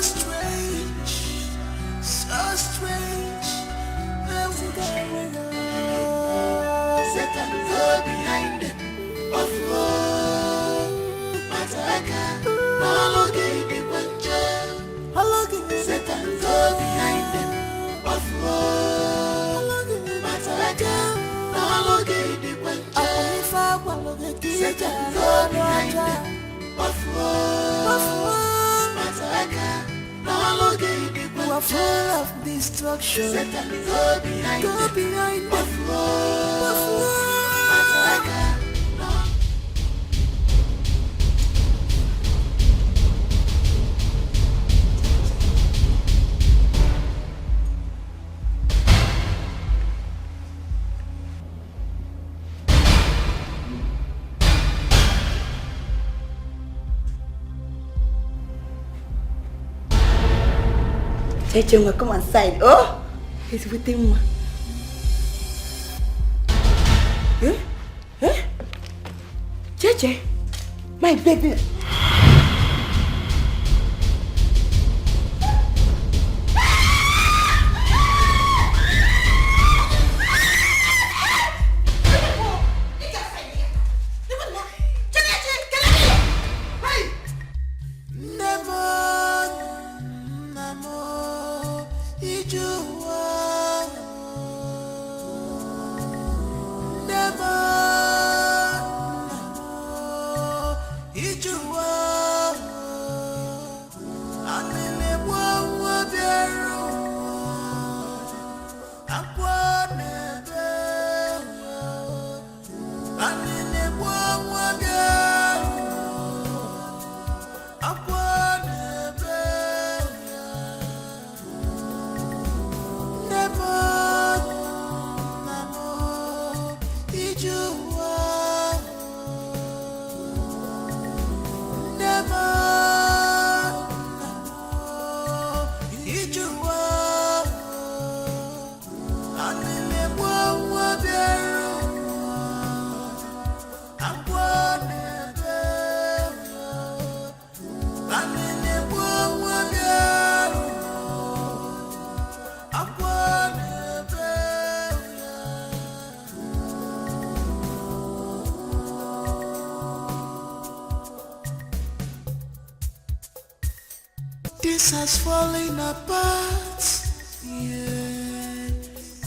strange, so strange. Satan go behind them. Of Mataka, all okay, the bunch. Satan go behind them. Of Mataka, all okay, the bunch. Satan go behind them. Of you are full of destruction. Satan, go behind me. Cheche, come inside. Oh, he's with him. Eh? Eh? Cheche, my baby. This has fallen apart, yeah.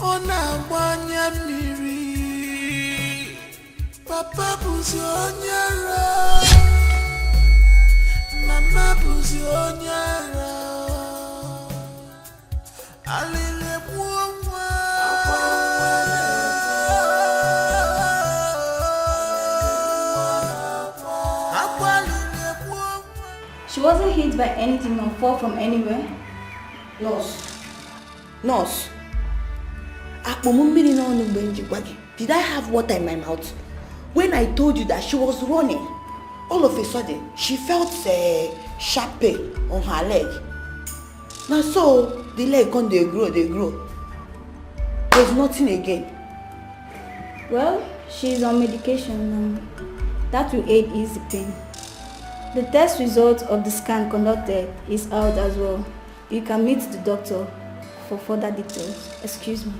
Ona wanya miri, Papa buzi onyara, Mama buzi onyara, Alile buwa. She wasn't hit by anything or fall from anywhere. Nurse. Did I have water in my mouth? When I told you that she was running, all of a sudden, she felt a sharp pain on her leg. Now so, the leg when they grow. There's nothing again. Well, she's on medication. That will aid ease the pain. The test result of the scan conducted is out as well. You can meet the doctor for further details. Excuse me.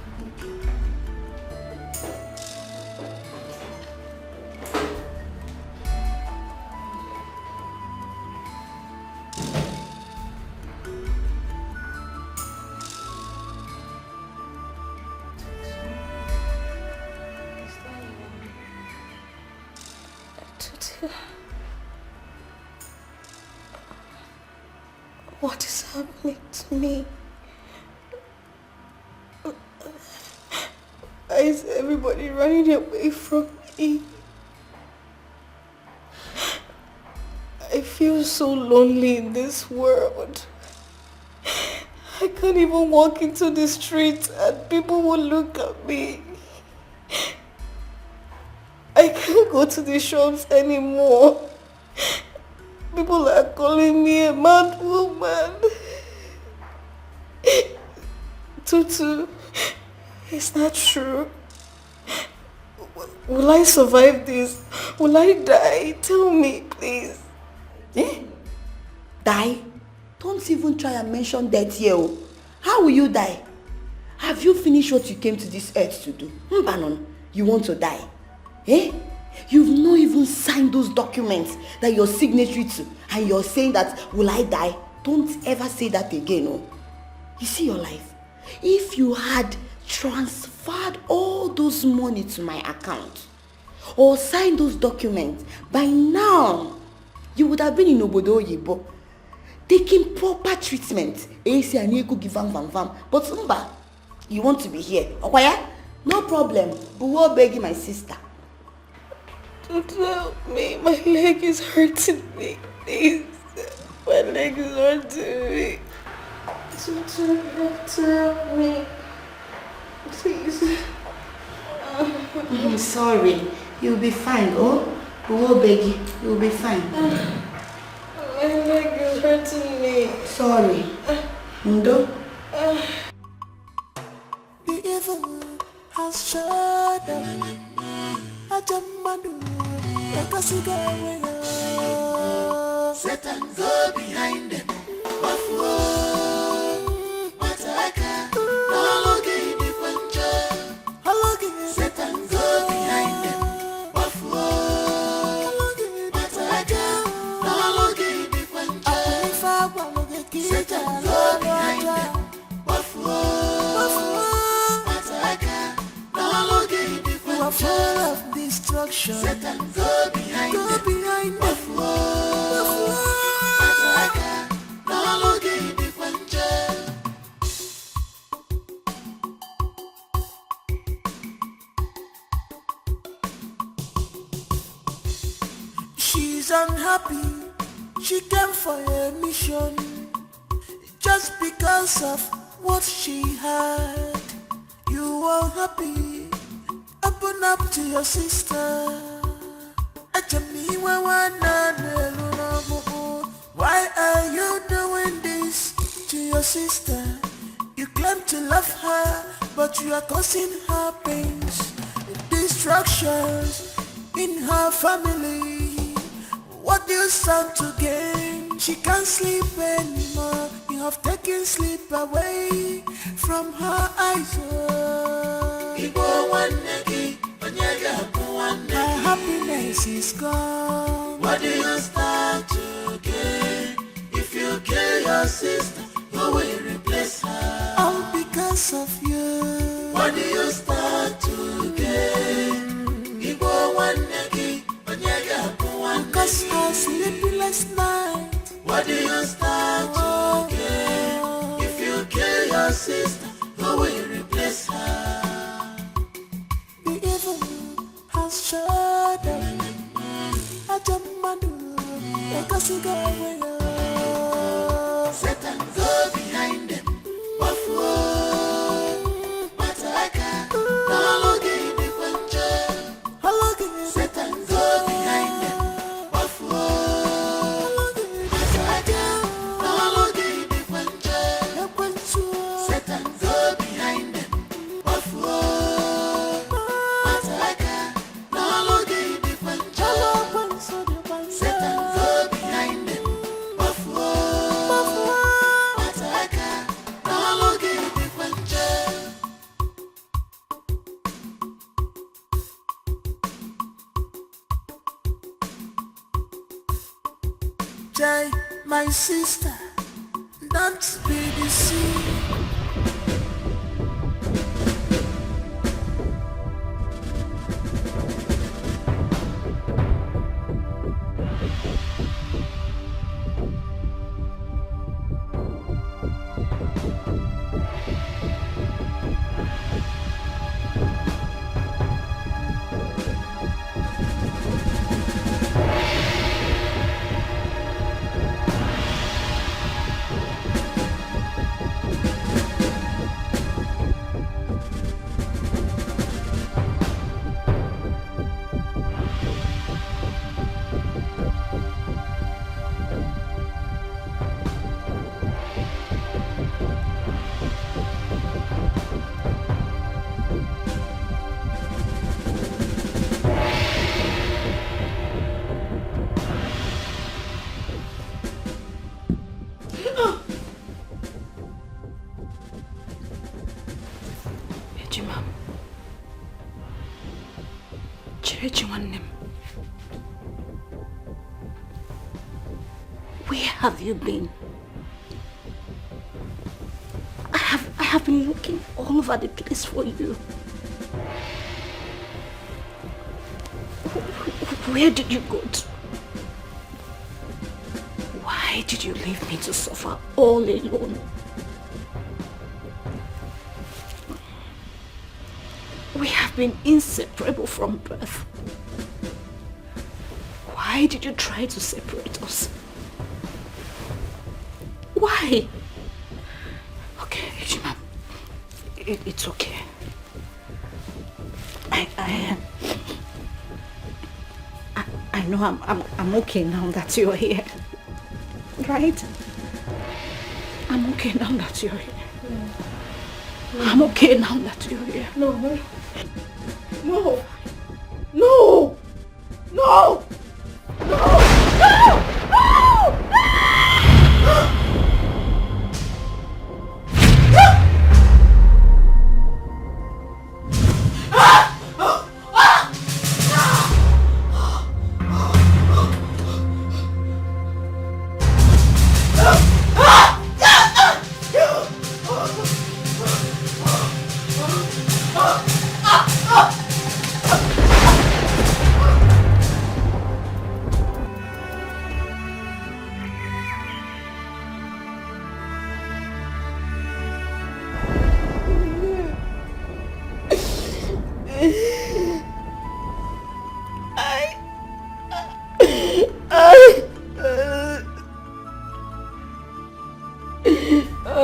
What is happening to me? Why is everybody running away from me? I feel so lonely in this world. I can't even walk into the street and people will look at me. I can't go to the shops anymore. People are calling me a mad woman. Tutu, it's not true. Will I survive this? Will I die? Tell me, please. Eh? Die? Don't even try and mention death here. How will you die? Have you finished what you came to this earth to do? Mbanon, you want to die? Eh? You've not even signed those documents that you're signatory to, and you're saying that, will I die? Don't ever say that again, oh. You see your life? If you had transferred all those money to my account, or signed those documents, by now, you would have been in Obodo Oyibo, taking proper treatment. But Umba, you want to be here. Okay? No problem. But we'll beg my sister. Don't help me. My leg is hurting me. Please. My leg is hurting me. Don't help me. Please. I'm sorry. You'll be fine, oh? We will beg you. You'll be fine. My leg is hurting me. Sorry. Ndo, destruction. Satan, go behind them. Buffalo. Mataka, no longer in the puncher. She's unhappy. She came for a mission just because of what she had. You are happy. Open up to your sister. Why are you doing this to your sister? You claim to love her, but you are causing her pains, destructions in her family. What do you stand to gain? She can't sleep anymore. You have taken sleep away from her eyes. Her happiness is gone. What do you stand to gain? If you kill your sister, who will replace her? All because of you. What do you stand to gain? Because her sleepless night. What do you stand to gain? If you kill your sister, who will replace her? The evil has shut up. Satan, go behind them. Buffalo. Mataka, no longer in the puncher. Satan, go behind them. Buffalo. Mataka, no longer in the puncher. Satan, go behind them. Buffalo. Mataka, no longer in the puncher. Satan, go behind them. Buffalo. Mataka, no longer in the puncher. Jai, my sister, don't be deceived. Ejima. Cherechi nwanne m. Where have you been? I have been looking all over the place for you. Where did you go to? Why did you leave me to suffer all alone? We have been inseparable from birth. Why did you try to separate us? Why? Okay, Ejima. It's okay. I know I'm okay now that you're here. Right? I'm okay now that you're here. I'm okay now that you're here. No. No! No! No! No! No!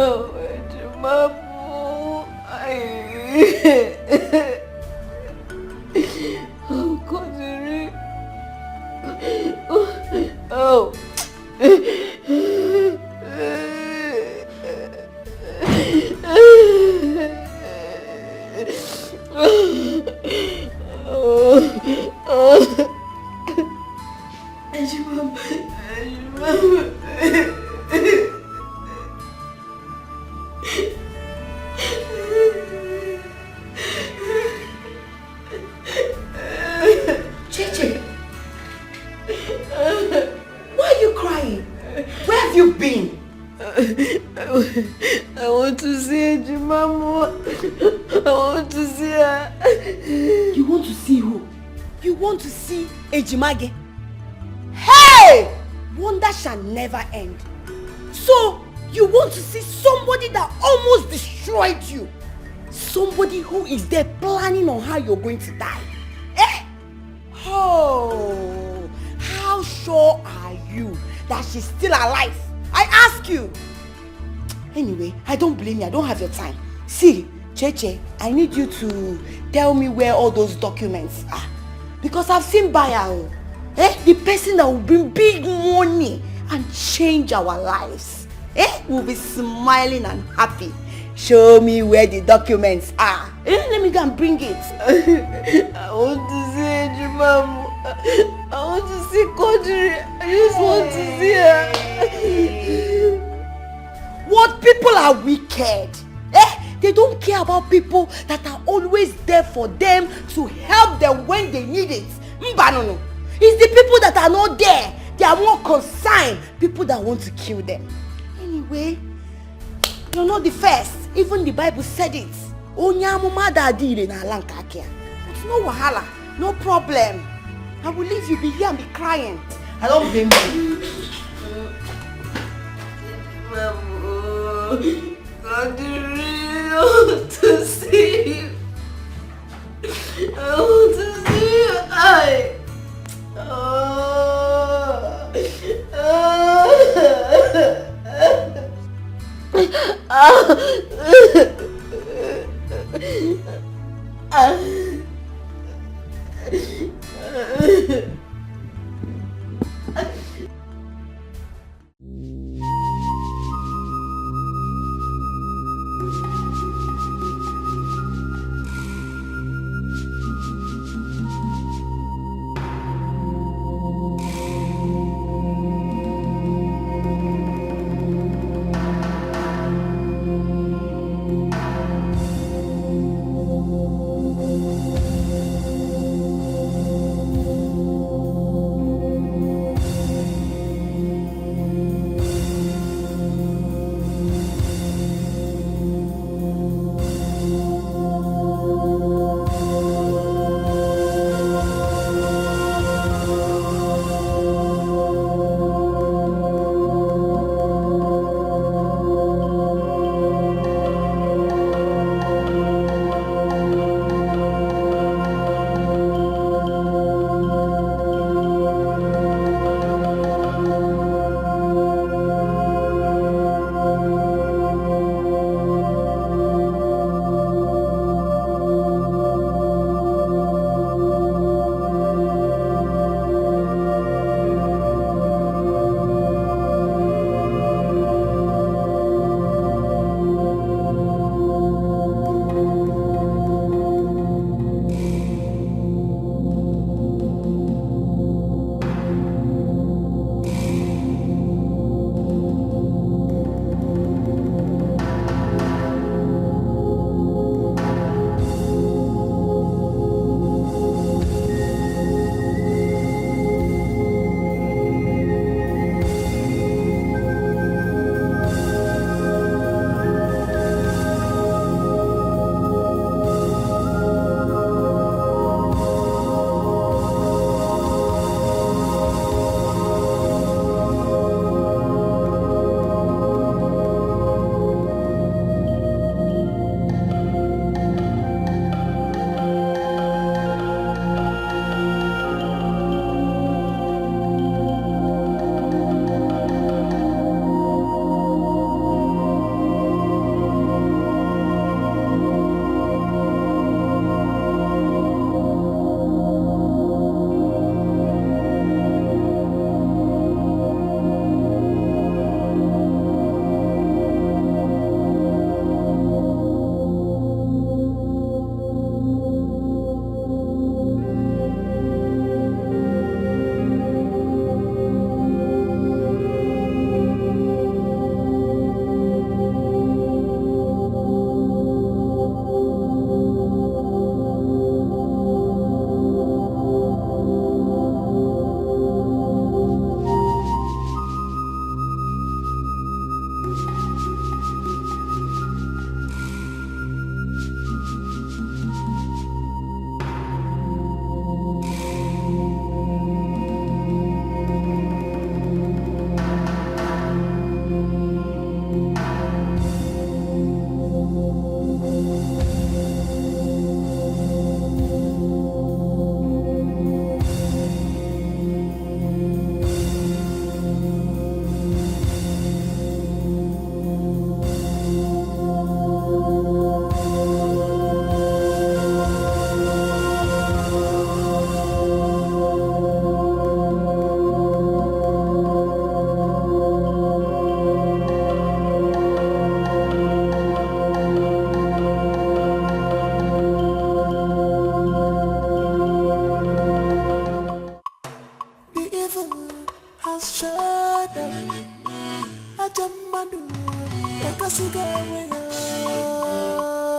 Oh, Ejimamu. Oh, Kodiri. Oh. Cheche, why are you crying? Where have you been? I want to see Ejimamu. I want to see her. You want to see who? You want to see Ejimage? Hey! Wonder shall never end. So, you want to see somebody that almost destroyed you? Somebody who is there planning on how you're going to die? Eh? Oh, how sure are you that she's still alive? I ask you. Anyway, I don't blame you. I don't have your time. See, Cheche, I need you to tell me where all those documents are. Because I've seen buyer. The person that will bring big money and change our lives. Will be smiling and happy. Show me where the documents are. Let me go and bring it. I want to see Ejimamu. I want to see Kodiri. I just want to see her. What people are wicked. They don't care about people that are always there for them to help them when they need it. Mbanono. It's the people that are not there. They are more concerned. People that want to kill them. Anyway, you're not the first. Even the Bible said it. Onyamuma dadile na lankakia. It's no wahala. No problem. I will leave you be here and be crying. I don't blame you. God, I want to see you. I want to see you.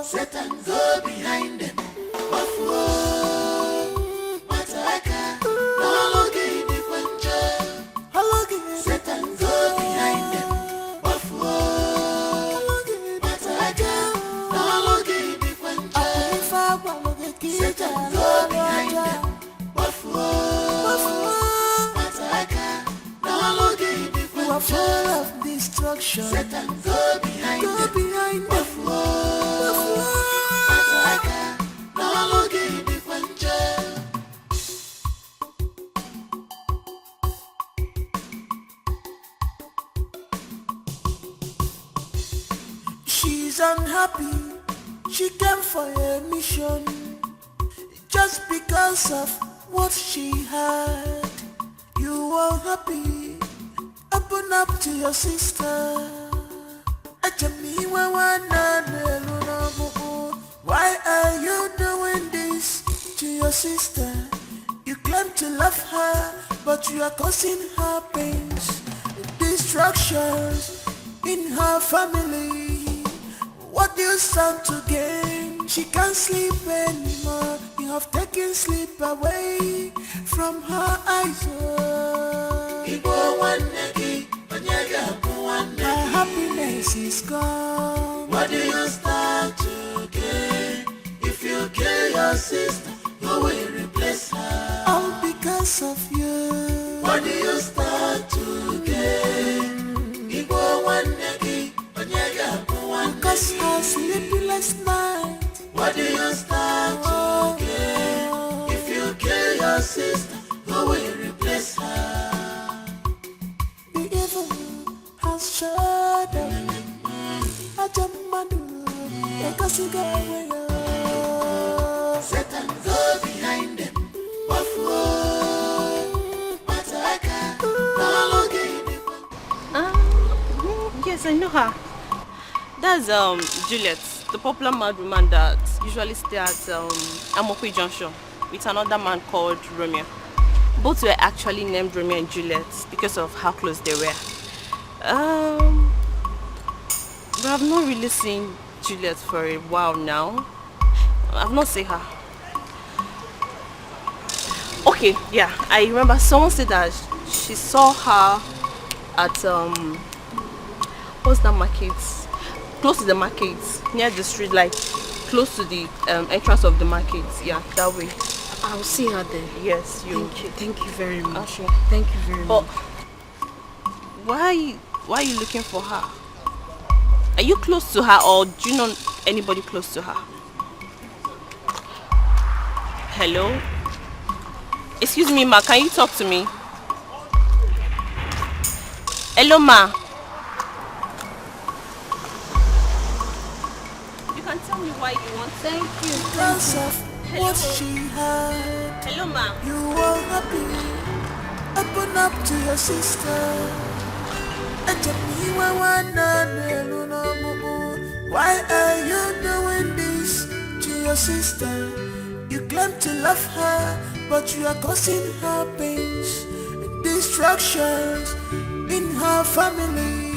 Satan, go behind them. Satan, go behind them. Satan, go behind them. You are full of destruction. Satan, go behind them. She's unhappy. She came for a mission just because of what she had. You are happy. Open up to your sister. Why are you doing this to your sister? You claim to love her, but you are causing her pains, destructions in her family. What do you stand to gain? She can't sleep anymore. You have taken sleep away from her eyes. Her happiness is gone. What do you stand to gain? If you kill your sister, who will replace her? All because of you. What do you stand to gain? Because her sleepless night. What do you stand to gain? If you kill your sister, who will replace her? The evil has shut up. Satan, go behind them. Yes, I know her. That's Juliet, the popular mad woman that usually stays at Amokwe Junction with another man called Romeo. Both were actually named Romeo and Juliet because of how close they were. But I've not really seen Juliet for a while now. I've not seen her. Okay, yeah, I remember someone said that she saw her at what's that market? Close to the market, near the street, like close to the entrance of the market. Yeah, that way. I'll see her there. Yes, you. Thank you very much. Okay. Thank you very much. Why are you looking for her? Are you close to her, or do you know anybody close to her? Hello? Excuse me, ma, can you talk to me? Hello, ma. You can tell me why you want. Thank you. Because of what she had. Hello, ma. You are happy. Open up to your sister. Why are you doing this to your sister? You claim to love her, but you are causing her pains, destructions in her family.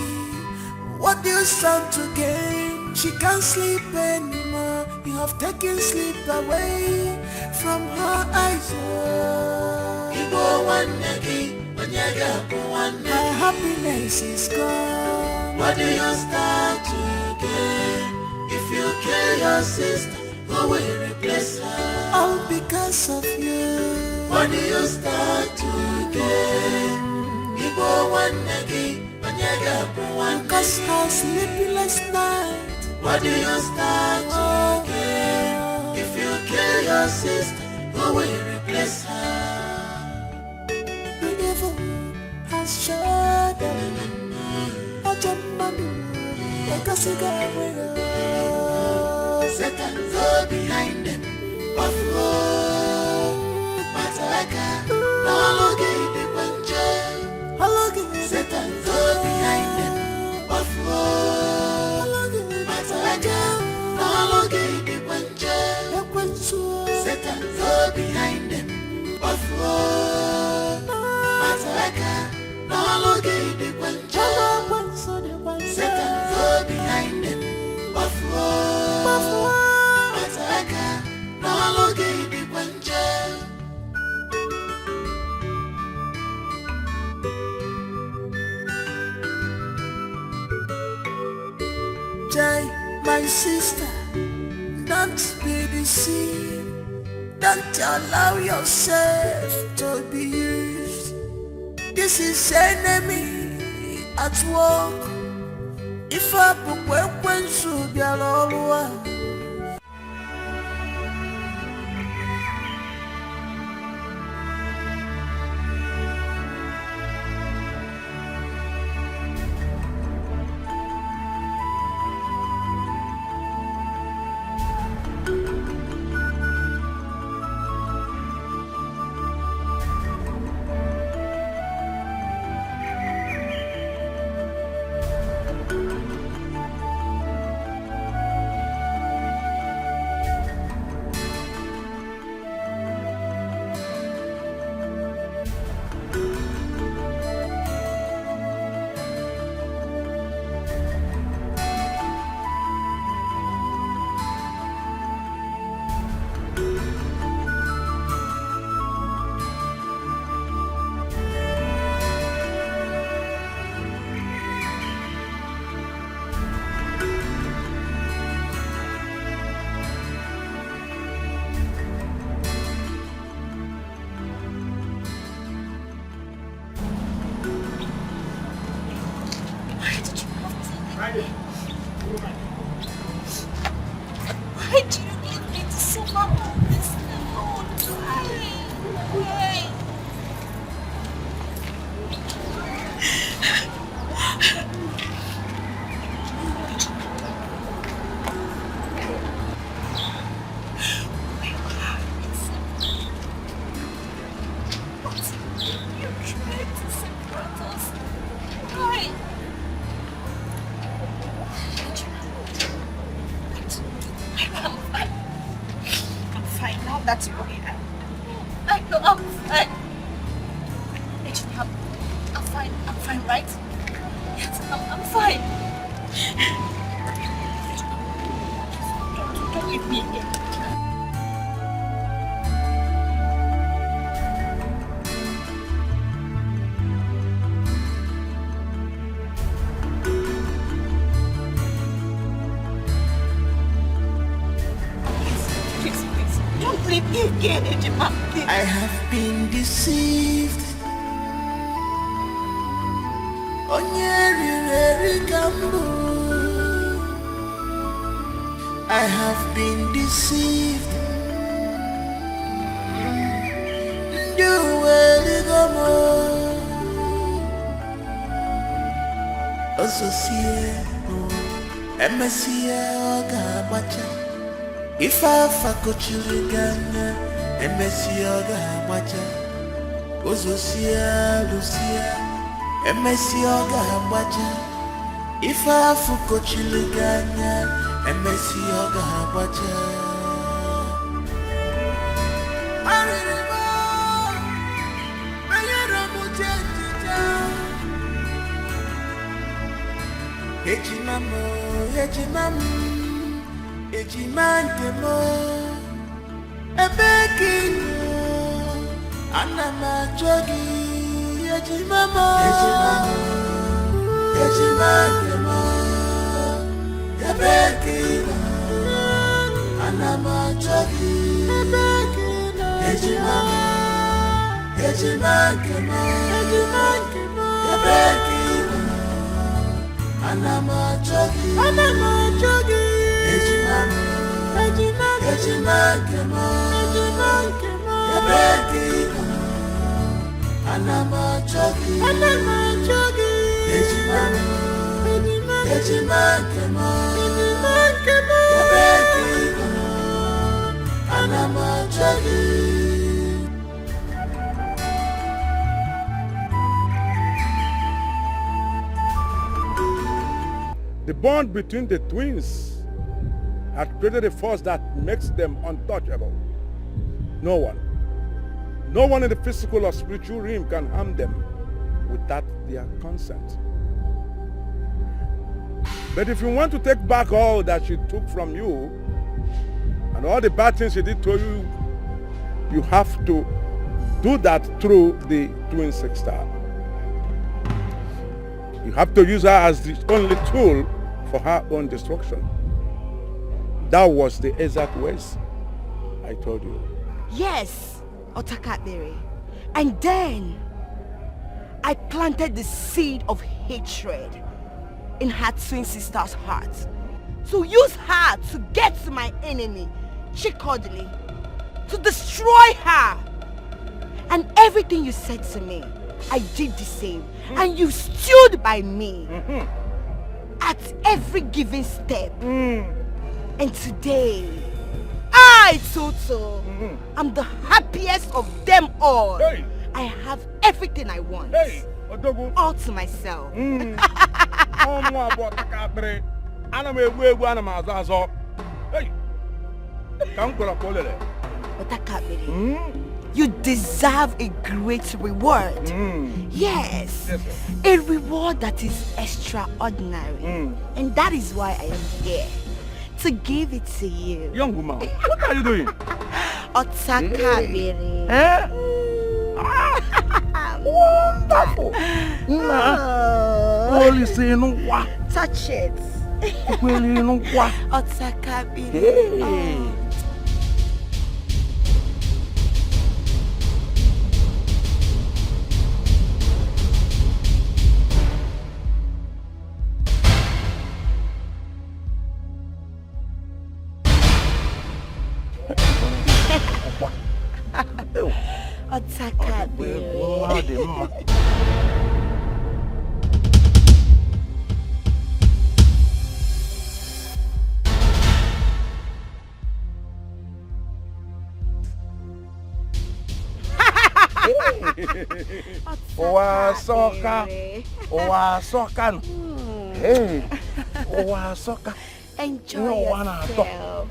What do you stand to gain? She can't sleep anymore. You have taken sleep away from her eyes. Her happiness is gone. What do you stand to gain? If you kill your sister, who will replace her? All because of you. What do you stand to gain? Because her sleepless night. What do you stand to gain? If you kill your sister, who will replace her? The evil has shut up. Satan, go behind them. Satan, go behind them. Satan, go behind them. Satan, go behind them. Buffalo, Mataka, no longer the Punjab. Jai, my sister, don't be deceived. Don't allow yourself to be used. This is enemy at work. If I put weapons to be all Why do you need me to suffer all this alone? Why? That's your way. I know I'm fine. Actually, I'm fine. I'm fine, right? Yes, I'm fine. Don't leave me again. I have been deceived. I have been deceived. If I fuck children, MSC Oga Macha, Ozosia, Lucia, MSC Oga Macha. If I fuck children, MSC Oga Macha. Ejimantemo ebekino anama jogi ejimantemo ebekino anama jogi ejimantemo ebekino anama jogi The bond between the twins had created a force that makes them untouchable. No one in the physical or spiritual realm can harm them without their consent. But if you want to take back all that she took from you and all the bad things she did to you, you have to do that through the twin sister. You have to use her as the only tool for her own destruction. That was the exact words I told you. Yes, Otakabere. And then I planted the seed of hatred in her twin sister's heart. To use her to get to my enemy, Chikodili, to destroy her. And everything you said to me, I did the same. And you stood by me at every given step. And today, I, Toto, am the happiest of them all. Hey. I have everything I want. Hey, Odogu. All to myself. Hey. You deserve a great reward. Yes, a reward that is extraordinary. And that is why I am here. To give it to you. Young woman, what are you doing? Otakabere. Wonderful. Holy say no wa. Touch it. Really no wa. Otakabere. Soka. Hey, soka. Enjoy yourself.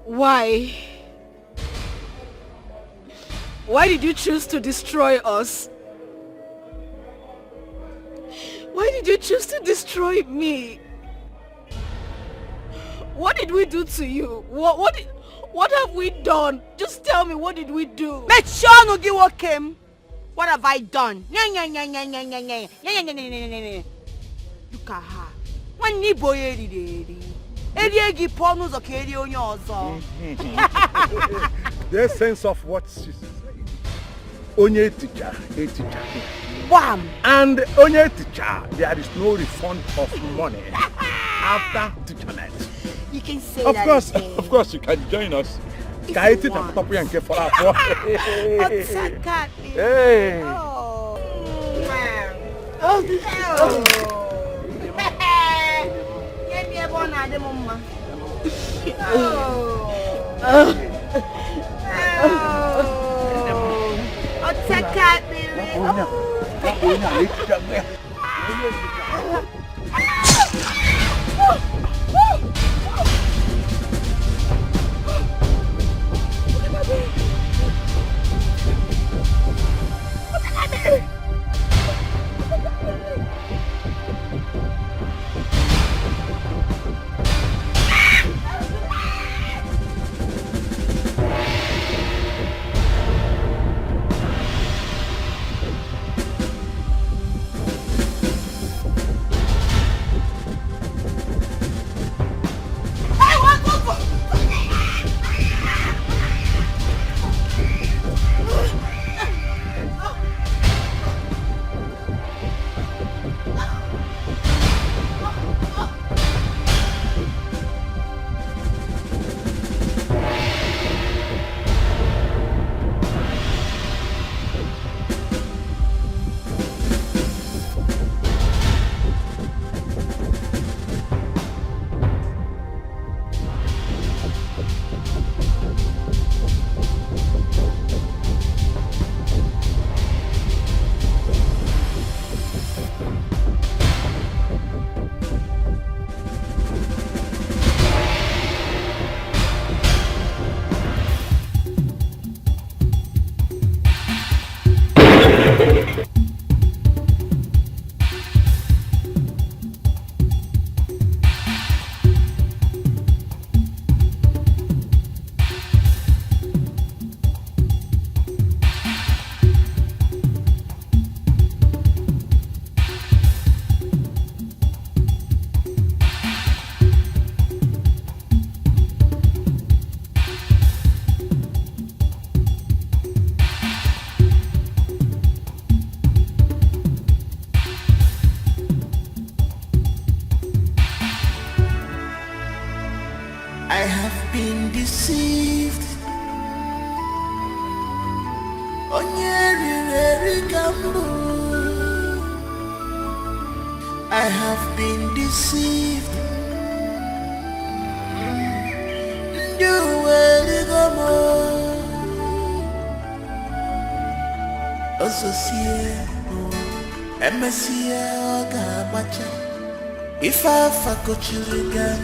Why? Why did you choose to destroy us? Why did you choose to destroy me? What did we do to you? What have we done? Just tell me, what did we do? Make sure no give what came. What have I done? Look at her. One ni boy eri pornos or carry on yours. The sense of what she said. Onye teacher, a teacher. Wham! And onye teacher, there is no refund of money after teachernet. You can say of that. Of course, you can join us. Hey. I have been deceived. I have been deceived. You will go more. Associate, MSC, Gabacha. If I facochiligan,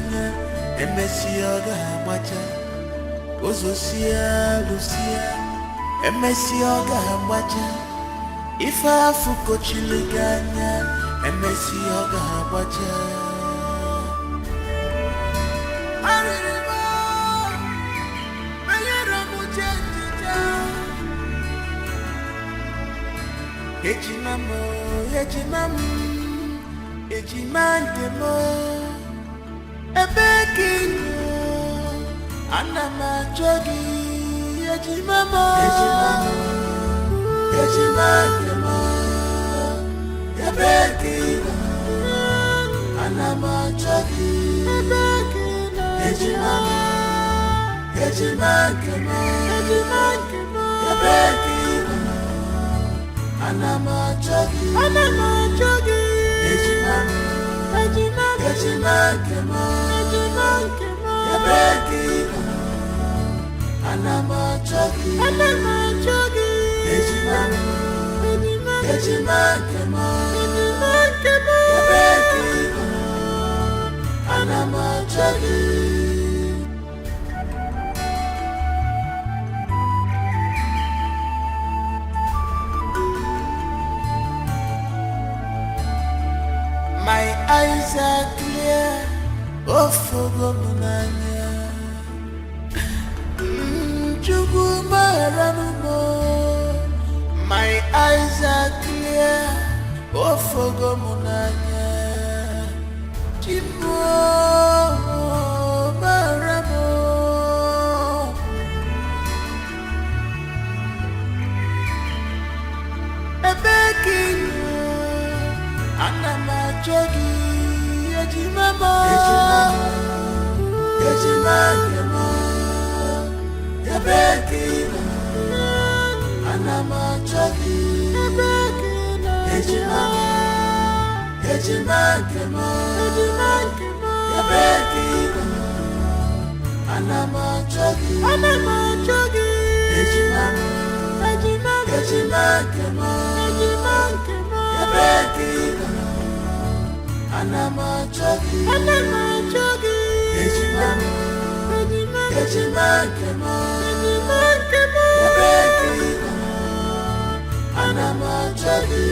MSC, Gabacha. Lucia, MSC, Gabacha. If I facochiligan, MSC, Gabacha. Ejimandemo, ebekino, anama jogi, ejimandemo, ebekino, anama jogi, ejimandemo, ebekino. Anama jogi, Ejima, Yabeki, Anama jogi, Ejima, Yabeki, Anama jogi. My eyes are clear, oh Fogomunanya. My eyes are clear, oh Fogomunanya. Jimo Maramo. Ebekino. Anama jogi, ejimama, yabekina. Anama jogi, ejimama, yabekina. Anama jogi, ejimama, yabekina. Anama jogi, ejimama, yabekina. Anama jogi.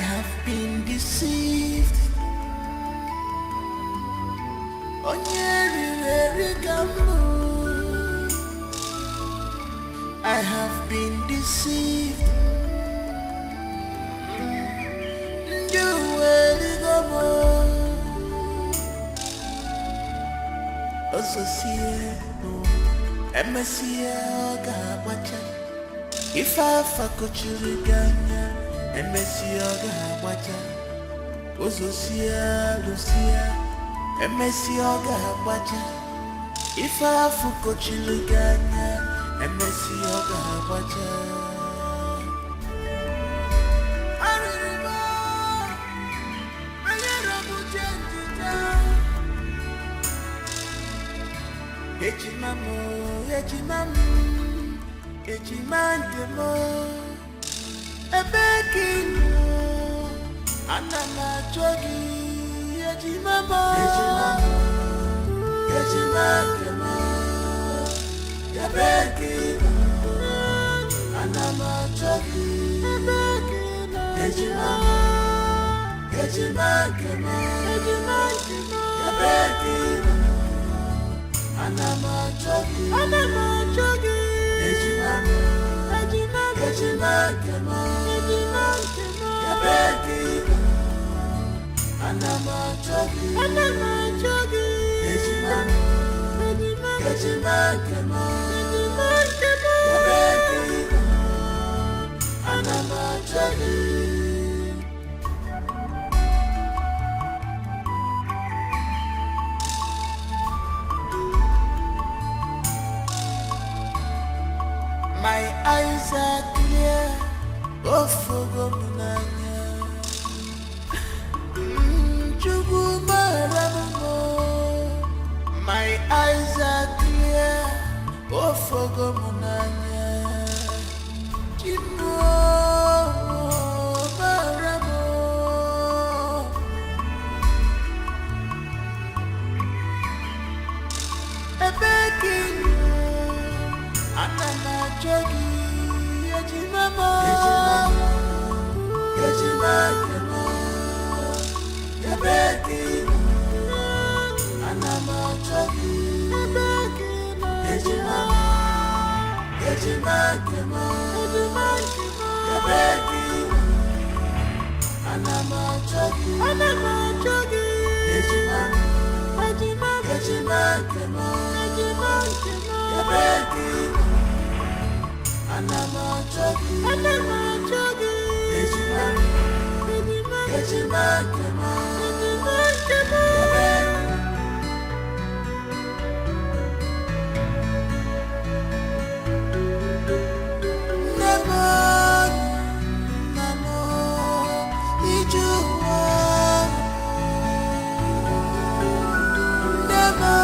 have been deceived. I have been deceived. You will go Associate, MSCA, Gabacha. If I fuck Chiriganya, MSCA, Gabacha. Associate, Lucia, MSCA, Gabacha. If I fuck Chiriganya, MSCA, Gabacha. Ejimandemo, ebekino, anama jogi, ejimamo, ejimandemo, ebekino, anama jogi, ebekino, ejimamo, ejimandemo, ebekino. Anama jogi, Ejimamo, Ejimagemo, Yabekino. Anama jogi, Ejimamo, Ejimagemo, Yabekino. Anama jogi. My eyes are clear, oh Fogomunanya. My eyes are clear, oh Fogomunanya. Jimo Maramo. Ebekino. Anama jogi, ejimamo, ejimagemo, yabekino. Anama jogi, ejimamo, ejimagemo, yabekino. Anama jogi, ejimamo, ejimagemo, yabekino. Anama jogi, Ejimamo, Ejimagemo, Nemo, Namo, Ijuwa, Nemo.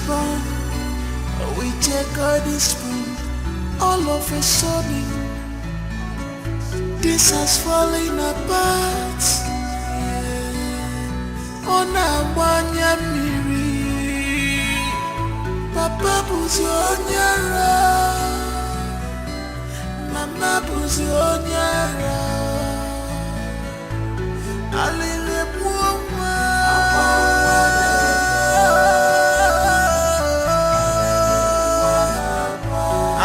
Born, we take all this spoon. All of a sudden, this has fallen apart. On a wanya miri, Papa Buzi Onyara, Mama buzi onyara alile muwa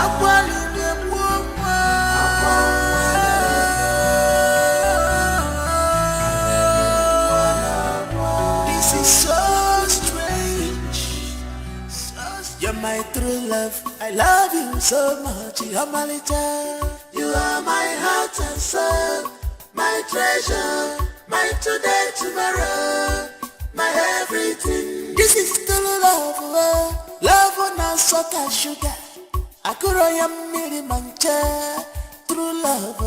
akwalile muwa this is so strange. You're my true love. I love you so much. You're my little. You are my heart and soul, my treasure, my today, tomorrow, my everything. This is true love. Love on a salt and sugar. I could miri mancha. True love.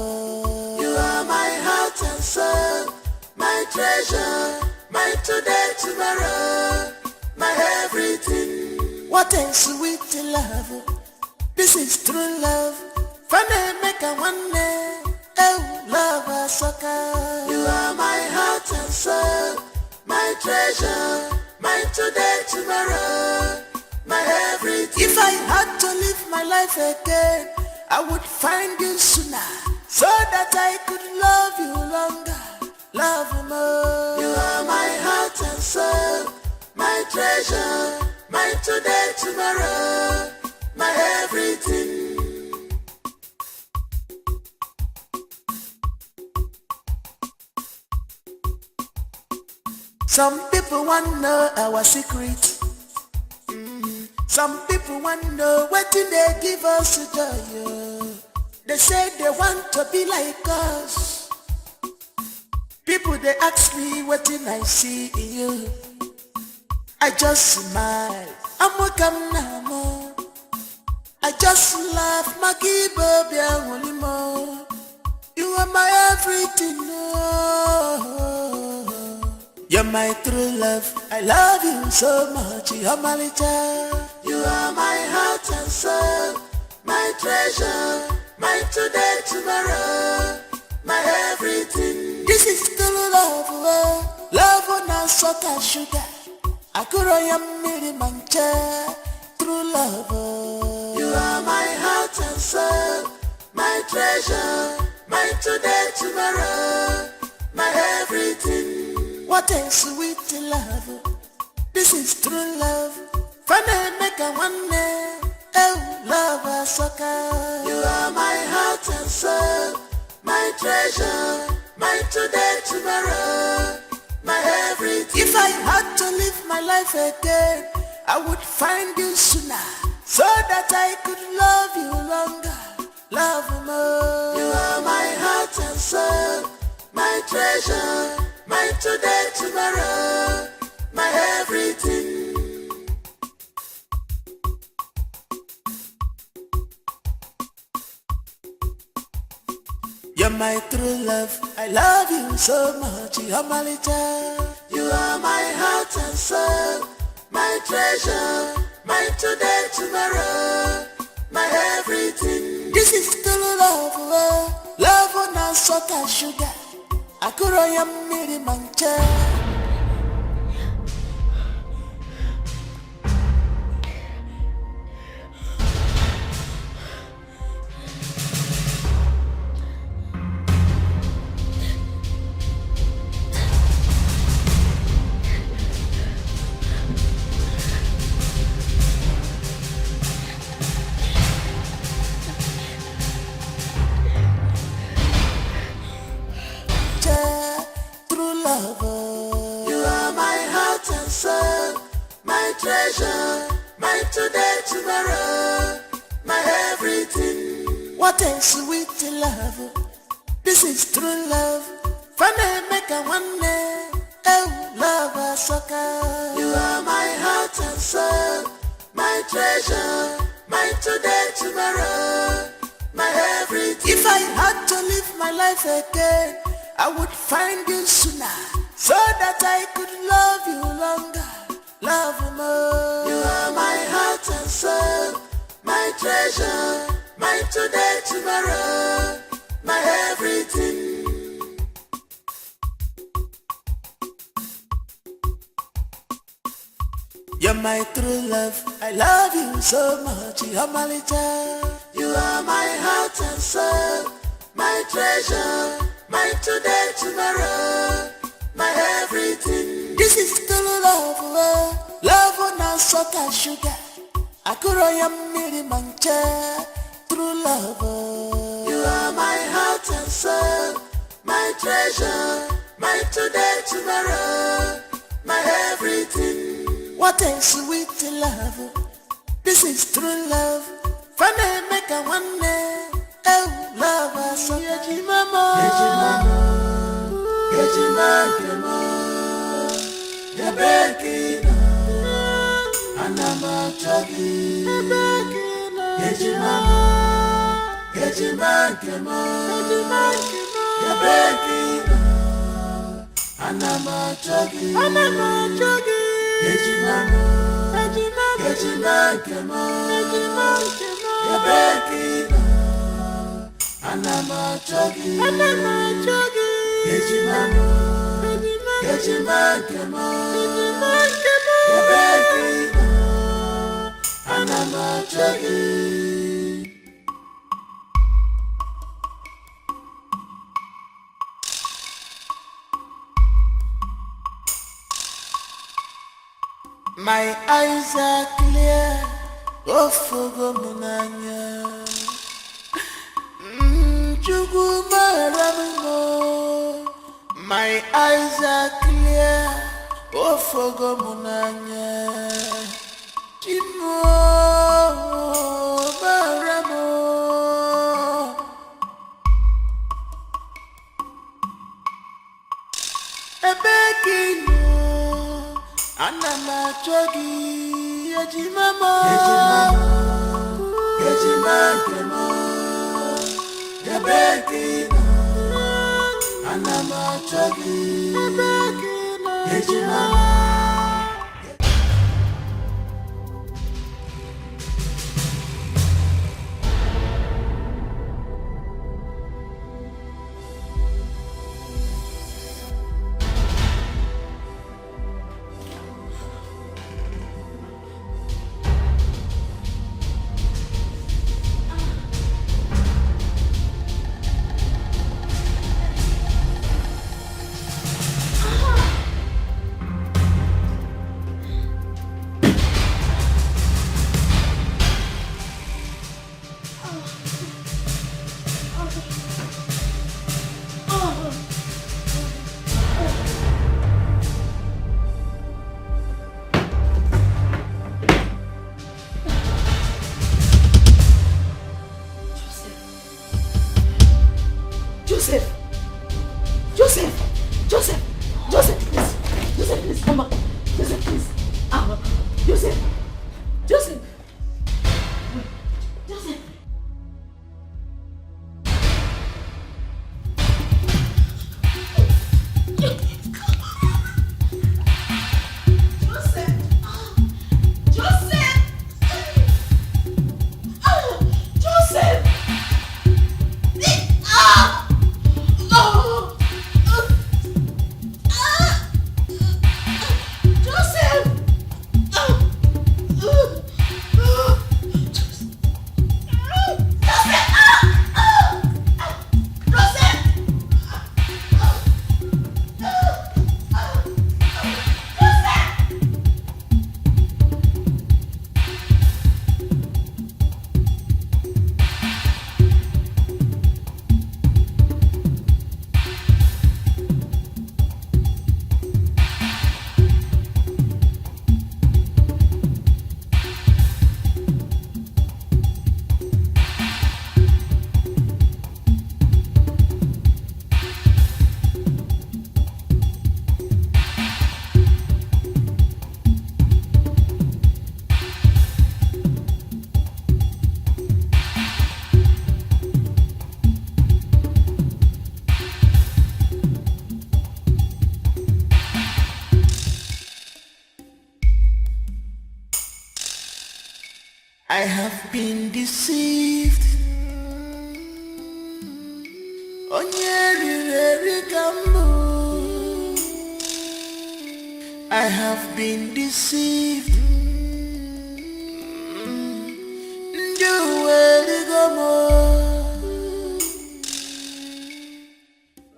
You are my heart and soul, my treasure, my today, tomorrow, my everything. What a sweet love. This is true love. Funny make a one day. Oh, love a sucker. You are my heart and soul, my treasure, my today, tomorrow, my everything. If I had to live my life again, I would find you sooner, so that I could love you longer, love you more. You are my heart and soul, my treasure, my today, tomorrow, my everything. Some people want to know our secret. Some people want to know what do they give us joy. They say they want to be like us. People they ask me what did I see in you. I just smile. I'm welcome now. I just laugh. Maki baby, more. You are my everything. You're my true love. I love you so much. You're my little. You are my heart and soul, my treasure, my today, tomorrow, my everything. This is true love. Love on a salt and sugar. I could miri mancha. True love. You are my heart and soul, my treasure, my today, tomorrow, my everything. What a sweet love. This is true love. Funny make a one day. Oh, love a sucker. You are my heart and soul, my treasure, my today, tomorrow, my everything. If I had to live my life again, I would find you sooner, so that I could love you longer, love you more. You are my heart and soul, my treasure, my today, tomorrow, my everything. You're my true love. I love you so much. You're my little. You are my heart and soul, my treasure, my today, tomorrow, my everything. This is true love. Love on a salt and sugar. I could miri mancha. My treasure, my today, tomorrow, my everything. What a sweet love. This is true love. Funny make a one day. Oh, love a sucker. You are my heart and soul, my treasure, my today, tomorrow, my everything. If I had to live my life again, I would find you sooner, so that I could love you longer, love you more. You are my heart and soul, my treasure, my today, tomorrow, my everything. You're my true love. I love you so much. You're my little. You are my heart and soul, my treasure, my today, tomorrow, my everything. This is true love, love on a salt and sugar. Akuroya miri mancha, true love. You are my heart and soul, my treasure, my today, tomorrow, my everything. What a sweet love. This is true love. Funny make a one day. Oh, love, so Yeji mama, Yeji mama, Yabekina, Anama Chogi, Yeji mama, Yeji mama, Yabekina, Anama Chogi, Yeji mama, Yeji mama, Yabekina. Anama chogi, Yeji mama, Yabekina, Anama chogi. My eyes are clear, oh fogo munanya. My eyes are clear, oh fogo munanya. Chimo maramo. Ebekino, anama chogi, yejimamo, yejimamo, yebekino. Anama chogi, Yejimama. I have been deceived. I have been deceived.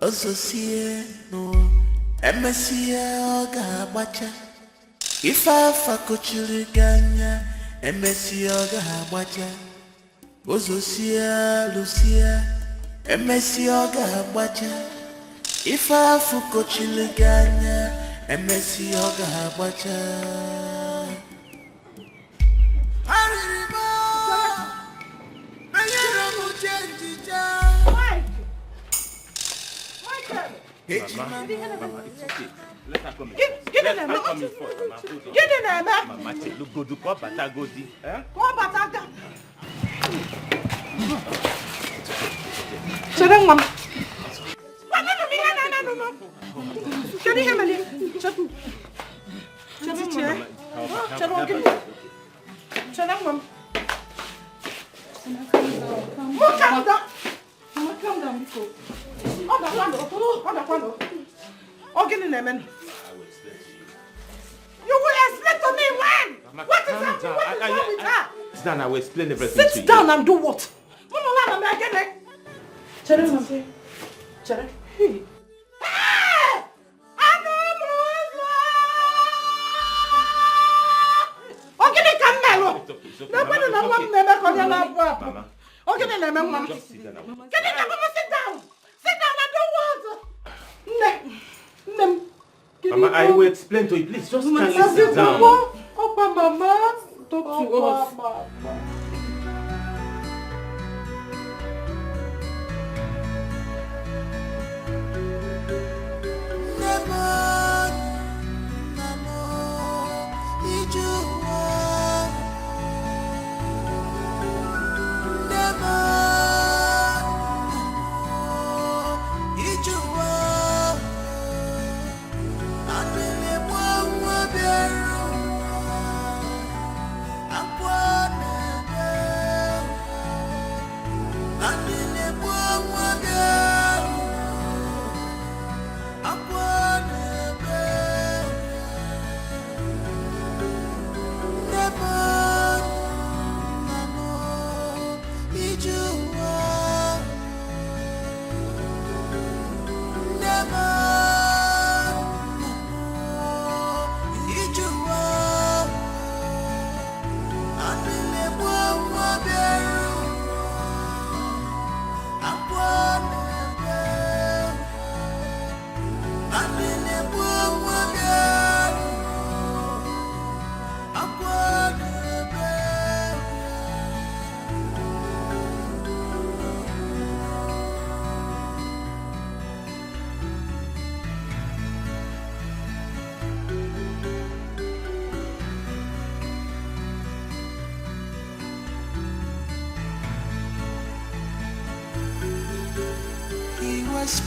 Ozosie no emesie oga bacha ifa fakochiri ganya emesie oga bacha Ozosie lucia emesie oga bacha ifa fakochiri ganya emesie oga bacha Mama, it's okay. Let her come in first. Get Let in her there, come in first, Mama. Hold on. Get in there, man. Mama, look good. Come bata godi. Come bata. Sedang, Mama. No. Jadi him ali. Sedang, Mama. Calm down before. Oh, get in there, man. You will explain to me when? Mama, What is happening? What is wrong with her? Sit down, I will explain everything to you. Sit down and do what? Hey! Mama. Sit down, I don't want. Mama, I will explain to you. Please, just kindly sit down. Opa, Mama. Talk to us.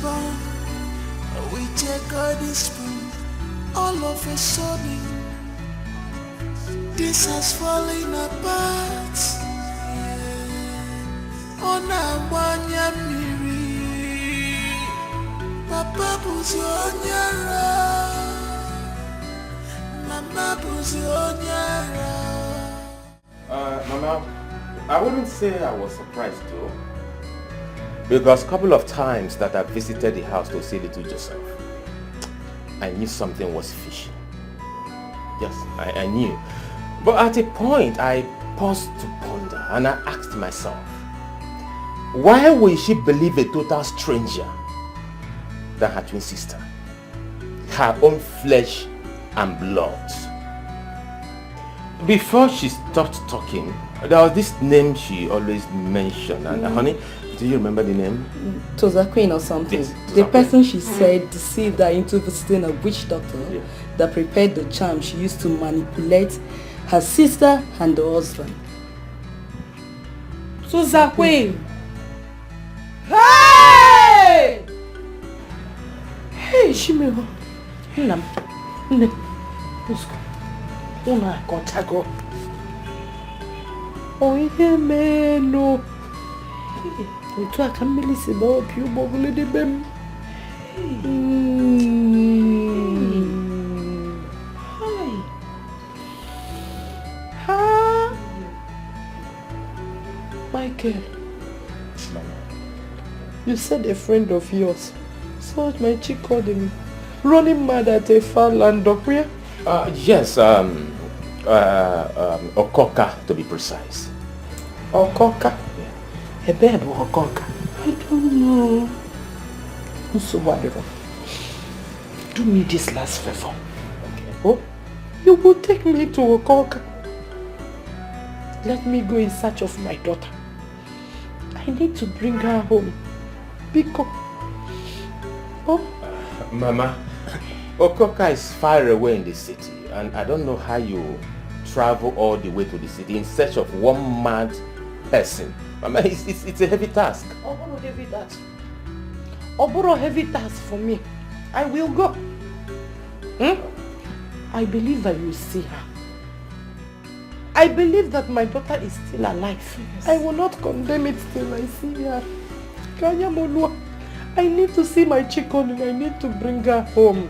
Born we take all this spoon, all of a sudden this has fallen apart. On a miri, Papa buzi onyara, Mama buzi onyara. Mama, I wouldn't say I was surprised though. Because a couple of times that I visited the house to see little Joseph, I knew something was fishy. Yes, I knew. But at a point, I paused to ponder and I asked myself, why will she believe a total stranger than her twin sister? Her own flesh and blood. Before she stopped talking, there was this name she always mentioned. And honey, do you remember the name? Toza Queen or something. Yes, the person she said deceived her into visiting a witch doctor that prepared the charm she used to manipulate her sister and the husband. Toza Queen! Hey! Hey, Shimiro. Let's go. Una contago. Oh, yeah, man, no. Otu aka mmiri si ba opi ụgbọgụlụ dị be m. Michael, you said a friend of yours saw my Chikodimi running mad at a far land up here. Yes, Okoka to be precise. Okoka? Yeah. A babe Okoka? I don't know. So whatever. Do me this last favor. Okay. Oh, you will take me to Okoka. Let me go in search of my daughter. I need to bring her home. Because... Oh. Mama, Okoka is far away in the city, and I don't know how you travel all the way to the city in search of one mad person. Mama, it's a heavy task. Oboro heavy task. Oboro heavy task for me. I will go. I believe I will see her. I believe that my daughter is still alive. Yes. I will not condemn it till I see her. Kanyamolua. I need to see my chicken. I need to bring her home.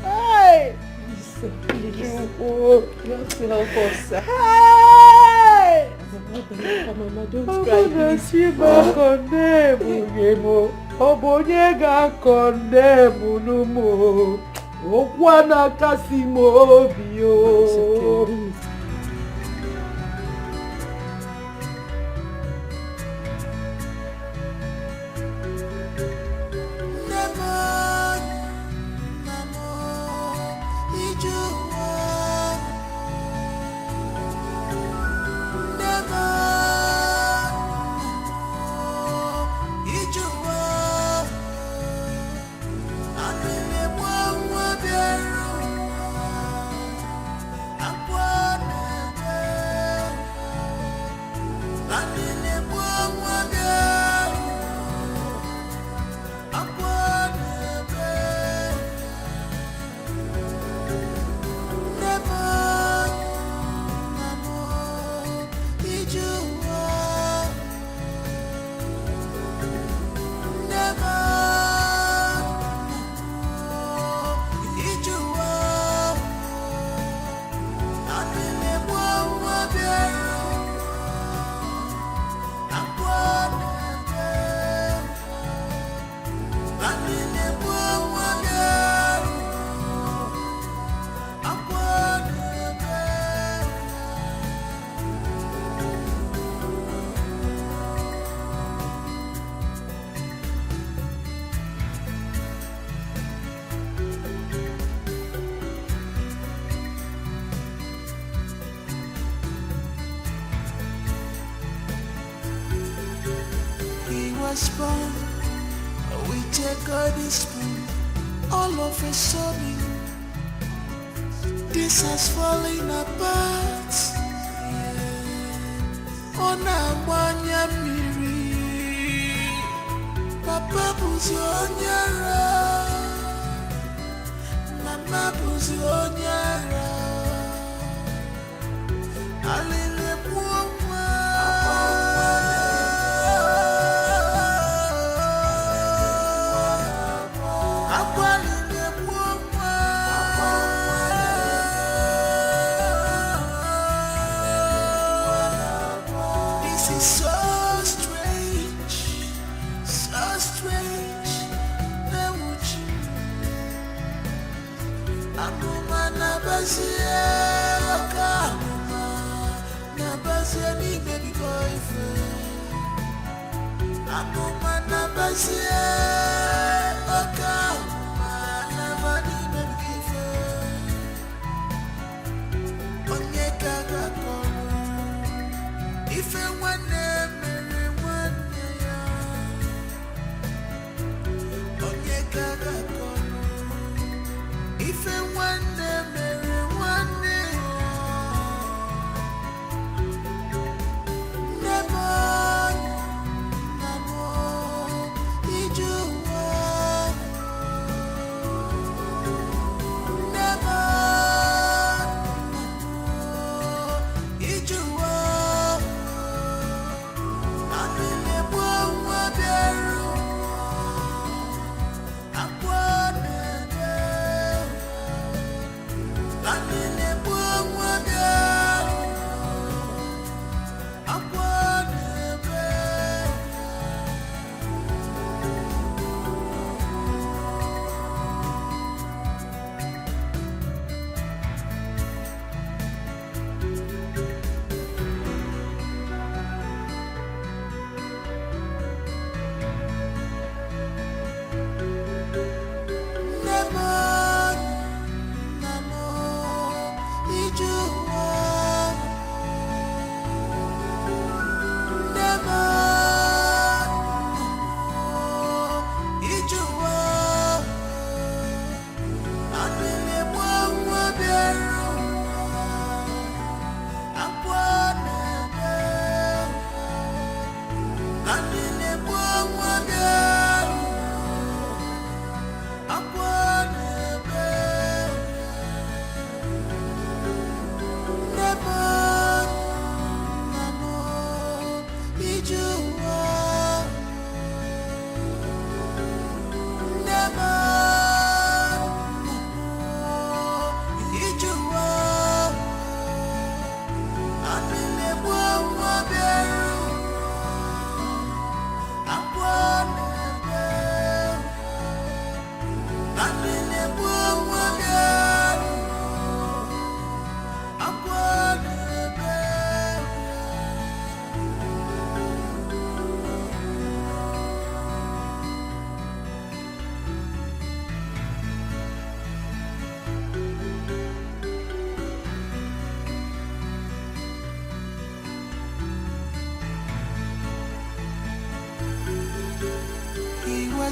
Hey! Please. Oh, you have to help us. Hey! Mama, don't cry, please. Obonyega condemn no more. Okwana kasimo bio. Born with a golden spoon. All of a sudden, this has fallen apart. On a wanya miri, Papa Buzionyara, Mama Buzionyara, Alile Puma. You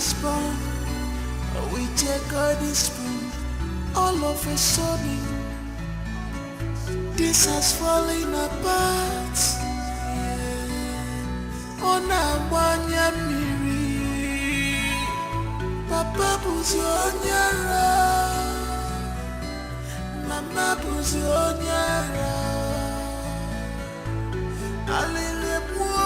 was born with a golden spoon. All of a sudden, this has fallen apart. On a miri, Papa buzi onyara, Mama buzi onyara. Alele mwa.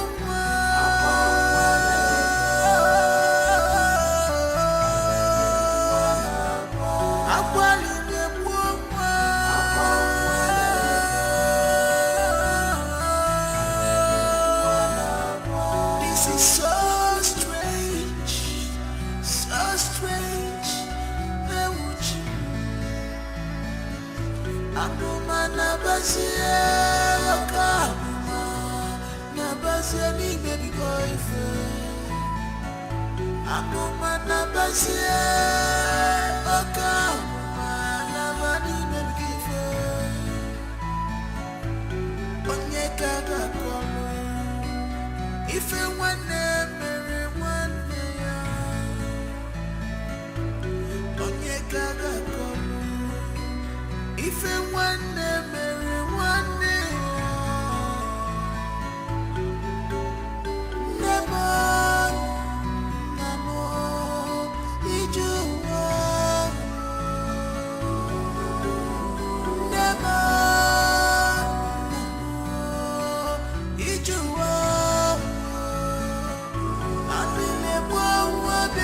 This is so strange, so strange. Akuma nabasia, akuma nabasia ni baby boyfriend. Akuma nabasia, akuma nabani baby boyfriend. Onyeka gakolo, ife wane mere wane ya. Onyeka gakolo. If you want to marry one day, never, did you want? Never, did you want? I really want to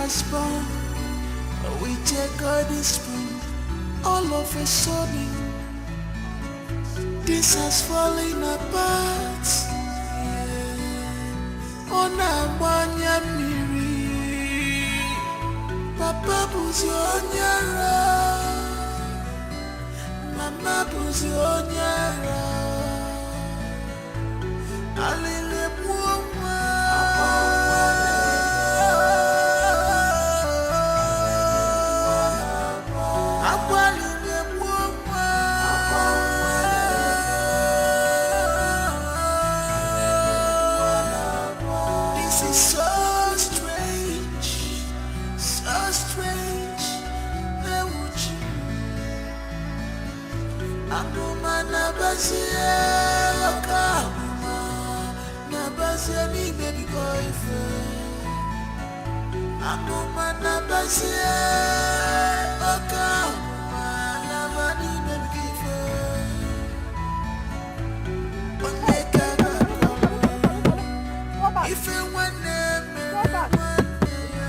was born with a golden spoon. All of a sudden, this has fallen apart. On a miri, Papa buzi onyara, Mama buzi onyara. Alele mwa. This is so strange, so strange. Akuma nabasia, akuma nabasia ni baby boyfriend. Akuma nabasia, akuma nabani baby boyfriend. Onyeka gakolo, ife wane mere wane ya.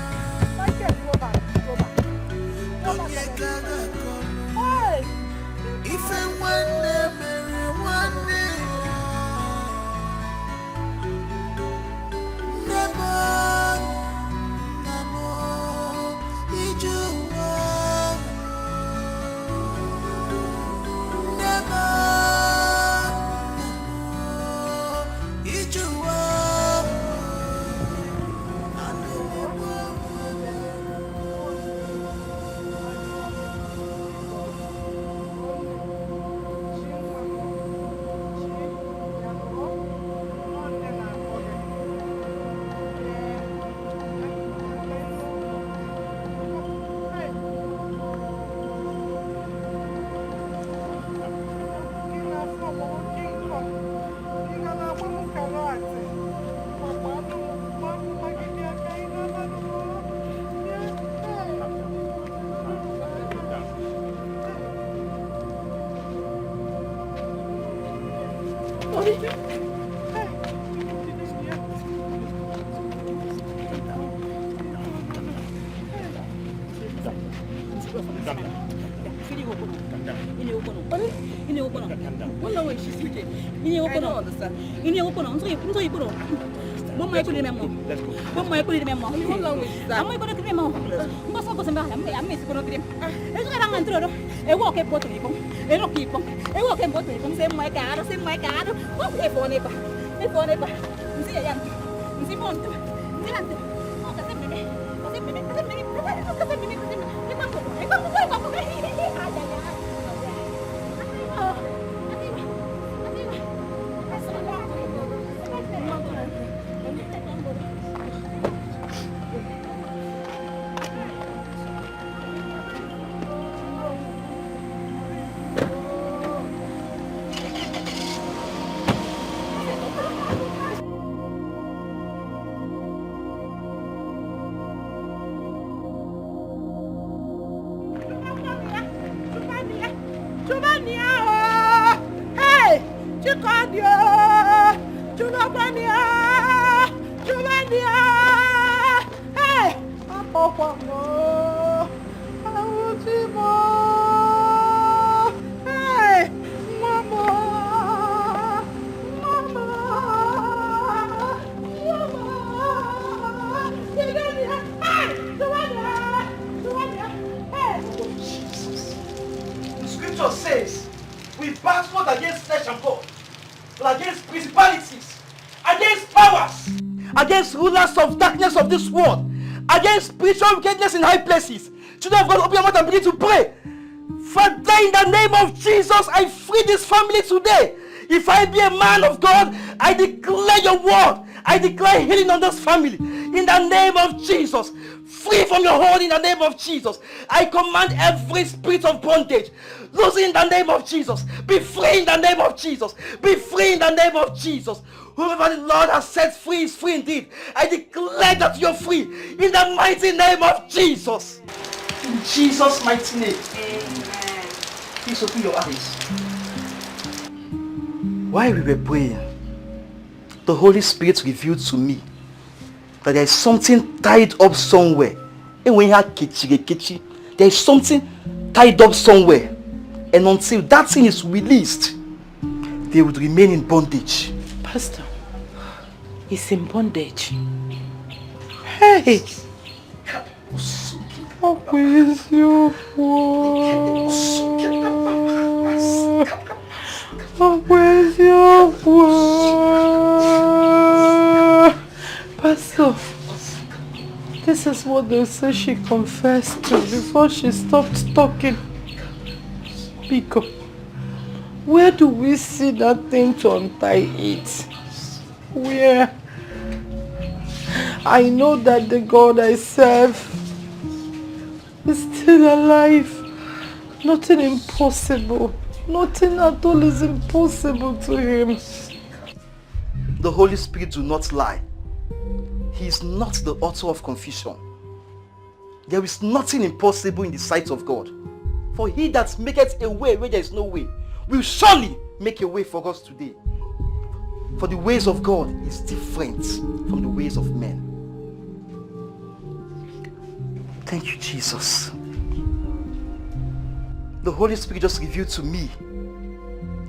Against rulers of darkness of this world, against spiritual wickedness in high places. Children of God, open your mouth and begin to pray. Father, in the name of Jesus, I free this family today. If I be a man of God, I declare your word. I declare healing on this family. In the name of Jesus. Free from your hold in the name of Jesus. I command every spirit of bondage. Lose in the name of Jesus. Be free in the name of Jesus. Be free in the name of Jesus. Whoever the Lord has set free is free indeed. I declare that you're free in the mighty name of Jesus. In Jesus' mighty name. Amen. Please open your eyes. While we were praying, the Holy Spirit revealed to me that there is something tied up somewhere. And when you have kichi, there is something tied up somewhere. And until that thing is released, they would remain in bondage. Pastor, he's in bondage. Hey! Where is your word? Where's your word? Pastor, this is what they say she confessed to before she stopped talking. Pico, where do we see that thing to untie it? Where? I know that the God I serve is still alive. Nothing impossible. Nothing at all is impossible to him. The Holy Spirit do not lie. He is not the author of confusion. There is nothing impossible in the sight of God. For he that maketh a way where there is no way will surely make a way for us today. For the ways of God is different from the ways of men. Thank you, Jesus. The Holy Spirit just revealed to me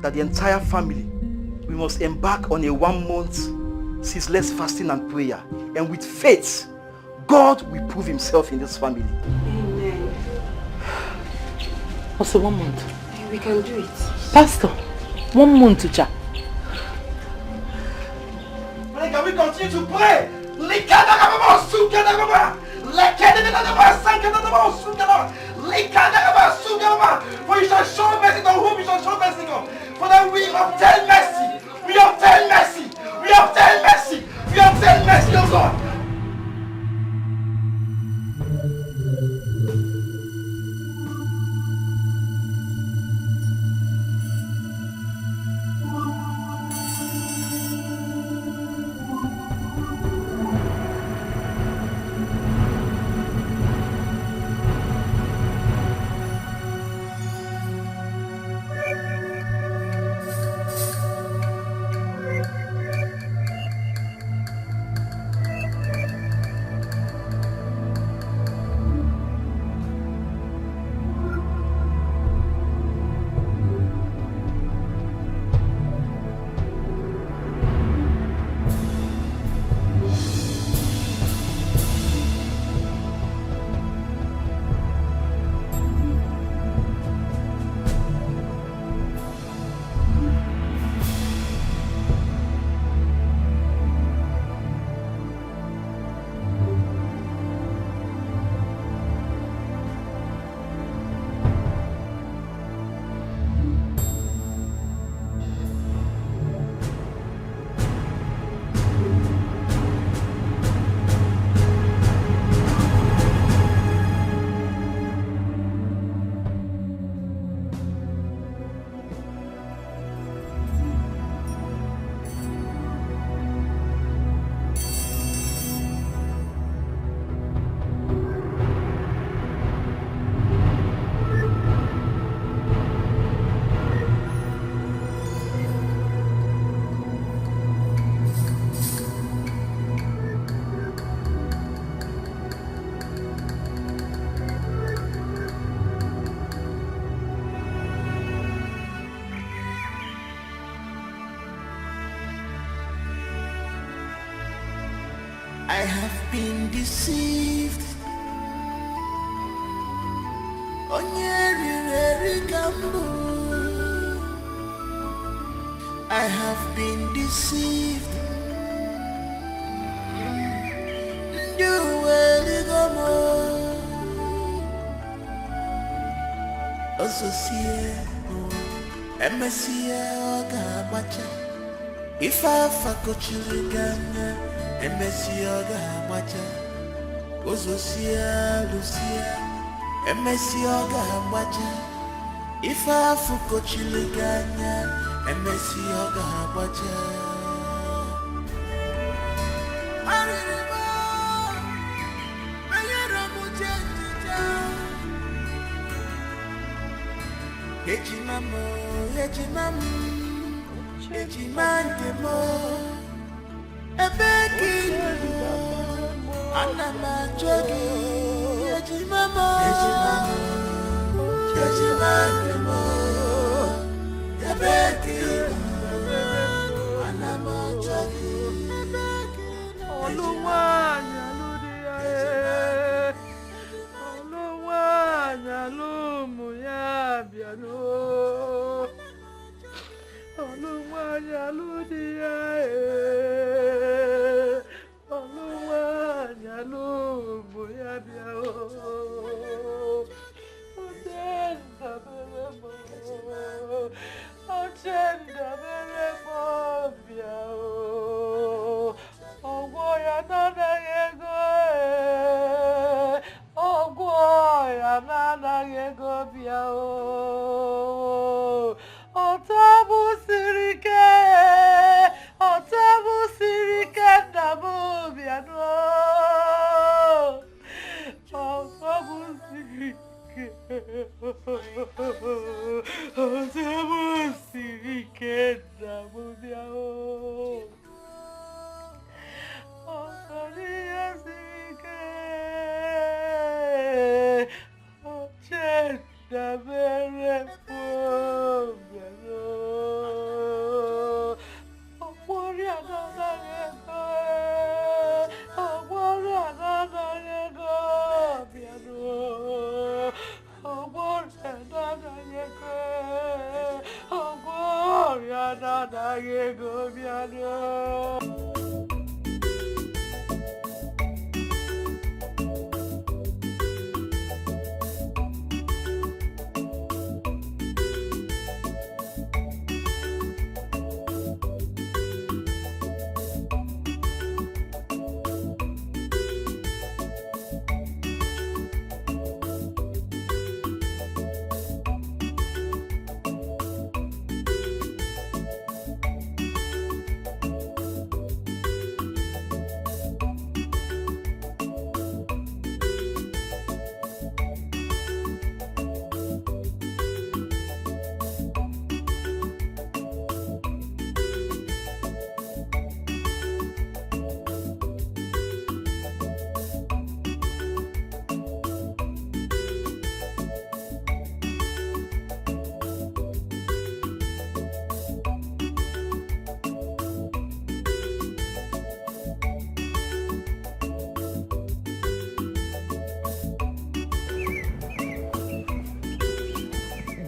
that the entire family, we must embark on a 1 month ceaseless fasting and prayer. And with faith, God will prove himself in this family. Amen. Also 1 month. We can do it. Pastor, 1 month to chat. Can we continue to pray? For you shall show mercy to whom you shall show mercy on. For that we obtain mercy. We obtain mercy. We obtain mercy. We obtain mercy, oh God. I have been deceived. I have been deceived. If I fakochiriganya, MSC Oga Macha, Ozosia Lucia, MSC Oga Macha. If I fakochiriganya, MSC Oga Macha. Ejimamo, Ejimandemo, Ebekino, Anamajogi, Ejimamo, Ejimandemo, Ebekino, Anamajogi, Oluwanya ludiae, Oluwanya lumuyabia. Oluwanya ludiae, Oluwanya lumuyabia. Ochenda beremo, Ochenda beremo bia. Ogwoya nana yego, Ogwoya nana yego bia. Otabu sirike namu biano. Otabu sirike namu biano. Otabu sirike, Ochenda beremo.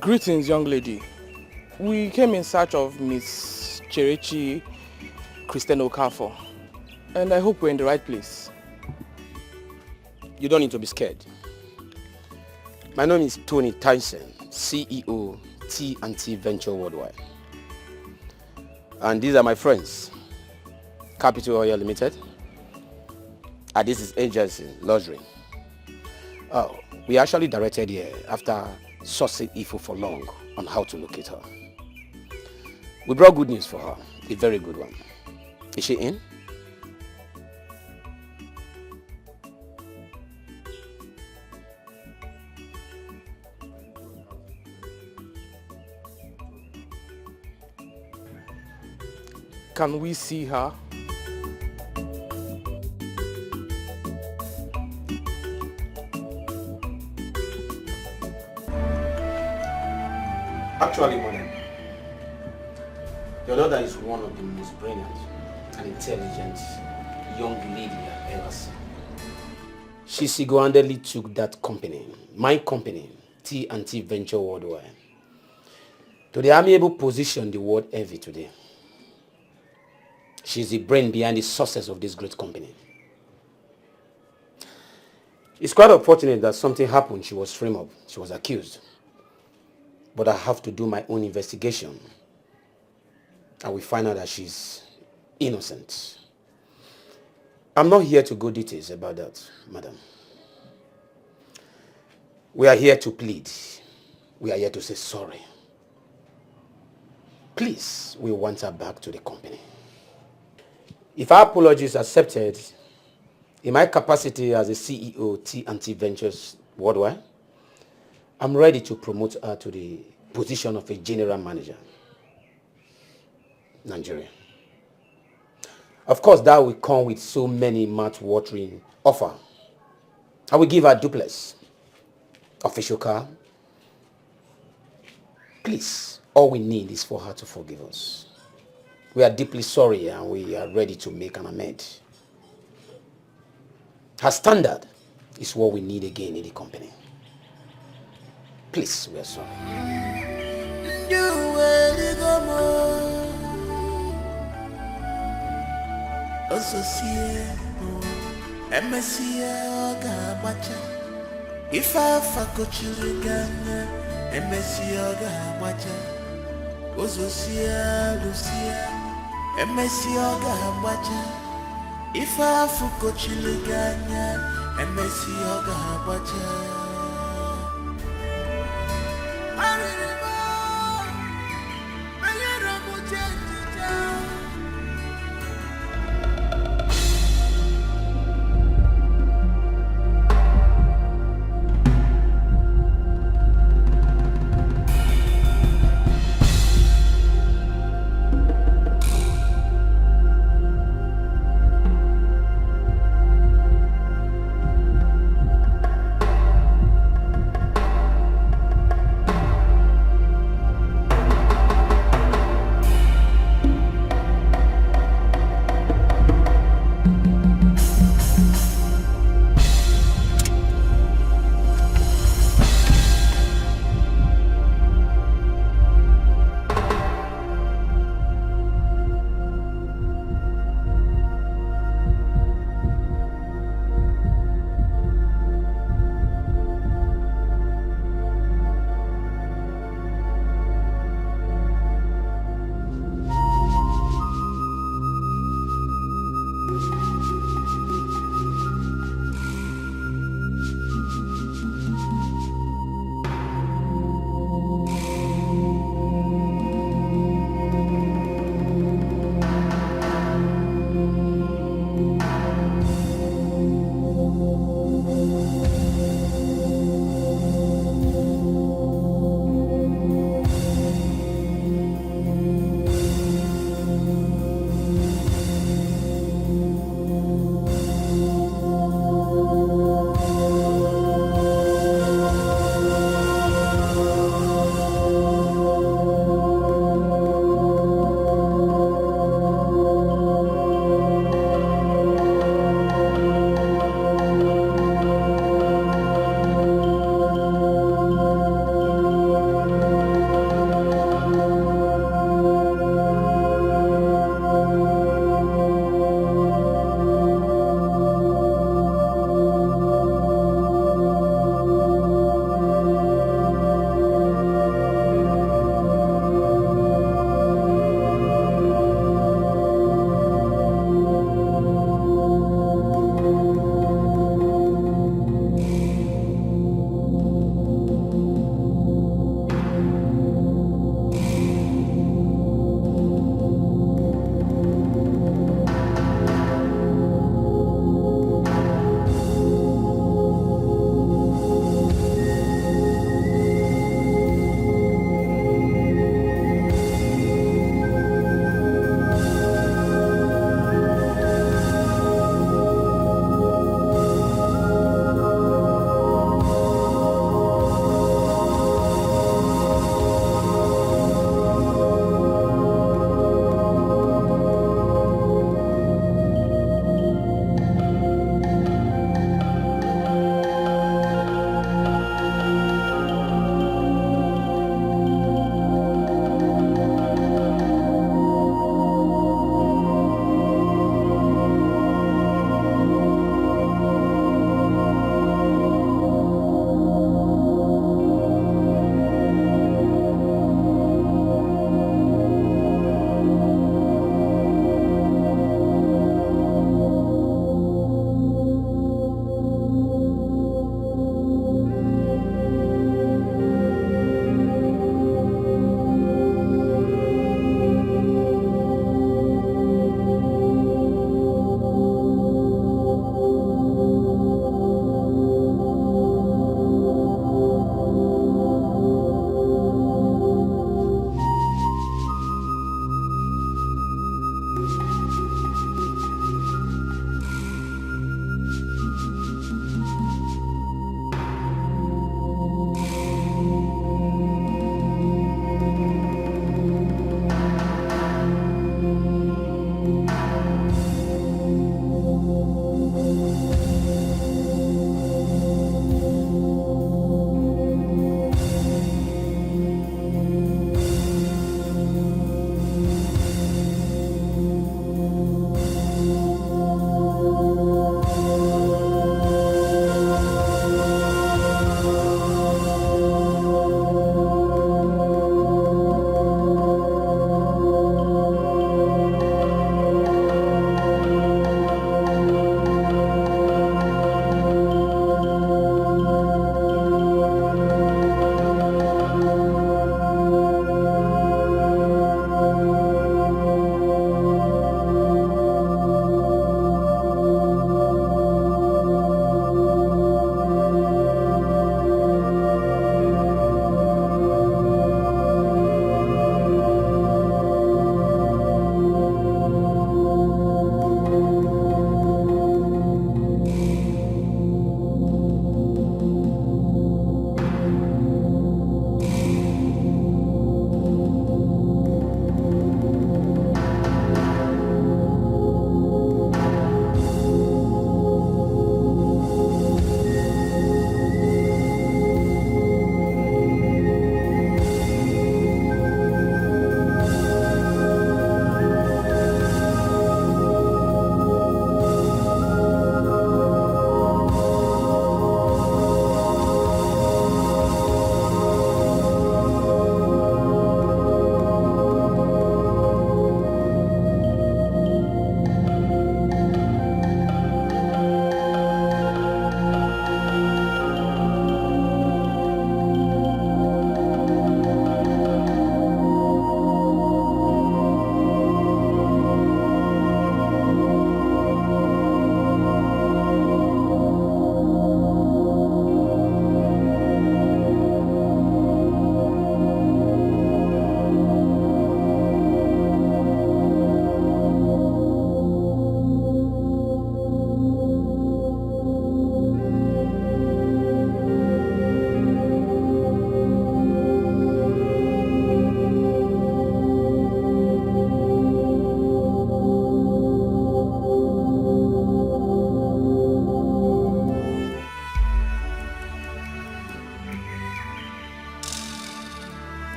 Greetings, young lady. We came in search of Miss Cherechi Christian Okafor, and I hope we're in the right place. You don't need to be scared. My name is Tony Tyson, CEO, T&T Venture Worldwide. And these are my friends, Capital Oil Limited. And this is Agency Luxury. Oh, we actually directed here after sourcing info for long on how to locate her. We brought good news for her, a very good one. Is she in? Can we see her? Actually, madam, your daughter is one of the most brilliant and intelligent young lady I've ever seen. She single-handedly took that company, my company, T&T Venture Worldwide, to the amiable position the world envy today. She's the brain behind the success of this great company. It's quite unfortunate that something happened. She was framed up. She was accused. But I have to do my own investigation. And we find out that she's innocent. I'm not here to go details about that, madam. We are here to plead. We are here to say sorry. Please, we want her back to the company. If our apology is accepted, in my capacity as a CEO, T&T Ventures Worldwide, I'm ready to promote her to the position of a general manager, Nigeria. Of course, that will come with so many mouth-watering offer. I will give her duplex, official car. Please, all we need is for her to forgive us. We are deeply sorry and we are ready to make an amend. Her standard is what we need again in the company. Please, we are sorry. If I fuck children, Ozosia, Lucia, Messioga, Bacha. If I fuck children, Messioga, Bacha.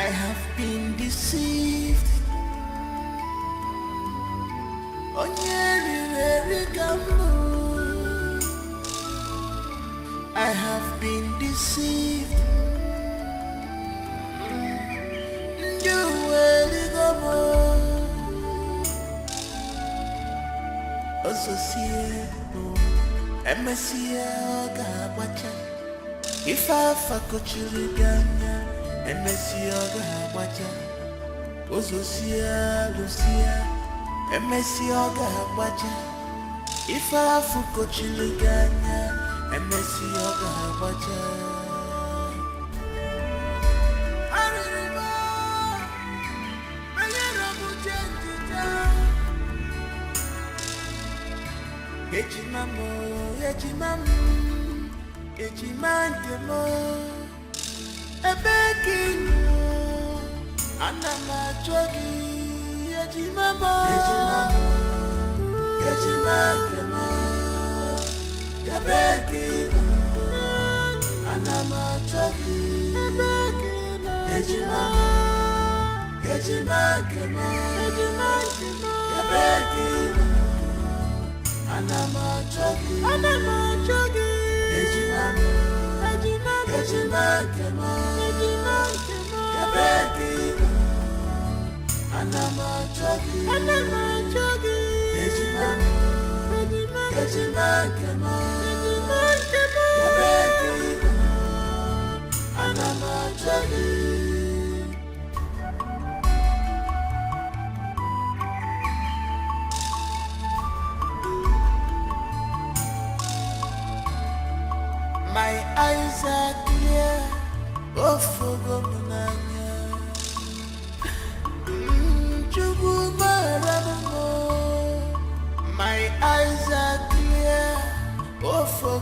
I have been deceived. I have been deceived. You will go Associate MSCA Gabacha. If I fuck Chirigana, MSCA Gabacha. Associate Lucia. MSCA Gabacha. If I fuck Chirigana, MSCA Gabacha. Ejimandemo, ebekinu, anamachogi, ejimamo, ejimandemo, ebekinu, anamachogi, ebekinu, ejimamo, ejimandemo, ebekinu. Anamachogi, Ejimamo, Ejimamo, Yabekino. Anamachogi, Ejimamo, Ejimamo, Yabekino. Anamachogi. My eyes are clear, oh for my eyes are clear, oh for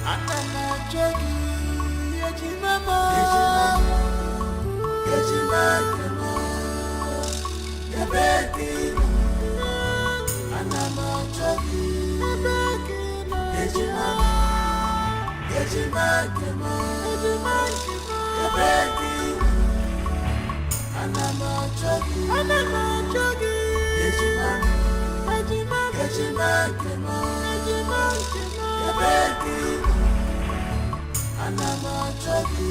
Anamachogi, Ejimamo, Ejimamo, Yabekino. Anamachogi, Ejimamo, Ejimamo, Yabekino. Anamachogi, Ejimamo, Ejimamo, Yabekino. Anamachogi,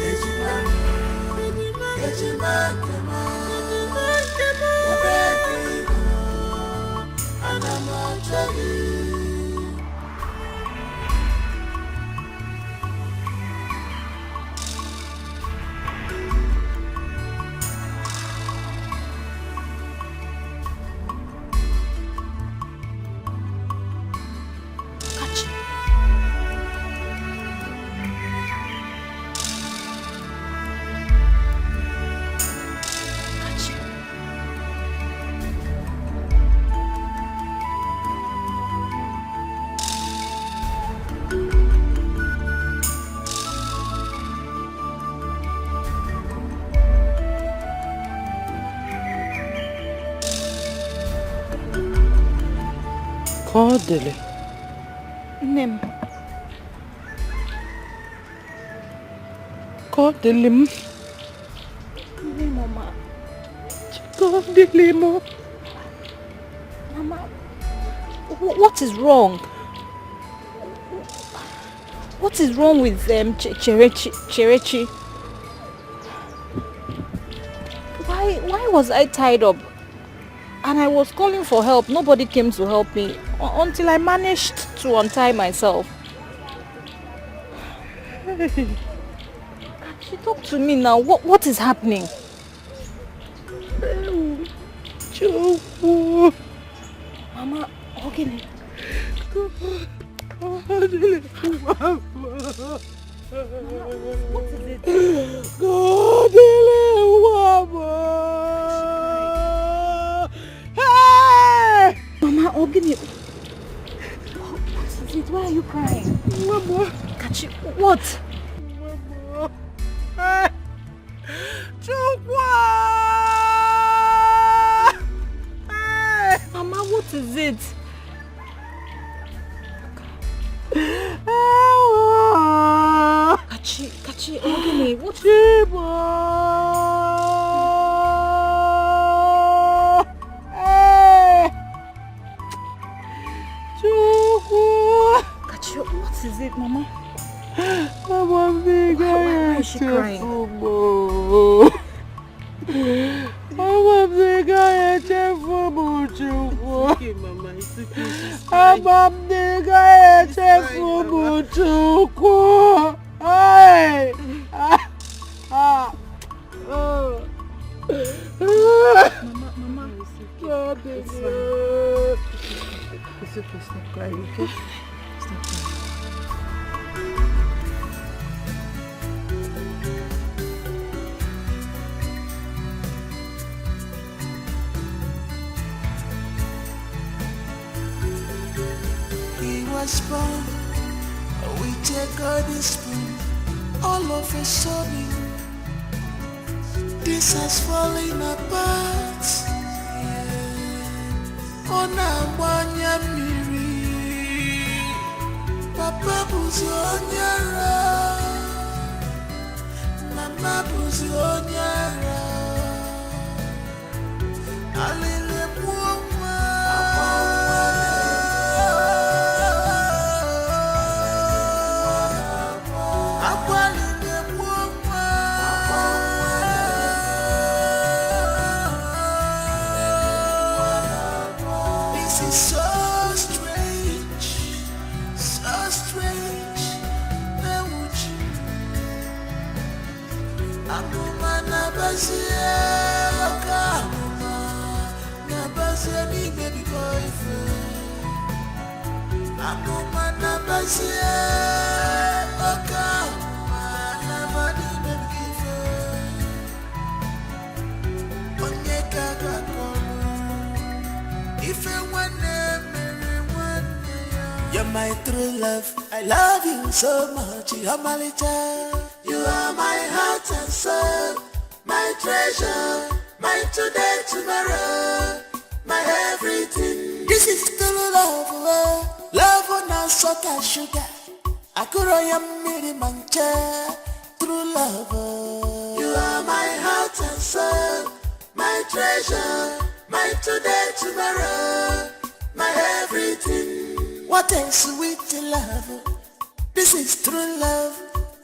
Ejimamo, Ejimamo, Yabekino. Anamachogi. Kodele. Nem. Kodele. Mama. Kodele mo. Mama, what is wrong? What is wrong with Cherechi? Why was I tied up? And I was calling for help. Nobody came to help me until I managed to untie myself. She talk to me now. What is happening? Mama, okay. What is it? Hey! Mama, Ogini. What is it? Why are you crying? Mama. Kachi, what? Mama. Mama, what is it? Kachi, Ogini, what? Kachi, what is it, Mama? Why is she crying? Okay, Mama, it's Mama, it's okay, stop crying, okay? Stop crying. He was born with a golden spoon. All of a sudden, this has fallen apart. On a miri, Papa Buzionyara, Mama Buzionyara, Alile Puma. This is so strange, so strange. Akuma nabasia, akuma nabasia ni baby boyfriend. Akuma nabasia, akuma nabadi baby boyfriend. Onyeka kakonu, ife wane mere wane ya. You're my true love, I love you so much. You're my little. You are my heart and soul, my treasure, my today, tomorrow, my everything. This is true love, love on a salt and sugar. I could miri mancha, true love. You are my heart and soul, my treasure, my today, tomorrow, my everything. What a sweet love, this is true love.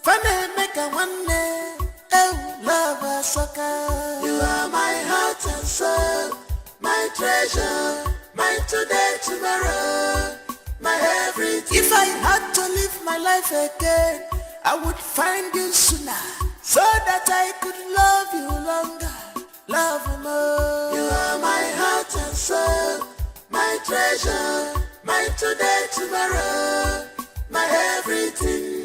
Funny make a one day, oh love a sucker. You are my heart and soul, my treasure, my today, tomorrow, my everything. If I had to live my life again, I would find you sooner, so that I could love you longer, love more. You are my heart and soul, my treasure, my today, tomorrow, my everything.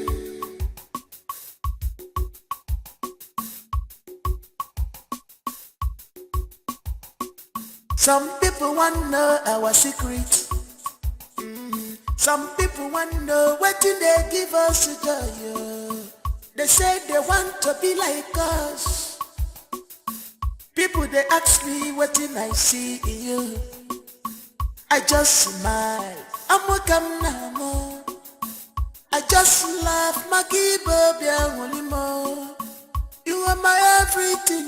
Some people want to know our secret. Some people want to know what do they give us joy. They say they want to be like us. People they ask me what did I see in you. I just smile. I'm welcome now. I just laugh. You are my everything.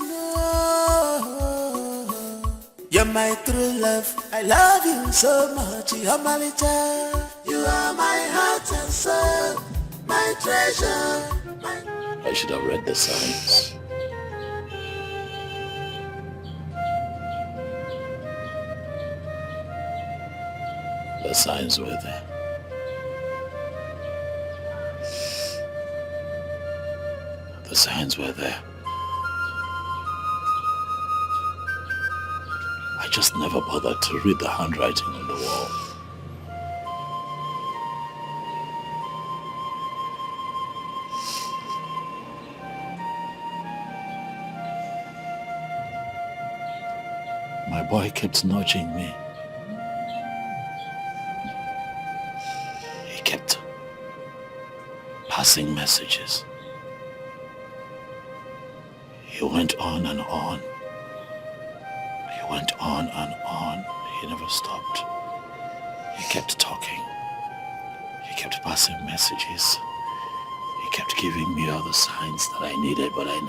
You're my true love, I love you so much. You're my little. You are my heart and soul, my treasure. I should have read the signs. The signs were there. The signs were there. I just never bothered to read the handwriting on the wall. My boy kept nudging me. He kept passing messages. He He went on and on. He went on and on. He never stopped. He kept talking. He kept passing messages. He kept giving me all the signs that I needed, but I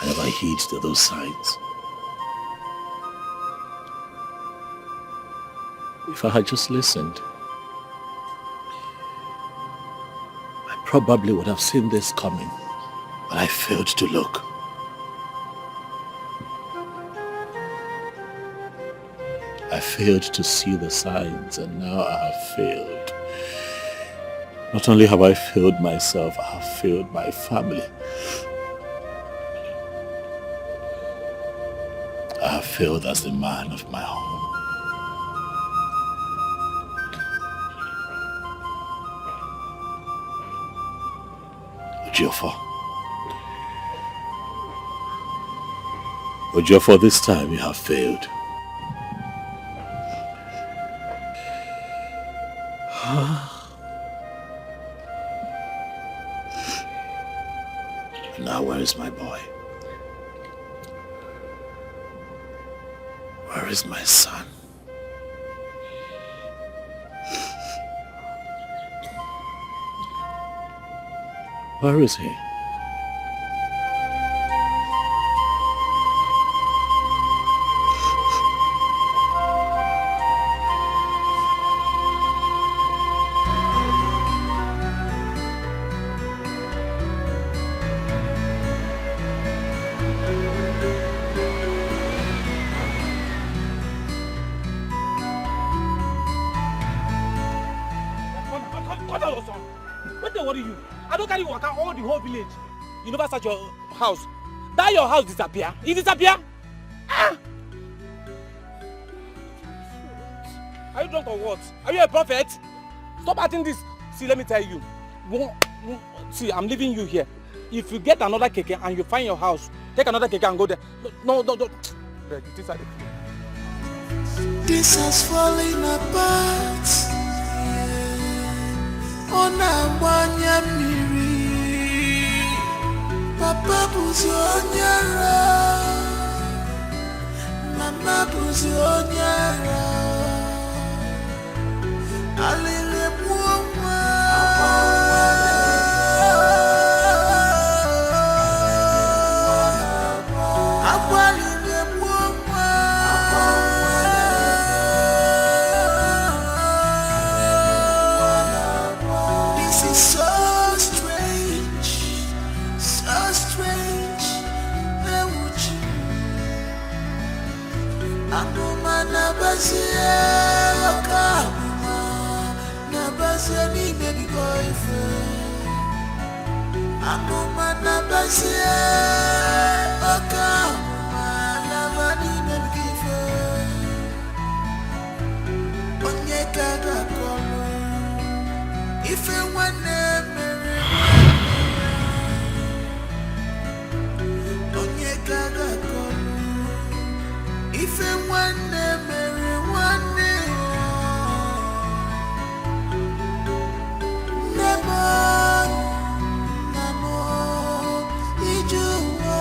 never heed to those signs. If I had just listened, I probably would have seen this coming, but I failed to look. I failed to see the signs, and now I have failed. Not only have I failed myself, I have failed my family. I have failed as the man of my home. Ejiofor, this time you have failed. Now where is my boy? Where is my son? Where is he? You never search your house. That your house disappear. It disappear. Ah! Are you drunk or what? Are you a prophet? Stop acting this. See, let me tell you. See, I'm leaving you here. If you get another keke and you find your house, take another keke and go there. No. This has fallen apart. Onabanya miri. Papa buzi onyara, Mama buzi onyara. Alele muwa, akwalele muwa. This is so strange. So strange, Abuma nabasia, Abuma nabasia ni baby boyfriend. Abuma nabasia, Abuma nabani baby boyfriend. Onye kaga kolo, ife wane mere. Gaga kolu, ife wane mere wane. Namo, ijuwa.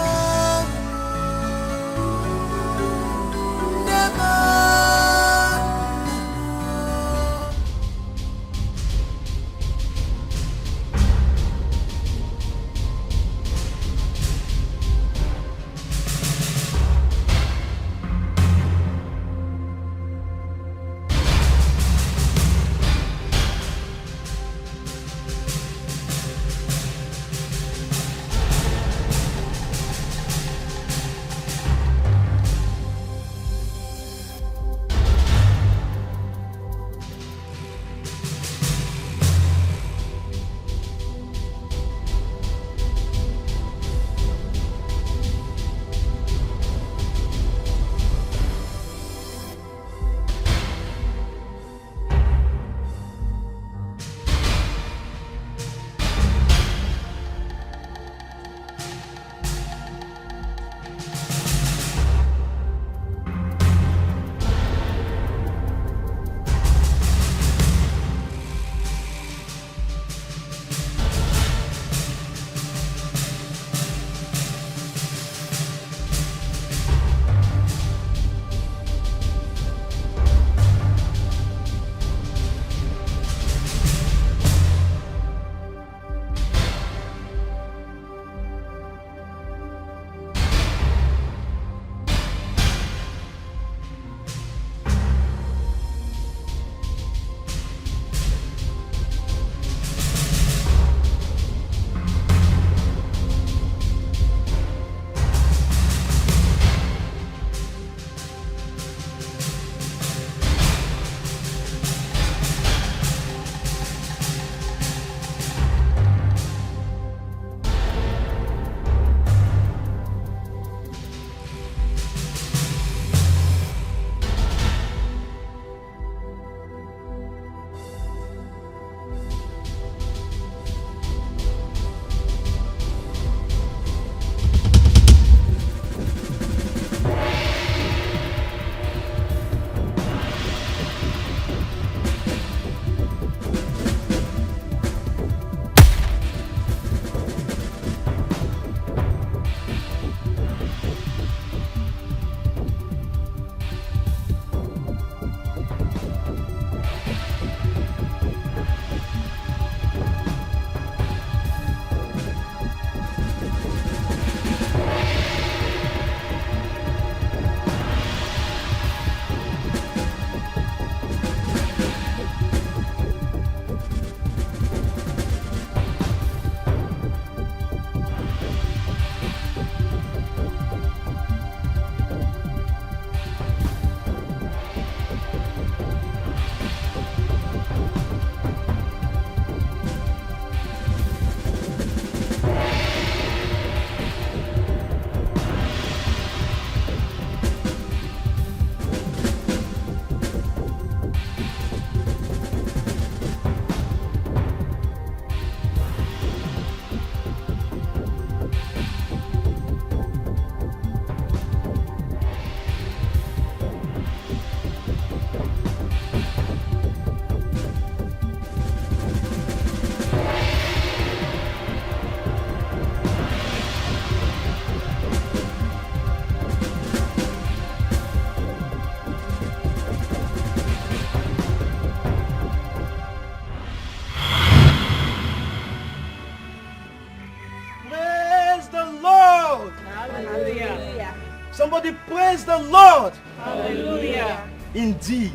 Somebody praise the Lord. Hallelujah. Indeed,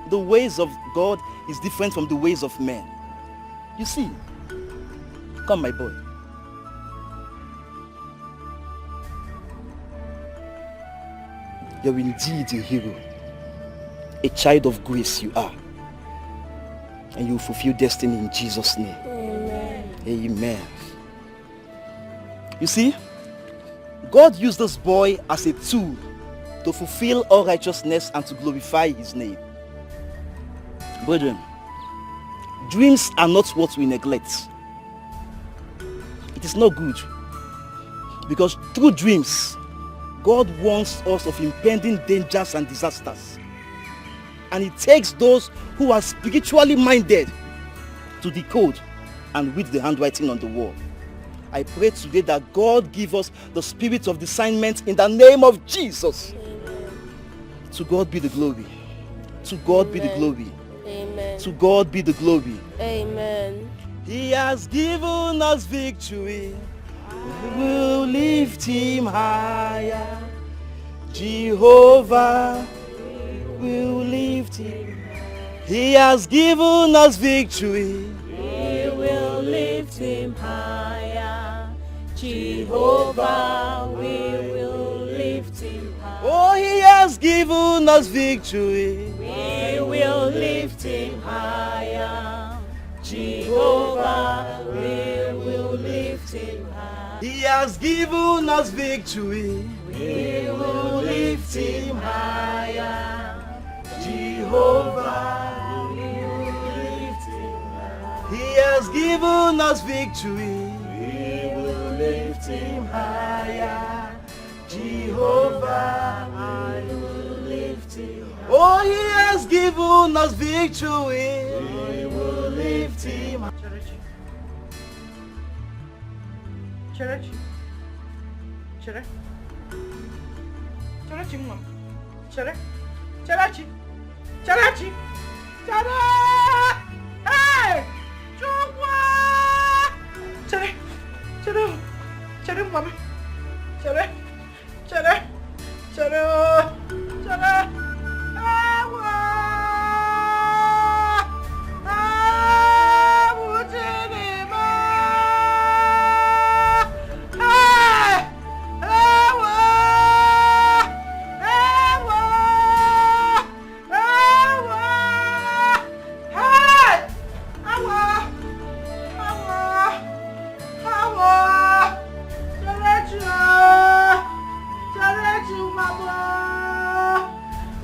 the ways of God is different from the ways of men. You see, come my boy. You're indeed a hero. A child of grace you are. And you will fulfill destiny in Jesus' name. Amen. Amen. You see, God used this boy as a tool to fulfill all righteousness and to glorify his name. Brethren, dreams are not what we neglect. It is not good. Because through dreams, God warns us of impending dangers and disasters. And it takes those who are spiritually minded to decode and read the handwriting on the wall. I pray today that God give us the spirit of discernment in the name of Jesus. Amen. To God be the glory. To God be the glory. Amen. To God be the glory. Amen. He has given us victory. We will lift him higher. Jehovah will lift him. He has given us victory. We will lift him higher. Jehovah, we will lift him higher. Oh, he has given us victory. We will lift him higher. Jehovah, we will lift him higher. He has given us victory. We will lift him higher. Jehovah, we will lift him higher. he has given us victory. We will lift him higher. Jehovah, I will lift him higher. oh, he has given us victory. We will lift him higher. Church. Chere. Cherechi nwa m. Chere. Cherechi. Cherechi. Chere. Hey! Chukwu! Chere. Chere. Chere nwa m. Chere. Chere. Chere. Chere. Ewo! Ewo Chineke! Hey! Ewo! Ewo! Ewo! Hey! Ewo! Ewo! Ewo! Chelechi! Chelechi mama!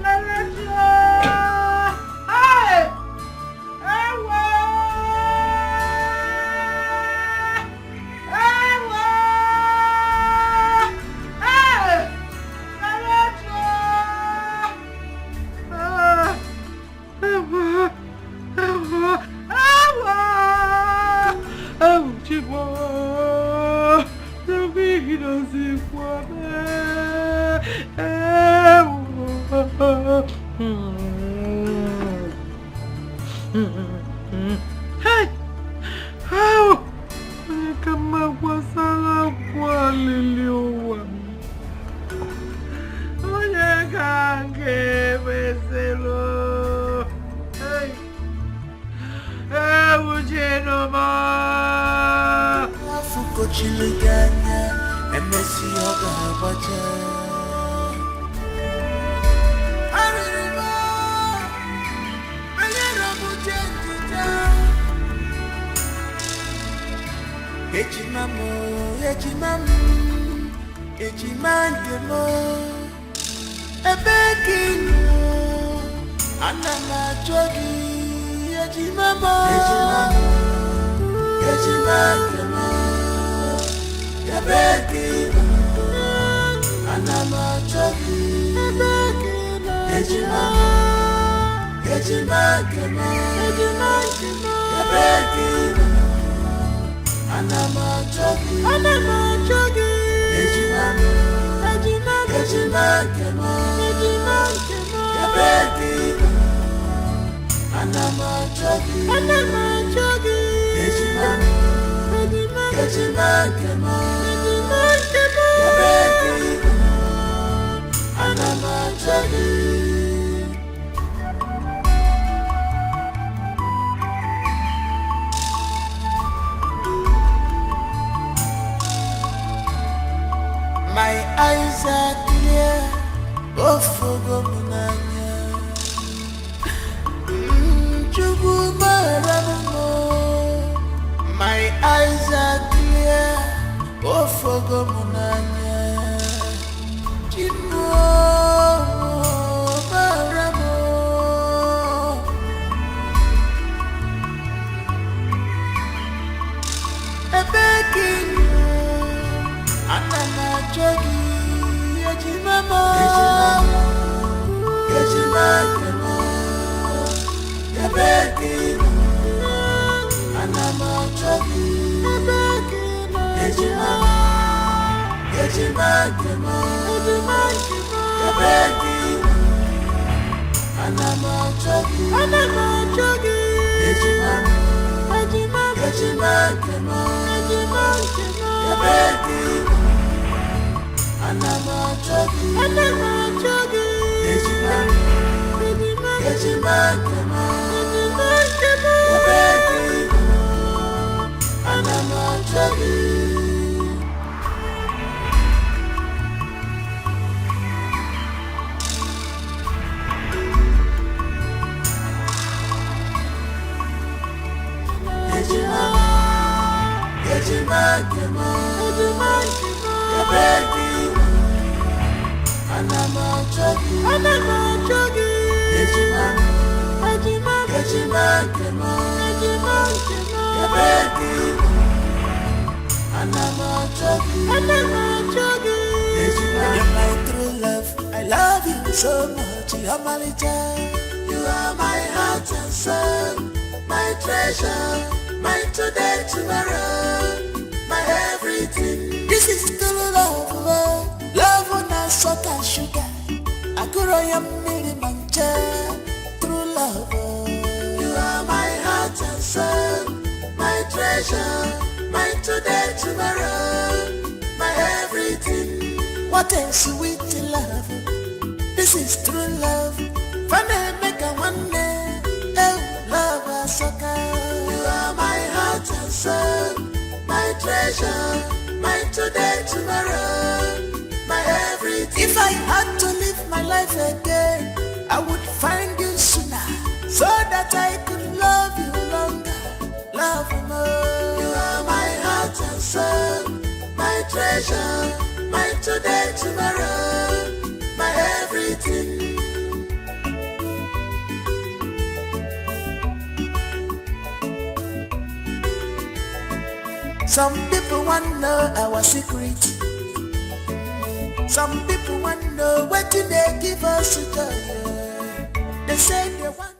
Chelechi! Hey! Ewo! Ewo! Hey! Chelechi! Ewo! Ewo! Ewo! Ewo Chimo! Davino si fuame! Ewo! Hey! Ewo! Onye kama gwasala kwa lili ụwa m. Onye ka nke meselo. Hey! Ewu Chinoma! Afuko chiliganya, emesi oga abacha. Aririba, ayera mujentita. Echimamo, echimandemo. Ebekino, anama jogi, echimamo. Echimandemo. Ebekino, anama jogi, echimamo. Echimandemo. Ebekino, anama jogi, echimamo. Echimandemo. Ebekino, anama jogi, echimamo. Echimandemo. Ebekino, My eyes are clear. Oh, forgo munanya. Chubu maramo. My eyes are clear. Oh, forgo munanya. Chimo maramo. Ebekin. Anama jogi. Yejimama. Yejimama. Ebekin. Anama jogi. Ebekin. Yejimama. Yejimama. Ebekin. Anama jogi. Anama jogi. Yejimama. Yejimama. Ebekin. Anama jogi. Anama jogi. Yejimama. Yejimama. Ebekin. Anama jogi. You're my true love. I love you so much. You're my little. You are my heart and soul, my treasure, my today, tomorrow, my everything. This is true love, love on a salt and sugar. I could true love. You are my heart and soul, my treasure, my today, tomorrow, my everything. What a sweet love. This is true love. Funny make a one day. Oh, love a sucker. You are my heart and soul, my treasure, my today, tomorrow, my everything. If I had to live my life again, I would find you sooner, so that I could love you longer, love you more. You are my heart and soul, my treasure, my today, tomorrow, my everything. Some people want to know our secret. Some people want to know what do they give us to do. They say they want